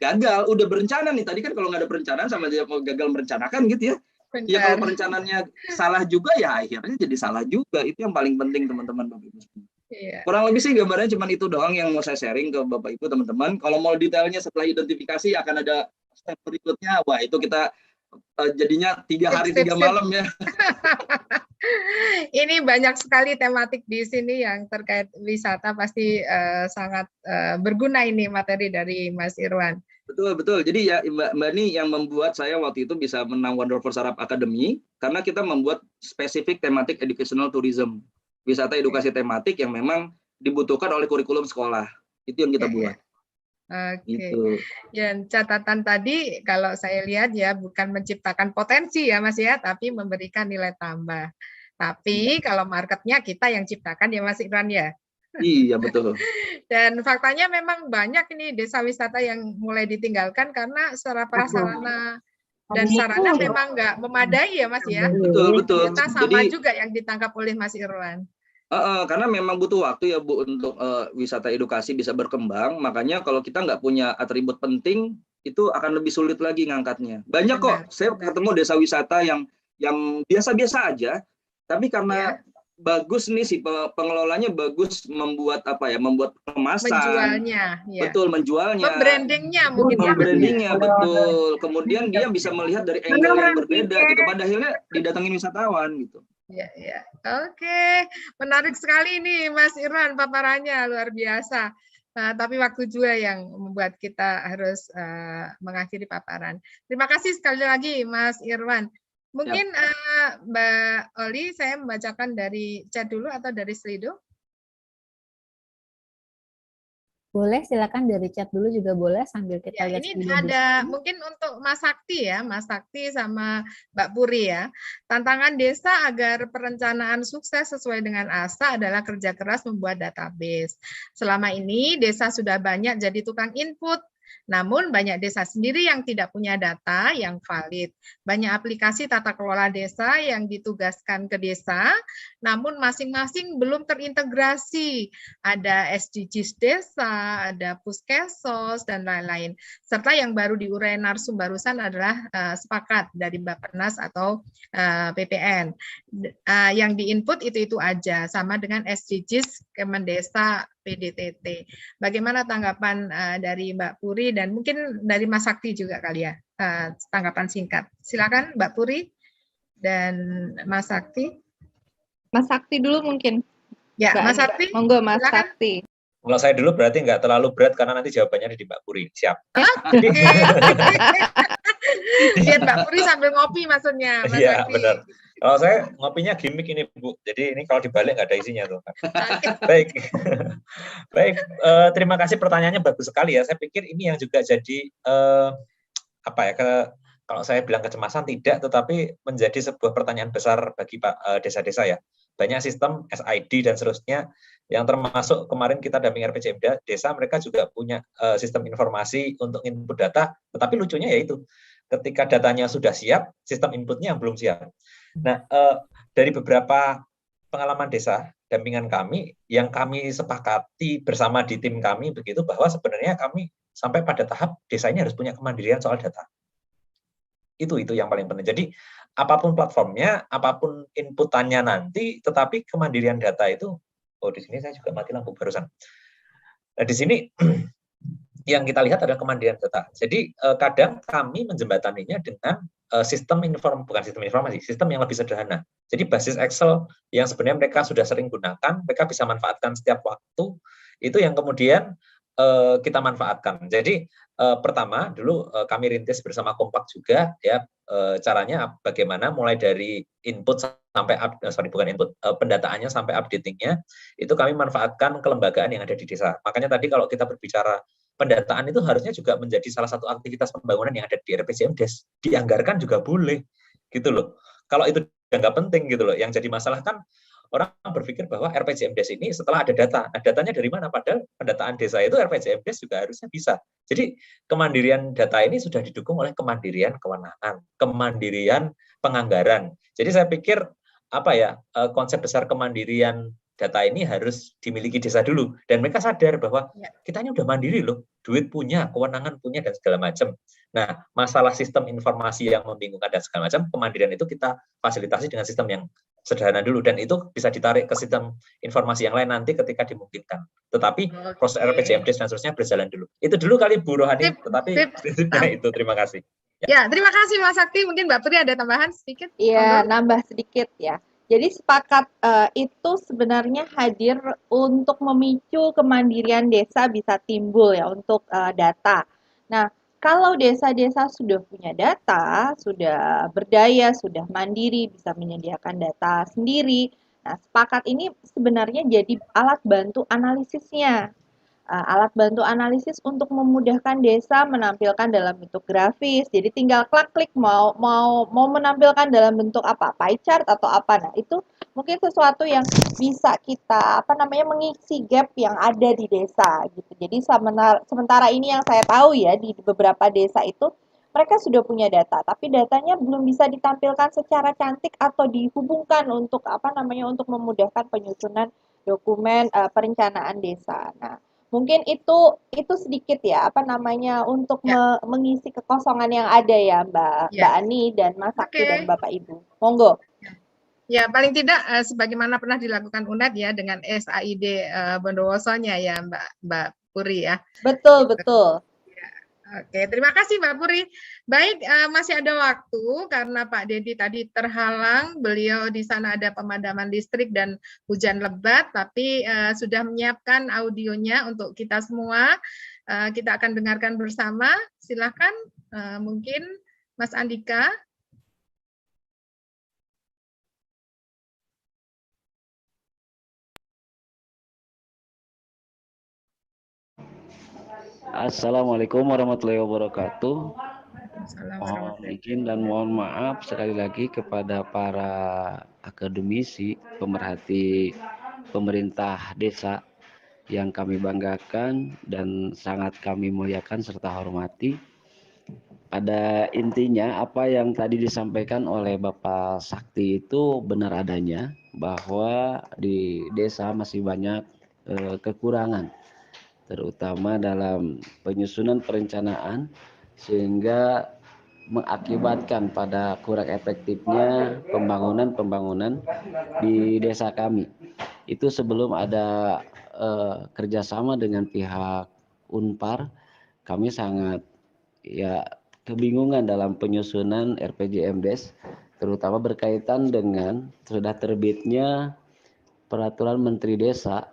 [SPEAKER 10] Gagal, udah berencana nih. Tadi kan kalau nggak ada perencanaan sama aja gagal merencanakan gitu ya. Benar. Ya kalau perencanaannya salah juga ya akhirnya jadi salah juga. Itu yang paling penting teman-teman Bapak Ibu. Iya. Kurang lebih sih gambarnya cuma itu doang yang mau saya sharing ke Bapak Ibu teman-teman. Kalau mau detailnya setelah identifikasi akan ada step berikutnya. Wah itu kita jadinya 3 hari 3 malam ya.
[SPEAKER 7] Ini banyak sekali tematik di sini yang terkait wisata, pasti sangat berguna ini materi dari Mas Irwan.
[SPEAKER 10] Betul. Jadi ya Mbak Ni yang membuat saya waktu itu bisa menang Wonderful Startup Academy karena kita membuat spesifik tematik educational tourism, wisata edukasi tematik yang memang dibutuhkan oleh kurikulum sekolah. Itu yang kita buat.
[SPEAKER 7] Oke. Gitu. Dan catatan tadi kalau saya lihat ya bukan menciptakan potensi ya Mas ya, tapi memberikan nilai tambah. Tapi kalau marketnya kita yang ciptakan ya Mas Irwan ya.
[SPEAKER 10] Iya betul.
[SPEAKER 7] Dan faktanya memang banyak ini desa wisata yang mulai ditinggalkan karena secara prasarana dan sarana memang nggak memadai ya Mas ya.
[SPEAKER 10] Betul.
[SPEAKER 7] Kita sama juga yang ditangkap oleh Mas Irwan.
[SPEAKER 10] Karena memang butuh waktu ya Bu untuk wisata edukasi bisa berkembang. Makanya kalau kita nggak punya atribut penting itu akan lebih sulit lagi ngangkatnya. Banyak kok saya ketemu desa wisata yang biasa-biasa aja, tapi karena bagus nih si pengelolanya bagus membuat membuat kemasan, menjualnya, betul menjualnya,
[SPEAKER 7] membrandingnya mungkin
[SPEAKER 10] membrandingnya betul. Kemudian dia bisa melihat dari angle yang berbeda gitu. Pada akhirnya didatengin wisatawan gitu.
[SPEAKER 7] Ya. Oke, menarik sekali nih Mas Irwan paparannya luar biasa. Nah, tapi waktu juga yang membuat kita harus mengakhiri paparan. Terima kasih sekali lagi Mas Irwan. Mungkin Mbak Oli saya membacakan dari chat dulu atau dari Slido?
[SPEAKER 2] Boleh, silakan dari chat dulu juga boleh sambil kita lihat.
[SPEAKER 7] Ini ada mungkin untuk Mas Sakti ya, Mas Sakti sama Mbak Puri ya. Tantangan desa agar perencanaan sukses sesuai dengan asa adalah kerja keras membuat database. Selama ini desa sudah banyak jadi tukang input, Namun banyak desa sendiri yang tidak punya data yang valid. Banyak aplikasi tata kelola desa yang ditugaskan ke desa, namun masing-masing belum terintegrasi. Ada SDGs desa, ada Puskesos, dan lain-lain. Serta yang baru diurai narsum barusan adalah sepakat dari Bappenas atau PPN. Yang diinput itu aja, sama dengan SDGs Kemendesa PDTT. Bagaimana tanggapan dari Mbak Puri dan mungkin dari Mas Sakti juga kali ya, tanggapan singkat. Silakan Mbak Puri dan Mas Sakti.
[SPEAKER 9] Mas Sakti dulu mungkin.
[SPEAKER 7] Ya, Mas Sakti.
[SPEAKER 9] Monggo Mas
[SPEAKER 7] silakan.
[SPEAKER 9] Sakti.
[SPEAKER 5] Kalau saya dulu berarti nggak terlalu berat karena nanti jawabannya di Mbak Puri. Siap.
[SPEAKER 7] Biar Mbak Puri sambil ngopi maksudnya.
[SPEAKER 5] Iya, benar. Kalau saya ngopinya gimmick ini, Bu. Jadi ini kalau dibalik nggak ada isinya tuh. Baik. Baik, terima kasih pertanyaannya bagus sekali ya. Saya pikir ini yang juga jadi apa ya, kalau saya bilang kecemasan tidak, tetapi menjadi sebuah pertanyaan besar bagi desa-desa ya. Banyak sistem SID dan seterusnya yang termasuk kemarin kita dampingi RPJM desa, mereka juga punya sistem informasi untuk input data, tetapi lucunya yaitu ketika datanya sudah siap, sistem inputnya yang belum siap. Nah, dari beberapa pengalaman desa dampingan kami yang kami sepakati bersama di tim kami begitu, bahwa sebenarnya kami sampai pada tahap desa ini harus punya kemandirian soal data. Itu yang paling penting. Jadi apapun platformnya, apapun inputannya nanti, tetapi kemandirian data itu, di sini saya juga mati lampu barusan. Nah, di sini yang kita lihat adalah kemandirian data. Jadi kadang kami menjembataninya dengan sistem yang lebih sederhana. Jadi basis Excel yang sebenarnya mereka sudah sering gunakan, mereka bisa manfaatkan setiap waktu, itu yang kemudian kita manfaatkan. Jadi pertama dulu kami rintis bersama Kompak juga ya, caranya bagaimana mulai dari input sampai pendataannya sampai updatingnya itu kami manfaatkan kelembagaan yang ada di desa. Makanya tadi kalau kita berbicara pendataan itu harusnya juga menjadi salah satu aktivitas pembangunan yang ada di RPJM Des. Dianggarkan juga boleh gitu loh. Kalau itu nggak penting gitu loh. Yang jadi masalah kan orang berpikir bahwa RPJM Des ini setelah ada data. Nah, datanya dari mana? Padahal pendataan desa itu RPJM Des juga harusnya bisa. Jadi kemandirian data ini sudah didukung oleh kemandirian kewenangan, kemandirian penganggaran. Jadi saya pikir konsep besar kemandirian data ini harus dimiliki desa dulu, dan mereka sadar bahwa kita ini udah mandiri loh, duit punya, kewenangan punya, dan segala macam. Nah, masalah sistem informasi yang membingungkan dan segala macam, kemandirian itu kita fasilitasi dengan sistem yang sederhana dulu, dan itu bisa ditarik ke sistem informasi yang lain nanti ketika dimungkinkan. Tetapi proses RPJM Des dan seterusnya berjalan dulu. Itu dulu kali Bu Rohani, tetapi prinsipnya itu. Terima kasih.
[SPEAKER 7] Ya, terima kasih Mas Sakti. Mungkin Mbak Puri ada tambahan sedikit?
[SPEAKER 9] Iya, nambah sedikit ya. Jadi sepakat itu sebenarnya hadir untuk memicu kemandirian desa bisa timbul ya untuk data. Nah, kalau desa-desa sudah punya data, sudah berdaya, sudah mandiri, bisa menyediakan data sendiri. Nah, sepakat ini sebenarnya jadi alat bantu analisisnya. Alat bantu analisis untuk memudahkan desa menampilkan dalam bentuk grafis. Jadi tinggal klik mau menampilkan dalam bentuk apa, pie chart atau apa. Nah, itu mungkin sesuatu yang bisa kita mengisi gap yang ada di desa gitu. Jadi sementara ini yang saya tahu ya di beberapa desa itu mereka sudah punya data, tapi datanya belum bisa ditampilkan secara cantik atau dihubungkan untuk untuk memudahkan penyusunan dokumen perencanaan desa. Nah, mungkin itu sedikit ya untuk mengisi kekosongan yang ada ya Mbak Ani dan Mas Sakti dan Bapak Ibu. Monggo.
[SPEAKER 7] Ya, paling tidak sebagaimana pernah dilakukan UNED ya dengan SAID Bondowosonya ya Mbak Puri ya.
[SPEAKER 9] Betul.
[SPEAKER 7] Oke, terima kasih Mbak Puri. Baik, masih ada waktu karena Pak Dedi tadi terhalang, beliau di sana ada pemadaman listrik dan hujan lebat, tapi sudah menyiapkan audionya untuk kita semua. Kita akan dengarkan bersama. Silakan, mungkin Mas Andika.
[SPEAKER 8] Assalamualaikum warahmatullahi wabarakatuh. Mohon izin dan mohon maaf sekali lagi kepada para akademisi, pemerhati pemerintah desa yang kami banggakan dan sangat kami muliakan serta hormati. Pada intinya apa yang tadi disampaikan oleh Bapak Sakti itu benar adanya, bahwa di desa masih banyak kekurangan, terutama dalam penyusunan perencanaan, sehingga mengakibatkan pada kurang efektifnya pembangunan di desa kami. Itu sebelum ada kerjasama dengan pihak Unpar, kami sangat kebingungan dalam penyusunan RPJMDes, terutama berkaitan dengan sudah terbitnya Peraturan Menteri Desa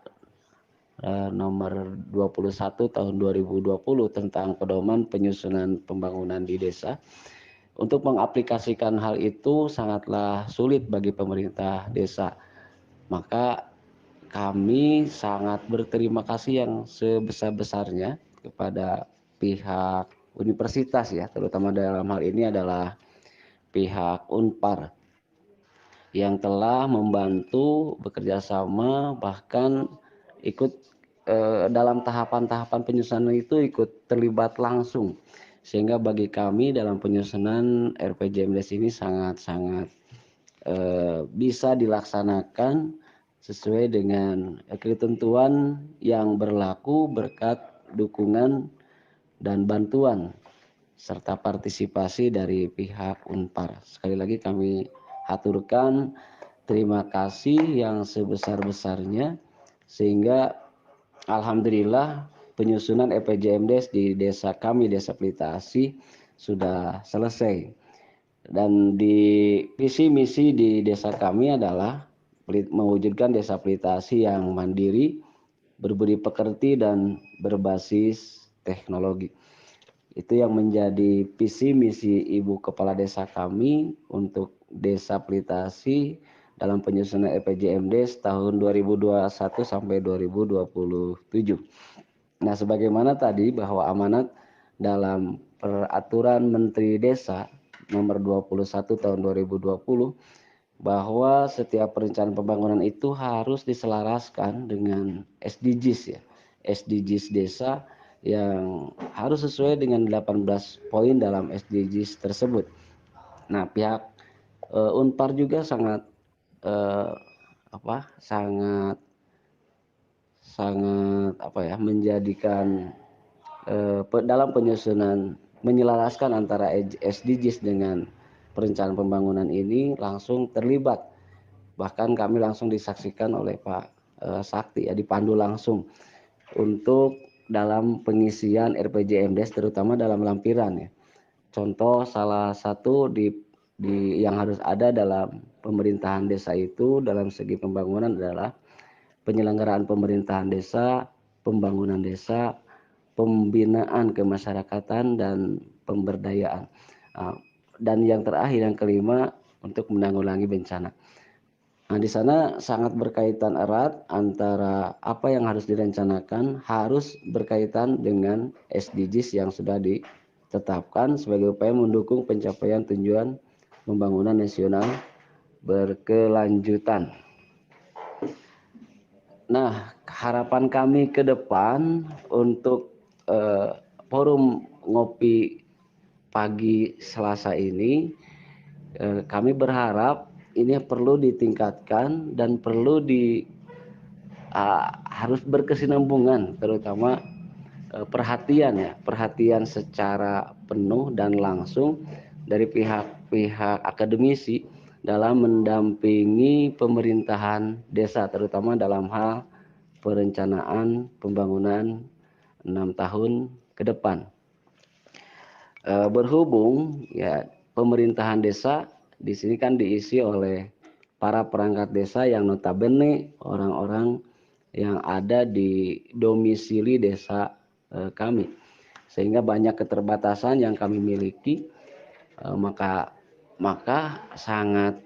[SPEAKER 8] nomor 21 tahun 2020 tentang pedoman penyusunan pembangunan di desa. Untuk mengaplikasikan hal itu sangatlah sulit bagi pemerintah desa. Maka kami sangat berterima kasih yang sebesar-besarnya kepada pihak universitas terutama dalam hal ini adalah pihak Unpar yang telah membantu bekerja sama, bahkan ikut dalam tahapan-tahapan penyusunan itu ikut terlibat langsung, sehingga bagi kami dalam penyusunan RPJMDes ini sangat-sangat bisa dilaksanakan sesuai dengan ketentuan yang berlaku berkat dukungan dan bantuan serta partisipasi dari pihak Unpar. Sekali lagi kami haturkan terima kasih yang sebesar-besarnya, sehingga alhamdulillah penyusunan RPJMDes di desa kami, Desa Pelita Asih, sudah selesai. Dan di visi misi di desa kami adalah mewujudkan Desa Pelita Asih yang mandiri, berbudi pekerti, dan berbasis teknologi. Itu yang menjadi visi misi Ibu Kepala Desa kami untuk Desa Pelita Asih dalam penyusunan RPJMDes tahun 2021 sampai 2027. Nah, sebagaimana tadi bahwa amanat dalam Peraturan Menteri Desa nomor 21 tahun 2020 bahwa setiap perencanaan pembangunan itu harus diselaraskan dengan SDGs SDGs desa, yang harus sesuai dengan 18 poin dalam SDGs tersebut. Nah, pihak Unpar juga sangat menjadikan dalam penyusunan menyelaraskan antara SDGs dengan perencanaan pembangunan ini langsung terlibat. Bahkan kami langsung disaksikan oleh Pak Sakti dipandu langsung untuk dalam pengisian RPJMDes terutama dalam lampiran Contoh salah satu yang harus ada dalam pemerintahan desa itu dalam segi pembangunan adalah penyelenggaraan pemerintahan desa, pembangunan desa, pembinaan kemasyarakatan, dan pemberdayaan. Dan yang terakhir, yang kelima, untuk menanggulangi bencana. Nah, di sana sangat berkaitan erat antara apa yang harus direncanakan harus berkaitan dengan SDGs yang sudah ditetapkan sebagai upaya mendukung pencapaian tujuan pembangunan nasional berkelanjutan. Nah, harapan kami ke depan untuk forum ngopi pagi Selasa ini, kami berharap ini perlu ditingkatkan dan perlu harus berkesinambungan, terutama perhatian secara penuh dan langsung dari pihak akademisi dalam mendampingi pemerintahan desa, terutama dalam hal perencanaan pembangunan 6 tahun ke depan. Berhubung pemerintahan desa di sini kan diisi oleh para perangkat desa yang notabene orang-orang yang ada di domisili desa kami, sehingga banyak keterbatasan yang kami miliki, maka sangat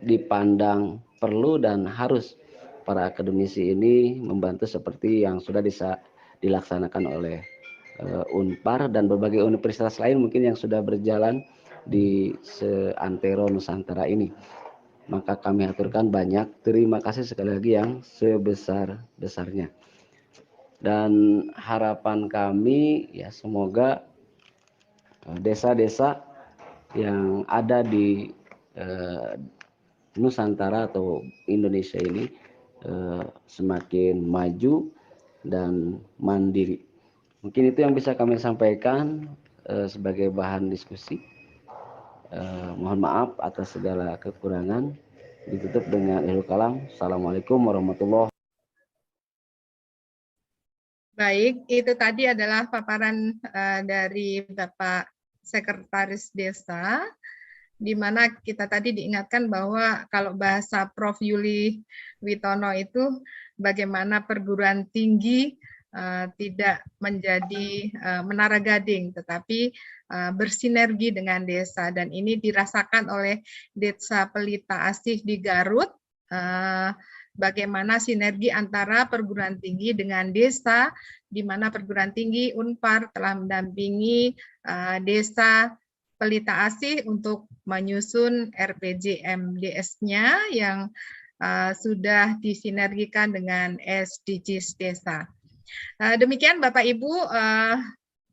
[SPEAKER 8] dipandang perlu dan harus para akademisi ini membantu seperti yang sudah dilaksanakan oleh Unpar dan berbagai universitas lain mungkin yang sudah berjalan di seantero Nusantara ini. Maka kami aturkan banyak terima kasih sekali lagi yang sebesar-besarnya. Dan harapan kami ya semoga desa-desa yang ada di Nusantara atau Indonesia ini semakin maju dan mandiri. Mungkin itu yang bisa kami sampaikan sebagai bahan diskusi. Mohon maaf atas segala kekurangan. Ditutup dengan ilmu kalam. Assalamualaikum warahmatullahi wabarakatuh.
[SPEAKER 7] Baik, itu tadi adalah paparan dari Bapak Sekretaris Desa, di mana kita tadi diingatkan bahwa kalau bahasa Prof. Yuli Witono itu bagaimana perguruan tinggi tidak menjadi menara gading, tetapi bersinergi dengan desa, dan ini dirasakan oleh Desa Pelita Asih di Garut. Bagaimana sinergi antara perguruan tinggi dengan desa, di mana perguruan tinggi Unpar telah mendampingi Desa Pelita Asih untuk menyusun RPJMDS-nya yang sudah disinergikan dengan SDGs Desa. Demikian Bapak Ibu,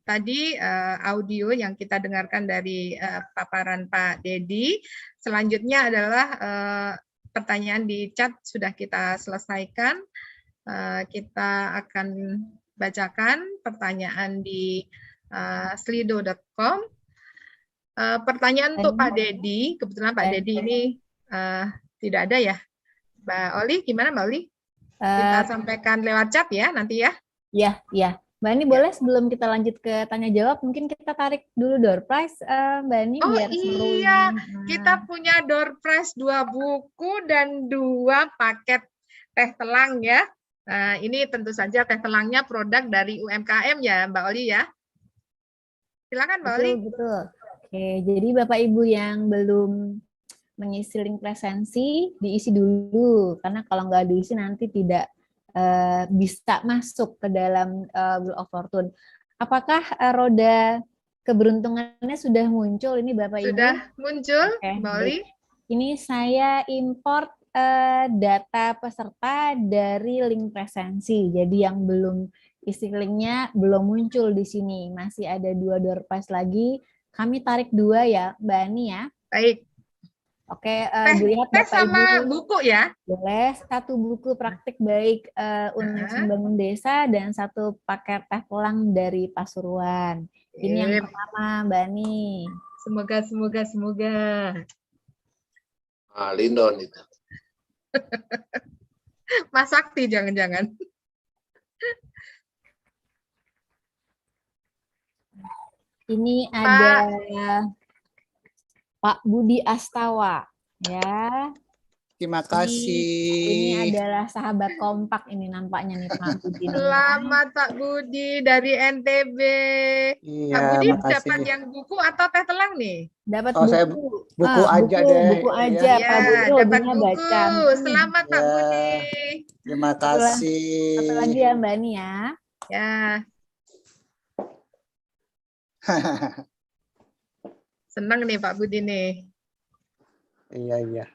[SPEAKER 7] tadi audio yang kita dengarkan dari paparan Pak Dedi. Selanjutnya adalah pertanyaan di chat sudah kita selesaikan. Kita akan bacakan pertanyaan di slido.com. Pertanyaan untuk Pak Dedi. Kebetulan Pak Dedi ini tidak ada ya. Mbak Oli, gimana Mbak Oli? Kita sampaikan lewat chat ya nanti ya.
[SPEAKER 2] Ya. Mbak Ani boleh sebelum kita lanjut ke tanya jawab, mungkin kita tarik dulu door prize, Mbak Ani.
[SPEAKER 7] Oh
[SPEAKER 2] biar
[SPEAKER 7] iya, kita punya door prize 2 buku dan 2 paket teh telang ya. Ini tentu saja teh telangnya produk dari UMKM ya Mbak Oli ya. Silakan Mbak Oli.
[SPEAKER 2] Betul. Oke, jadi Bapak Ibu yang belum mengisi link presensi, diisi dulu, karena kalau nggak diisi nanti tidak bisa masuk ke dalam Wheel of Fortune. Apakah roda keberuntungannya sudah muncul ini Bapak Ibu?
[SPEAKER 7] Sudah muncul, Mbak Oli.
[SPEAKER 2] Ini saya import data peserta dari link presensi. Jadi yang belum isi linknya belum muncul di sini. Masih ada 2 door prize lagi. Kami tarik 2 ya, Mbak Ani ya.
[SPEAKER 7] Baik.
[SPEAKER 2] Oke, dilihat
[SPEAKER 7] teh
[SPEAKER 2] Bapak
[SPEAKER 7] sama
[SPEAKER 2] Ibu.
[SPEAKER 7] buku ya?
[SPEAKER 2] Boleh, 1 buku praktik baik Unmes Membangun Desa dan 1 paket teh telang dari Pasuruan. Ini yang pertama, Mbak Ani.
[SPEAKER 7] Semoga.
[SPEAKER 3] Lindon itu.
[SPEAKER 7] Mas Sakti jangan-jangan.
[SPEAKER 2] Ini ada Pak Budi Astawa, ya.
[SPEAKER 11] Terima kasih.
[SPEAKER 2] Ini adalah sahabat kompak ini nampaknya nih Pak Budi.
[SPEAKER 7] Selamat Pak Budi dari NTB.
[SPEAKER 11] Iya,
[SPEAKER 7] Pak Budi
[SPEAKER 11] makasih.
[SPEAKER 7] dapat yang buku atau teh telang nih?
[SPEAKER 2] Dapat
[SPEAKER 11] Oh,
[SPEAKER 2] buku.
[SPEAKER 11] saya buku aja deh.
[SPEAKER 2] Buku aja,
[SPEAKER 11] Ya.
[SPEAKER 2] Pak Budi
[SPEAKER 7] Dapat
[SPEAKER 2] hobinya
[SPEAKER 7] buku.
[SPEAKER 2] baca.
[SPEAKER 7] Selamat Pak
[SPEAKER 11] Ya.
[SPEAKER 7] Budi.
[SPEAKER 11] Terima kasih.
[SPEAKER 2] Satu lagi ya Mbak Ani ya.
[SPEAKER 7] Ya. Senang nih Pak Budi nih.
[SPEAKER 11] Iya.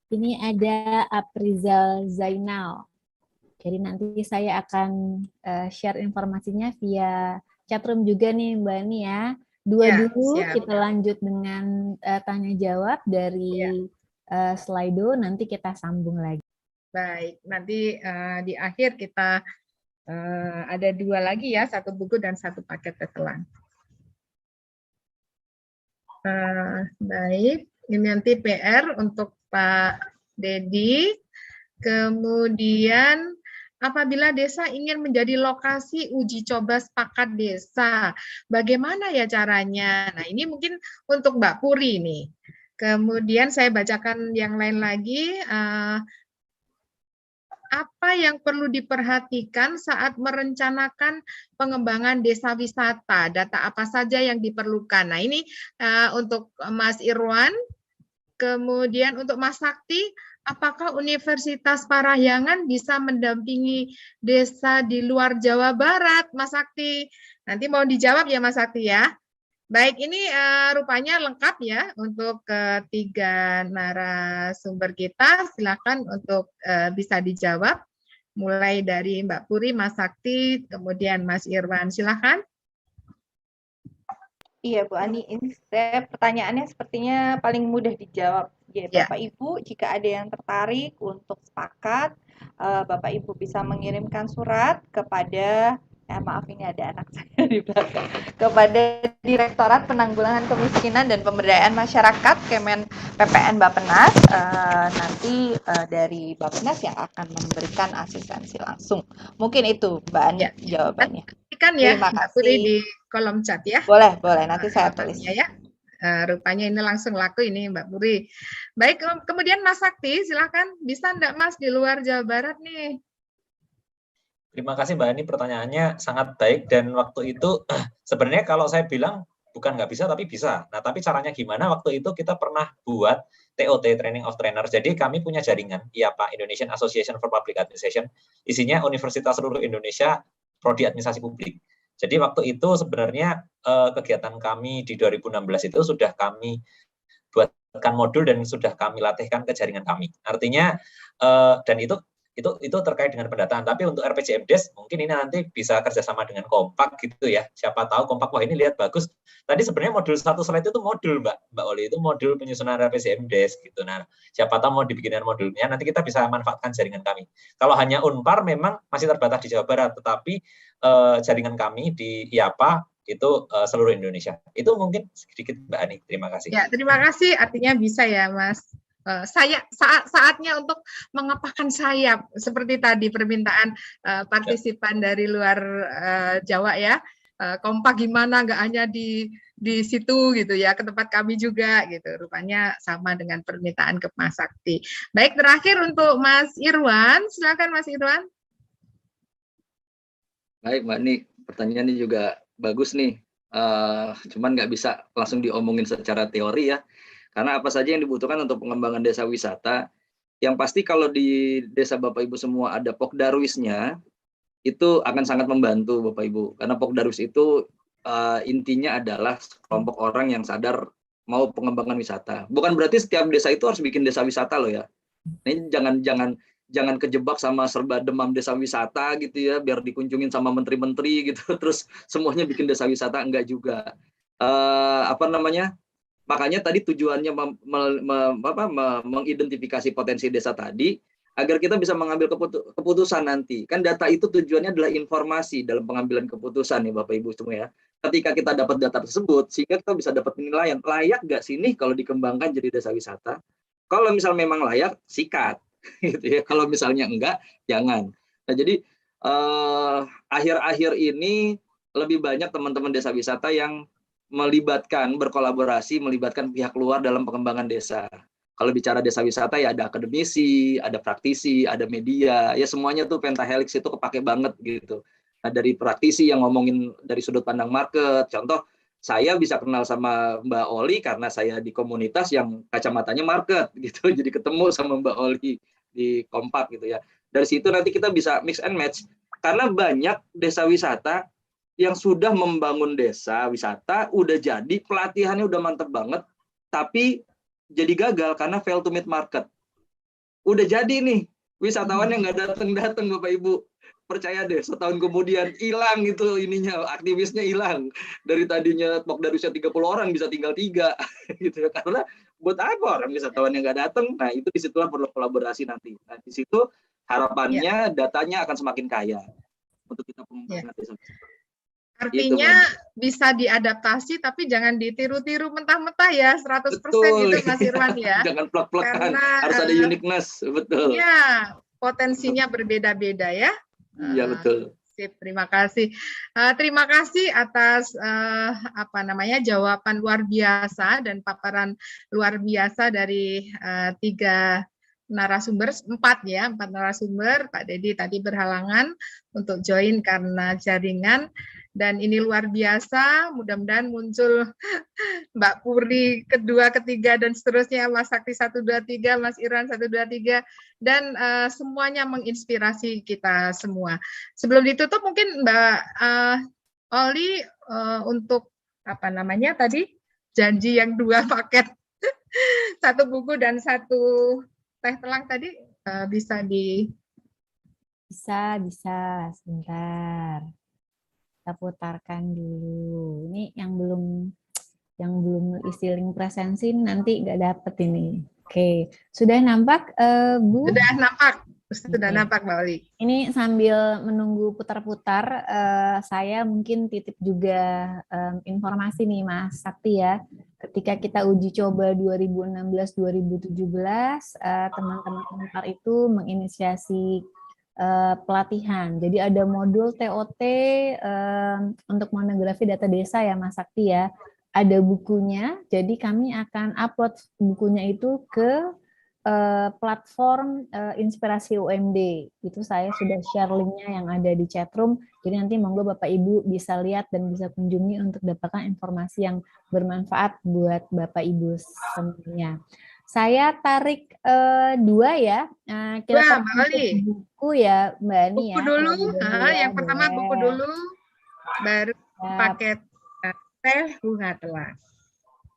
[SPEAKER 2] Ini ada Aprizal Zainal. Jadi nanti saya akan share informasinya via chatroom juga nih Mbak Ani ya. Dua
[SPEAKER 7] Ya,
[SPEAKER 2] dulu
[SPEAKER 7] siap.
[SPEAKER 2] kita lanjut dengan tanya jawab dari Slido, nanti kita sambung lagi.
[SPEAKER 7] Baik, nanti di akhir kita ada 2 lagi ya, 1 buku dan 1 paket teh telang. Baik, ini nanti PR untuk Pak Dedi. Kemudian apabila desa ingin menjadi lokasi uji coba sepakat desa, bagaimana ya caranya? Nah, ini mungkin untuk Mbak Puri nih. Kemudian saya bacakan yang lain lagi. Apa yang perlu diperhatikan saat merencanakan pengembangan desa wisata? Data apa saja yang diperlukan? Nah, ini untuk Mas Irwan. Kemudian untuk Mas Sakti, apakah Universitas Parahyangan bisa mendampingi desa di luar Jawa Barat, Mas Sakti? Nanti mau dijawab ya Mas Sakti ya. Baik, ini rupanya lengkap ya untuk ketiga narasumber kita. Silakan untuk bisa dijawab. Mulai dari Mbak Puri, Mas Sakti, kemudian Mas Irwan. Silakan.
[SPEAKER 9] Iya Bu Ani, ini pertanyaannya sepertinya paling mudah dijawab. Ya, Bapak Ibu, jika ada yang tertarik untuk sepakat, Bapak Ibu bisa mengirimkan surat kepada maaf ini ada anak saya di belakang, kepada Direktorat Penanggulangan Kemiskinan dan Pemberdayaan Masyarakat Kemen PPN Bappenas. Nanti dari Bappenas yang akan memberikan asistensi langsung. Mungkin itu Mbak Ani jawabannya.
[SPEAKER 7] Kan ya,
[SPEAKER 9] Terima
[SPEAKER 7] Mbak Puri
[SPEAKER 9] kasih.
[SPEAKER 7] di kolom chat ya.
[SPEAKER 9] Boleh, nanti saya tulis.
[SPEAKER 7] Ya. Rupanya ini langsung laku ini Mbak Puri. Baik, kemudian Mas Sakti, silakan. Bisa enggak Mas di luar Jawa Barat nih?
[SPEAKER 5] Terima kasih Mbak Ani, pertanyaannya sangat baik dan waktu itu sebenarnya kalau saya bilang bukan nggak bisa tapi bisa. Nah tapi caranya gimana? Waktu itu kita pernah buat TOT, Training of Trainer. Jadi kami punya jaringan, IAPA, Indonesian Association for Public Administration, isinya Universitas seluruh Indonesia, Prodi Administrasi Publik. Jadi waktu itu sebenarnya kegiatan kami di 2016 itu sudah kami buatkan modul dan sudah kami latihkan ke jaringan kami. Artinya dan itu terkait dengan pendataan. Tapi untuk RPJMDes mungkin ini nanti bisa kerjasama dengan Kompak gitu ya. Siapa tahu Kompak, wah ini lihat bagus. Tadi sebenarnya modul satu slide itu modul Mbak Oli, itu modul penyusunan RPJMDes gitu. Nah, siapa tahu mau dibikinkan modulnya, nanti kita bisa manfaatkan jaringan kami. Kalau hanya Unpar memang masih terbatas di Jawa Barat, tetapi jaringan kami di IAPA itu seluruh Indonesia. Itu mungkin sedikit Mbak Ani. Terima kasih.
[SPEAKER 7] Ya, terima kasih. Artinya bisa ya, Mas. Saatnya untuk mengepakkan sayap seperti tadi permintaan partisipan dari luar Jawa ya. Kompak gimana, nggak hanya di situ gitu ya, ke tempat kami juga gitu. Rupanya sama dengan permintaan ke Mas Sakti. Baik, terakhir untuk Mas Irwan, silakan Mas Irwan.
[SPEAKER 10] Baik Mbak Ni, pertanyaannya juga bagus nih. Cuman nggak bisa langsung diomongin secara teori ya. Karena apa saja yang dibutuhkan untuk pengembangan desa wisata, yang pasti kalau di desa Bapak Ibu semua ada Pokdarwisnya, itu akan sangat membantu Bapak Ibu. Karena Pokdarwis itu intinya adalah kelompok orang yang sadar mau pengembangan wisata. Bukan berarti setiap desa itu harus bikin desa wisata loh ya. Ini jangan kejebak sama serba demam desa wisata gitu ya, biar dikunjungin sama menteri-menteri gitu, terus semuanya bikin desa wisata, enggak juga. Makanya tadi tujuannya mengidentifikasi potensi desa tadi, agar kita bisa mengambil keputusan nanti. Kan data itu tujuannya adalah informasi dalam pengambilan keputusan ya Bapak Ibu semua ya. Ketika kita dapat data tersebut, sehingga kita bisa dapat penilaian, layak nggak sih nih kalau dikembangkan jadi desa wisata? Kalau misal memang layak, sikat. Gitu ya. Kalau misalnya enggak, jangan. Nah jadi akhir-akhir ini lebih banyak teman-teman desa wisata yang berkolaborasi, melibatkan pihak luar dalam pengembangan desa. Kalau bicara desa wisata ya ada akademisi, ada praktisi, ada media, ya semuanya tuh pentahelix itu kepake banget gitu. Nah dari praktisi yang ngomongin dari sudut pandang market, contoh saya bisa kenal sama Mbak Oli karena saya di komunitas yang kacamatanya market gitu, jadi ketemu sama Mbak Oli di Kompak gitu ya. Dari situ nanti kita bisa mix and match, karena banyak desa wisata yang sudah membangun desa wisata, udah jadi, pelatihannya udah mantep banget, tapi jadi gagal karena fail to meet market. Udah jadi nih, wisatawan yang nggak datang Bapak Ibu. Percaya deh, setahun kemudian hilang gitu ininya, aktivisnya hilang. Dari tadinya Pokdarwisnya 30 orang bisa tinggal 3 gitu ya. Karena buat apa orang wisatawan yang nggak datang? Nah, itu disitulah perlu kolaborasi nanti. Nah, di situ harapannya datanya akan semakin kaya untuk kita pengembangan desa.
[SPEAKER 7] Artinya bisa diadaptasi tapi jangan ditiru-tiru mentah-mentah ya 100%
[SPEAKER 10] betul.
[SPEAKER 7] Gitu Mas Irwan ya.
[SPEAKER 10] Jangan plek-plekan, harus ada uniqueness, betul.
[SPEAKER 7] Iya, potensinya berbeda-beda ya.
[SPEAKER 10] Iya betul.
[SPEAKER 7] Sip, terima kasih. Terima kasih atas jawaban luar biasa dan paparan luar biasa dari 3 narasumber, 4 narasumber. Pak Dedi tadi berhalangan untuk join karena jaringan, dan ini luar biasa. Mudah-mudahan muncul Mbak Puri kedua, ketiga, dan seterusnya, Mas Sakti 1, 2, 3, Mas Irwan 1, 2, 3, dan semuanya menginspirasi kita semua. Sebelum ditutup mungkin Mbak Oli untuk apa namanya tadi, janji yang 2 paket, 1 buku dan 1 teh telang tadi bisa di
[SPEAKER 2] Bisa, sebentar. Kita putarkan dulu. Ini yang belum isi link presensi nanti nggak dapet ini. Oke, sudah nampak Bu?
[SPEAKER 7] Sudah nampak Mbak Oli.
[SPEAKER 2] Ini sambil menunggu putar-putar, saya mungkin titip juga informasi nih Mas Sakti ya. Ketika kita uji coba 2016-2017, teman-teman Unpar itu menginisiasi pelatihan. Jadi ada modul TOT untuk monografi data desa ya Mas Sakti ya. Ada bukunya, jadi kami akan upload bukunya itu ke platform Inspirasi UMD. Itu saya sudah share linknya yang ada di chatroom. Jadi nanti monggo Bapak Ibu bisa lihat dan bisa kunjungi untuk dapatkan informasi yang bermanfaat buat Bapak Ibu semuanya. Saya tarik 2 ya. Kita buku ya Mbak Ani ya.
[SPEAKER 7] Buku dulu, yang pertama buku dulu, baru paket teh bunga telang.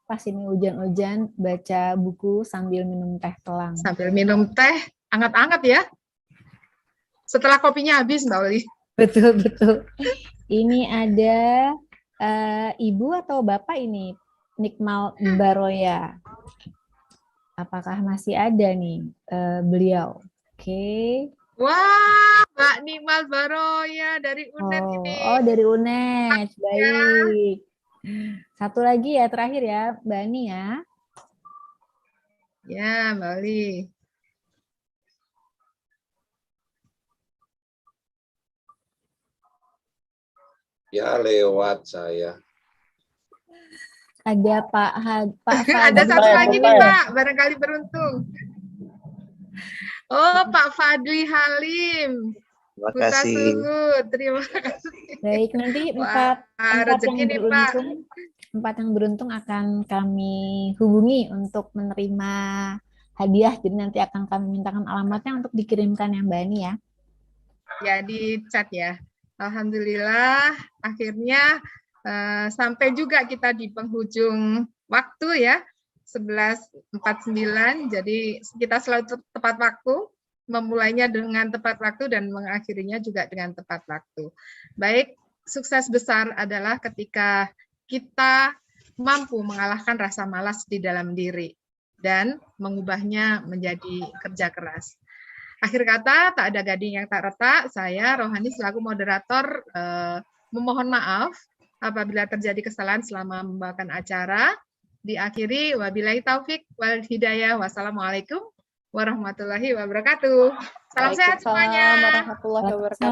[SPEAKER 2] Pas ini hujan-hujan, baca buku sambil minum teh telang.
[SPEAKER 7] Sambil minum teh, anget-anget ya. Setelah kopinya habis, Mbak Oli.
[SPEAKER 2] Betul. Ini ada Ibu atau Bapak ini? Nikmal Baroya. Apakah masih ada nih beliau? Oke.
[SPEAKER 7] Wah, Mbak Nikmal Baroya dari UNED ini.
[SPEAKER 2] Oh, dari UNED. Baik. Satu lagi ya, terakhir ya, Mbak Ani ya.
[SPEAKER 7] Ya, Mbak Oli.
[SPEAKER 3] Ya, lewat saya.
[SPEAKER 2] Ada Pak
[SPEAKER 7] Ada satu lagi nih, Pak. Barangkali beruntung. Oh, Pak Fadli Halim.
[SPEAKER 11] Terima kasih.
[SPEAKER 7] Terima kasih.
[SPEAKER 2] Baik, nanti empat yang beruntung akan kami hubungi untuk menerima hadiah. Jadi nanti akan kami mintakan alamatnya untuk dikirimkan ya Mbak Ani ya.
[SPEAKER 7] Ya, di chat ya. Alhamdulillah, akhirnya sampai juga kita di penghujung waktu ya. 11.49, jadi kita selalu tepat waktu. Memulainya dengan tepat waktu dan mengakhirinya juga dengan tepat waktu. Baik, sukses besar adalah ketika kita mampu mengalahkan rasa malas di dalam diri dan mengubahnya menjadi kerja keras. Akhir kata, tak ada gading yang tak retak. Saya, Rohani, selaku moderator, memohon maaf apabila terjadi kesalahan selama membawakan acara. Diakhiri, wabillahi taufik wal hidayah. Wassalamualaikum warahmatullahi wabarakatuh. Salam sehat semuanya.
[SPEAKER 9] Waalaikumsalam warahmatullahi wabarakatuh.